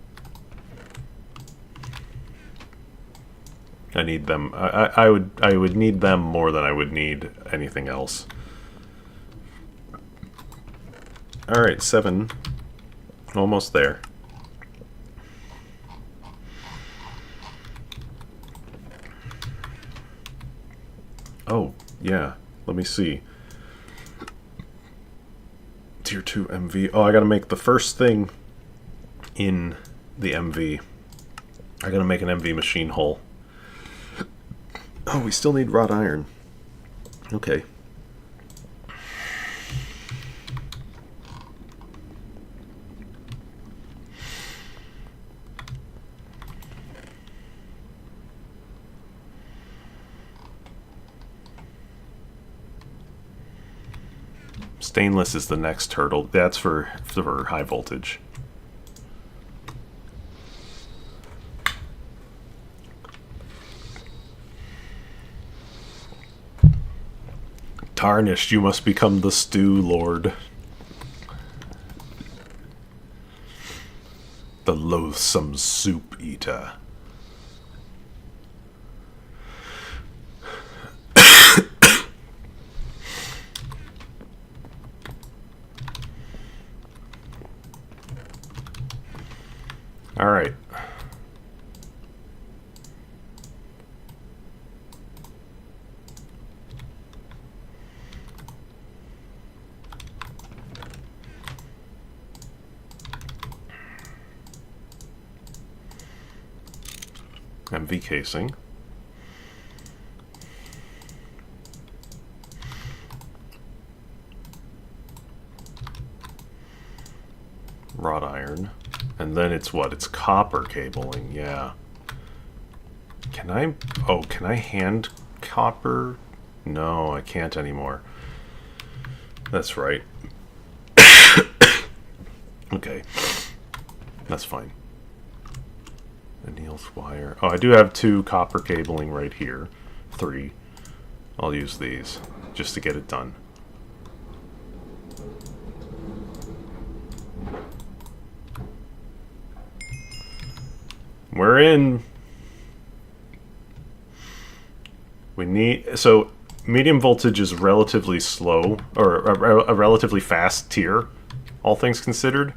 I need them. I would need them more than I would need anything else. Alright, 7. Almost there. Oh, yeah. Let me see. Tier 2 MV. Oh, I gotta make the first thing in the MV. I gotta make an MV machine hull. Oh, we still need wrought iron. Okay. Stainless is the next hurdle. That's for high voltage. Tarnished, you must become the stew lord. The loathsome soup eater. All right. MV casing. Wrought iron. And then it's what? It's copper cabling, yeah. Can I... Oh, can I hand copper? No, I can't anymore. That's right. Okay. That's fine. Anneal's wire. Oh, I do have 2 copper cabling right here. 3. I'll use these just to get it done. We're in. We need... So, medium voltage is relatively slow, or a relatively fast tier, all things considered.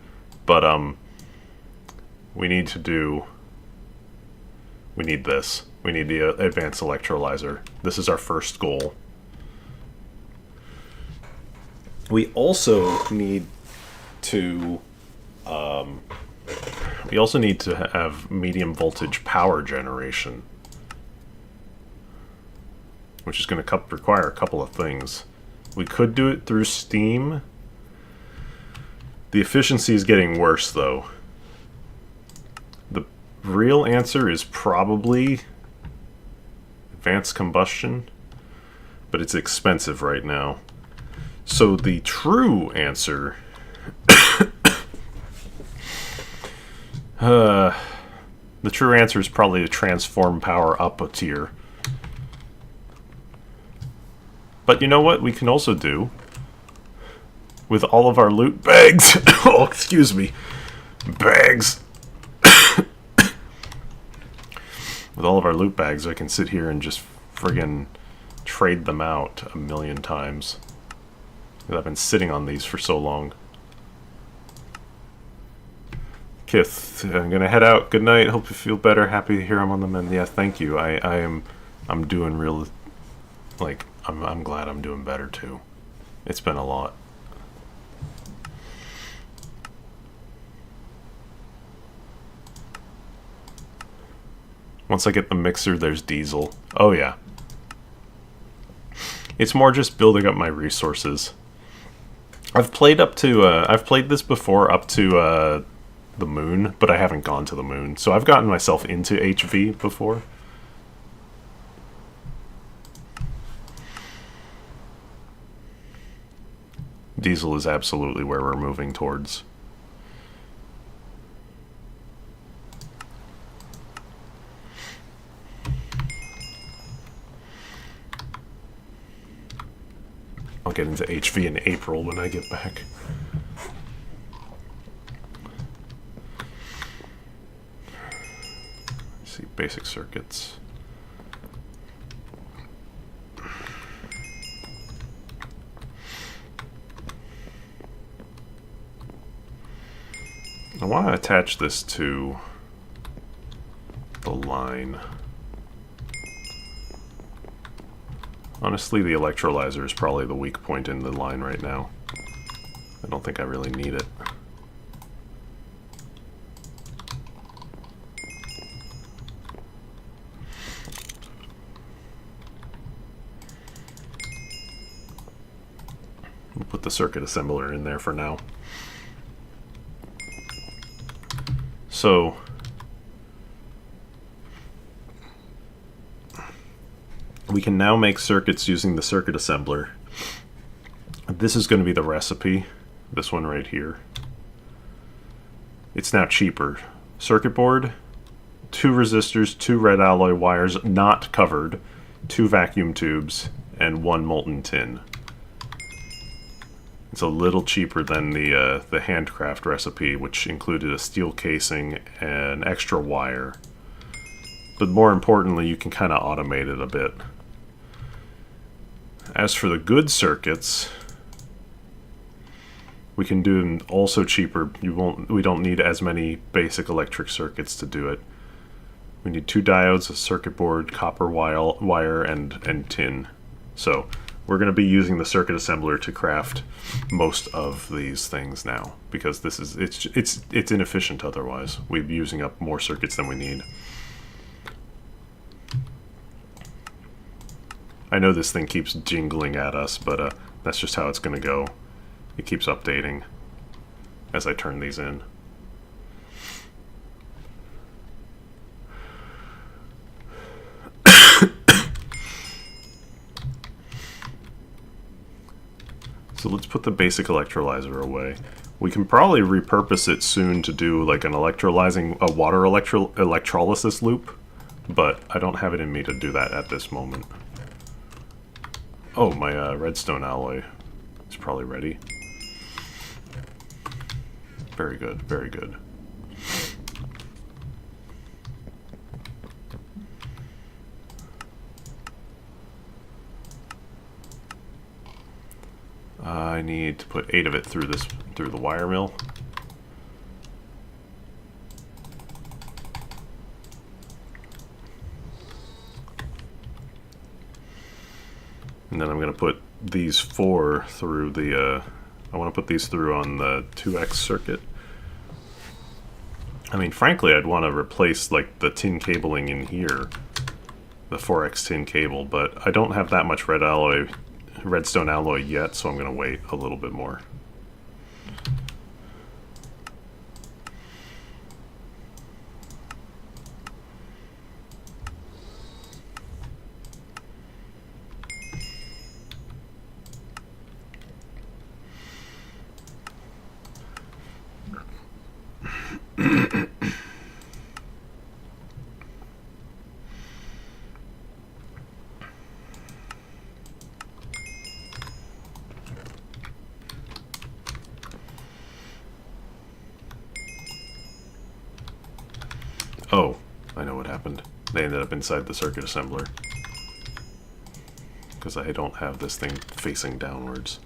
But, we need to do... We need this. We need the advanced electrolyzer. This is our first goal. We also need to... we also need to have medium voltage power generation, which is going to require a couple of things. We could do it through steam. The efficiency is getting worse, though. The real answer is probably advanced combustion, but it's expensive right now. So the true answer... the true answer is probably to transform power up a tier. But you know what we can also do? With all of our loot bags... Oh, excuse me. Bags. With all of our loot bags, I can sit here and just friggin' trade them out a million times. I've been sitting on these for so long. Kith, I'm gonna head out. Good night. Hope you feel better. Happy to hear I'm on the mend. Yeah, thank you. I'm doing real... Like, I'm glad I'm doing better, too. It's been a lot. Once I get the mixer, there's diesel. Oh, yeah. It's more just building up my resources. I've played up to... I've played this before up to... the moon, but I haven't gone to the moon. So I've gotten myself into HV before. Diesel is absolutely where we're moving towards. I'll get into HV in April when I get back. Let's see, basic circuits. I want to attach this to the line. Honestly, the electrolyzer is probably the weak point in the line right now. I don't think I really need it. We'll put the circuit assembler in there for now. So, we can now make circuits using the circuit assembler. This is going to be the recipe, this one right here. It's now cheaper. Circuit board, 2 resistors, 2 red alloy wires not covered, 2 vacuum tubes, and 1 molten tin. It's a little cheaper than the handcraft recipe, which included a steel casing and extra wire. But more importantly, you can kind of automate it a bit. As for the good circuits, we can do them also cheaper. We don't need as many basic electric circuits to do it. We need 2 diodes, a circuit board, copper wire, and tin. So we're going to be using the circuit assembler to craft most of these things now, because this is it's inefficient otherwise. We'd be using up more circuits than we need. I know this thing keeps jingling at us, but that's just how it's going to go. It keeps updating as I turn these in. So let's put the basic electrolyzer away. We can probably repurpose it soon to do like a water electrolysis loop, but I don't have it in me to do that at this moment. Oh, my redstone alloy is probably ready. Very good, very good. I need to put 8 of it through the wire mill. And then I'm going to put these 4 through the, I want to put these through on the 2X circuit. I mean, frankly, I'd want to replace like the tin cabling in here, the 4X tin cable, but I don't have that much redstone alloy yet, so I'm going to wait a little bit more. Oh, I know what happened. They ended up inside the circuit assembler. Because I don't have this thing facing downwards.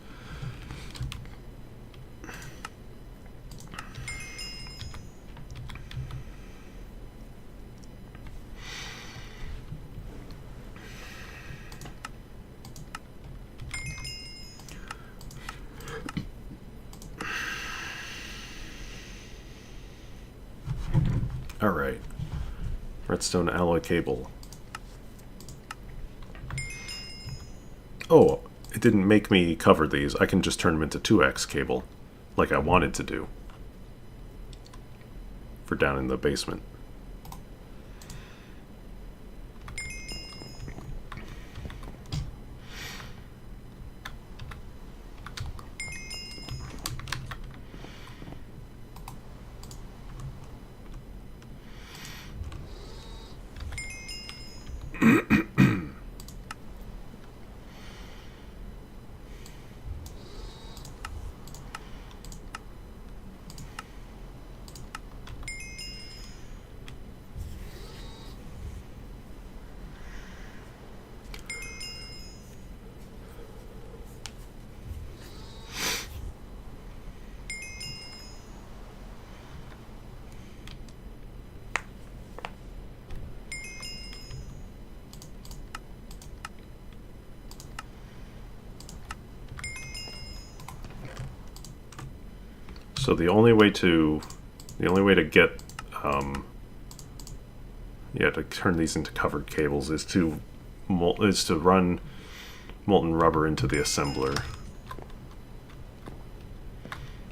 Alright. Redstone alloy cable. Oh, it didn't make me cover these. I can just turn them into 2X cable, like I wanted to do. For down in the basement. So the only way to get to turn these into covered cables is to run molten rubber into the assembler.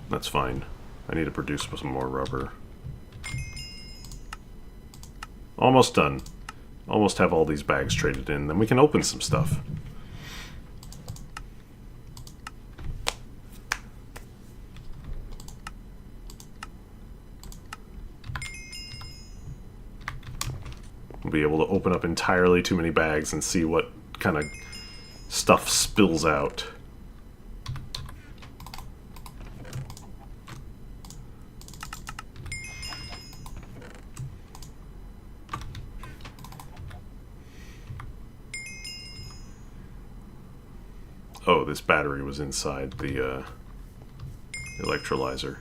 That's fine. I need to produce some more rubber. Almost done. Almost have all these bags traded in. Then we can open some stuff. We'll be able to open up entirely too many bags and see what kind of stuff spills out. Oh, this battery was inside the electrolyzer.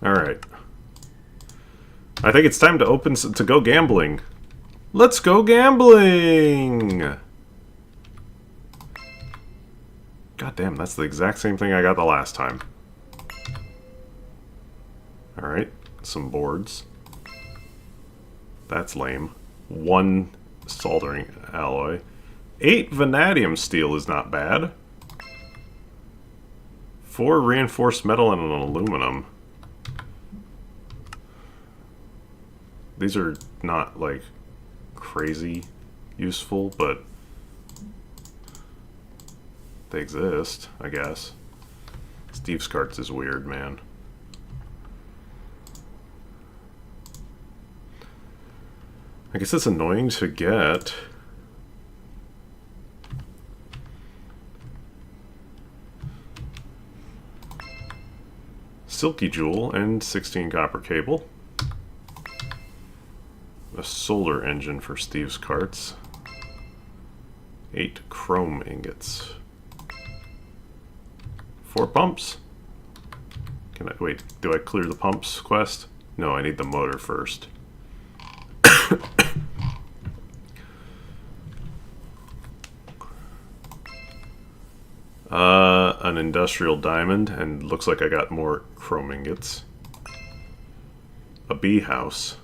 All right. I think it's time to go gambling. Let's go gambling! God damn, that's the exact same thing I got the last time. Alright, some boards. That's lame. 1 soldering alloy. 8 vanadium steel is not bad. 4 reinforced metal and an aluminum. These are not, like, crazy useful, but they exist, I guess. Steve's carts is weird, man. I guess it's annoying to get. Silky jewel and 16 copper cable. A solar engine for Steve's carts. 8 chrome ingots. 4 pumps. Can I wait? Do I clear the pumps quest? No, I need the motor first. An industrial diamond, and looks like I got more chrome ingots. A bee house.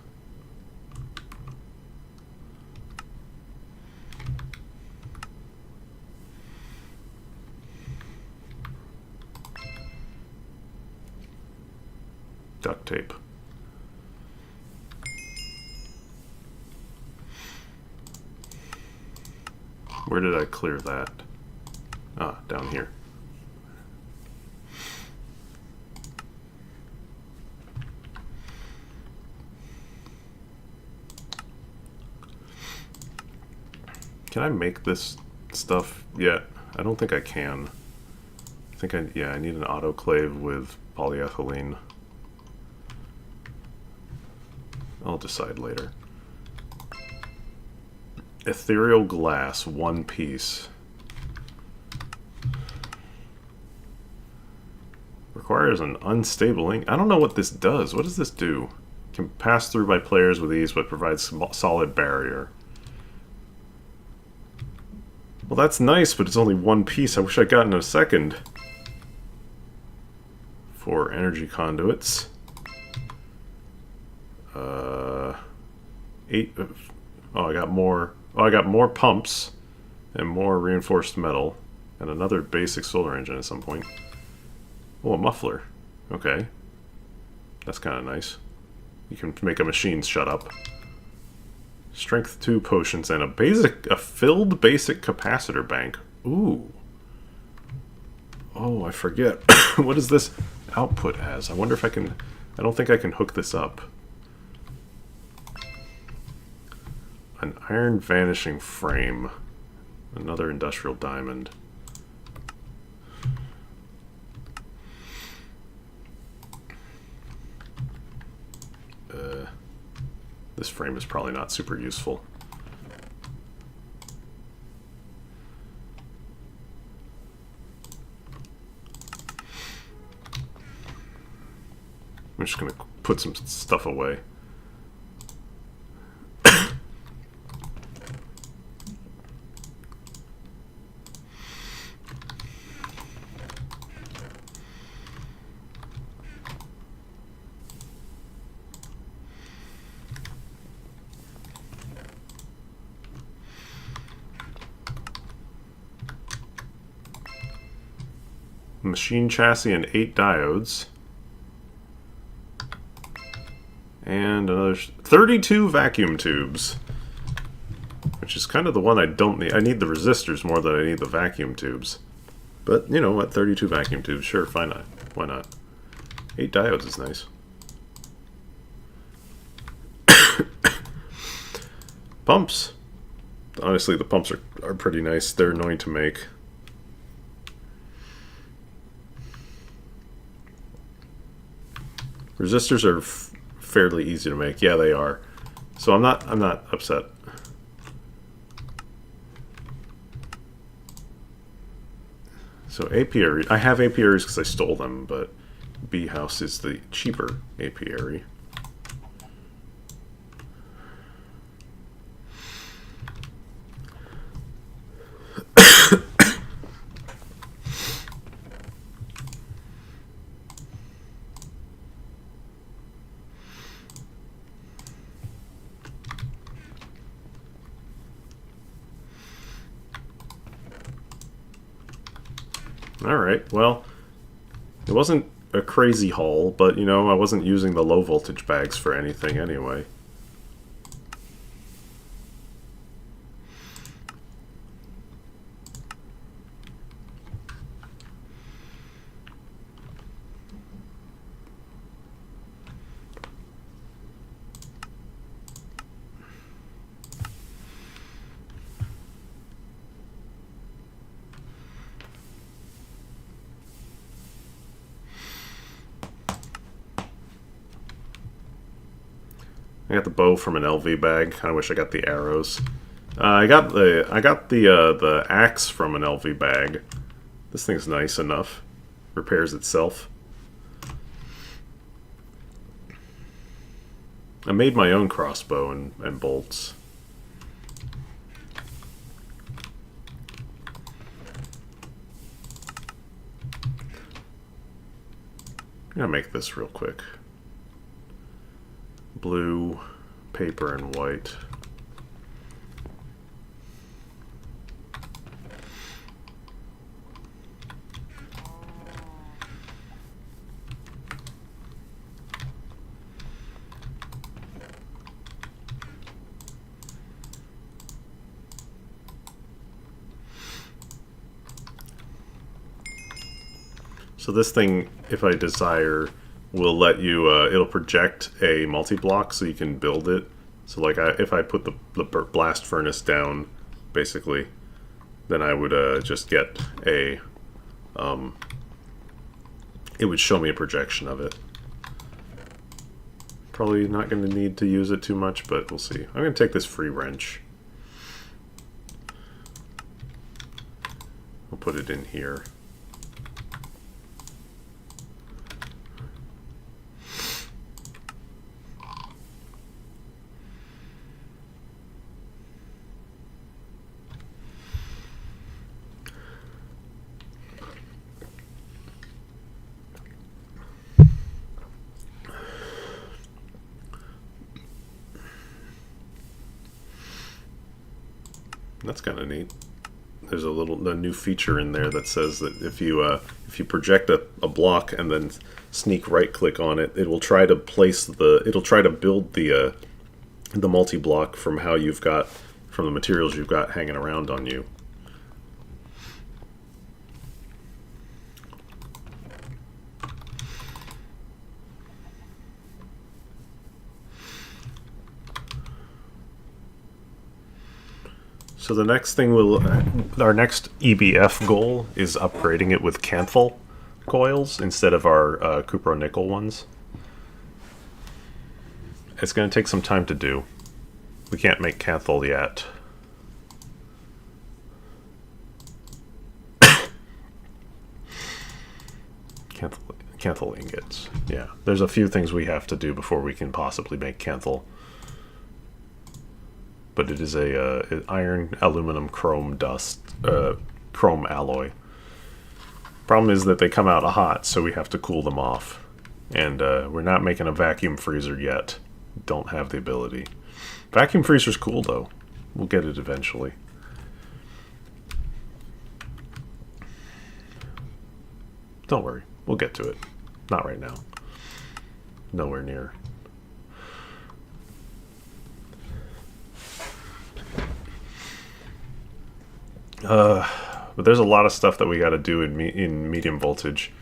Duct tape. Where did I clear that? Ah, down here. Can I make this stuff yet? I don't think I can. I need an autoclave with polyethylene. I'll decide later. Ethereal glass, 1 piece. Requires an unstable ink. I don't know what this does. What does this do? Can pass through by players with ease, but provides solid barrier. Well, that's nice, but it's only 1 piece. I wish I'd gotten a second. 4 energy conduits. 8. Oh, I got more. Oh, I got more pumps and more reinforced metal and another basic solar engine at some point. Oh, a muffler. Okay, that's kind of nice. You can make a machine shut up. Strength 2 potions and a filled basic capacitor bank. Ooh. Oh, I forget. What is this output as? I wonder if I can. I don't think I can hook this up. An iron vanishing frame. Another industrial diamond. This frame is probably not super useful. I'm just going to put some stuff away. Machine chassis and 8 diodes. And another 32 vacuum tubes. Which is kind of the one I don't need. I need the resistors more than I need the vacuum tubes. But, you know what, 32 vacuum tubes, sure, why not? Why not? 8 diodes is nice. Pumps. Honestly, the pumps are pretty nice. They're annoying to make. Resistors are fairly easy to make. Yeah, they are. So I'm not upset. So apiary, I have apiaries because I stole them, but bee house is the cheaper apiary. Alright, well, it wasn't a crazy haul, but, you know, I wasn't using the low voltage bags for anything anyway. I got the bow from an LV bag. I wish I got the arrows. I got the axe from an LV bag. This thing's nice enough. Repairs itself. I made my own crossbow and bolts. I'm gonna make this real quick. Blue, paper, and white. So this thing, if I desire, will let you, it'll project a multi-block so you can build it. So like if I put the blast furnace down, basically, then I would just get a, it would show me a projection of it. Probably not going to need to use it too much, but we'll see. I'm going to take this free wrench. I'll put it in here. That's kind of neat. There's a new feature in there that says that if you project a block and then sneak right click on it, it will try to build the multi-block from the materials you've got hanging around on you. So the next thing our next EBF goal is upgrading it with Canthal coils instead of our cupro-nickel ones. It's going to take some time to do. We can't make Canthal yet. Canthal ingots. Yeah, there's a few things we have to do before we can possibly make Canthal. But it is a iron, aluminum, chrome dust, chrome alloy. Problem is that they come out hot, so we have to cool them off. And we're not making a vacuum freezer yet. Don't have the ability. Vacuum freezer's cool though. We'll get it eventually. Don't worry, we'll get to it. Not right now. Nowhere near. But there's a lot of stuff that we got to do in medium voltage.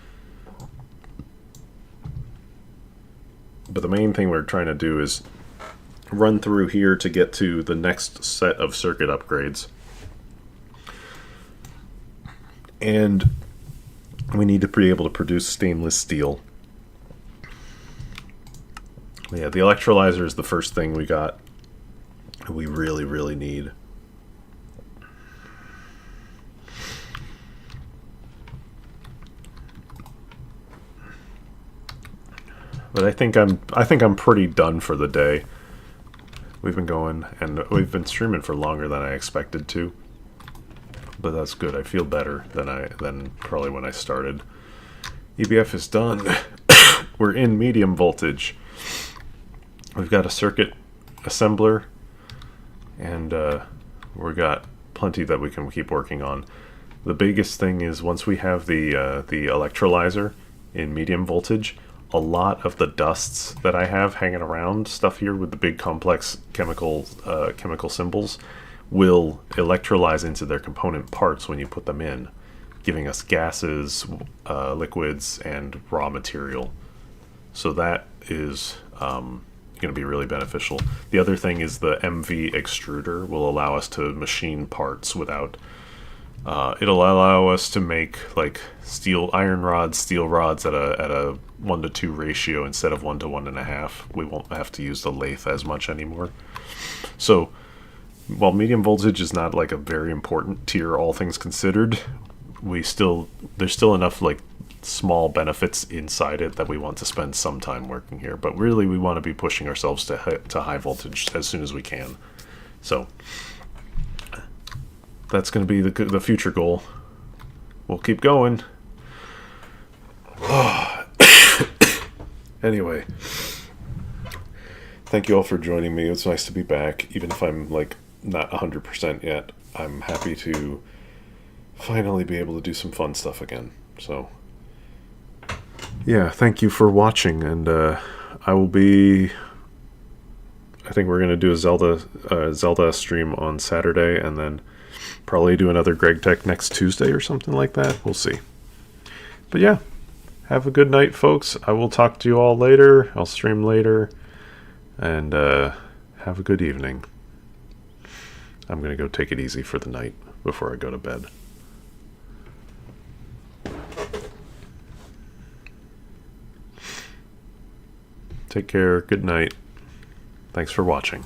But the main thing we're trying to do is run through here to get to the next set of circuit upgrades. And we need to be able to produce stainless steel. Yeah, the electrolyzer is the first thing we really, really need. But I think I'm pretty done for the day. We've been going and we've been streaming for longer than I expected to. But that's good. I feel better than probably when I started. EBF is done. We're in medium voltage. We've got a circuit assembler, and we've got plenty that we can keep working on. The biggest thing is once we have the electrolyzer in medium voltage, a lot of the dusts that I have hanging around stuff here with the big complex chemical symbols will electrolyze into their component parts when you put them in, giving us gases, liquids, and raw material. So that is going to be really beneficial. The other thing is the MV extruder will allow us to machine parts without... it'll allow us to make like iron rods, steel rods at a 1:2 ratio instead of 1 to 1.5. We won't have to use the lathe as much anymore. So while medium voltage is not like a very important tier, all things considered, there's still enough like small benefits inside it that we want to spend some time working here. But really, we want to be pushing ourselves to high voltage as soon as we can. So that's going to be the future goal. We'll keep going. Anyway, thank you all for joining me. It's nice to be back, even if I'm like not 100% yet. I'm happy to finally be able to do some fun stuff again. So yeah, thank you for watching, and I think we're going to do a Zelda stream on Saturday, and then probably do another Gregtech next Tuesday or something like that. We'll see. But yeah, have a good night, folks. I will talk to you all later. I'll stream later. And have a good evening. I'm going to go take it easy for the night before I go to bed. Take care. Good night. Thanks for watching.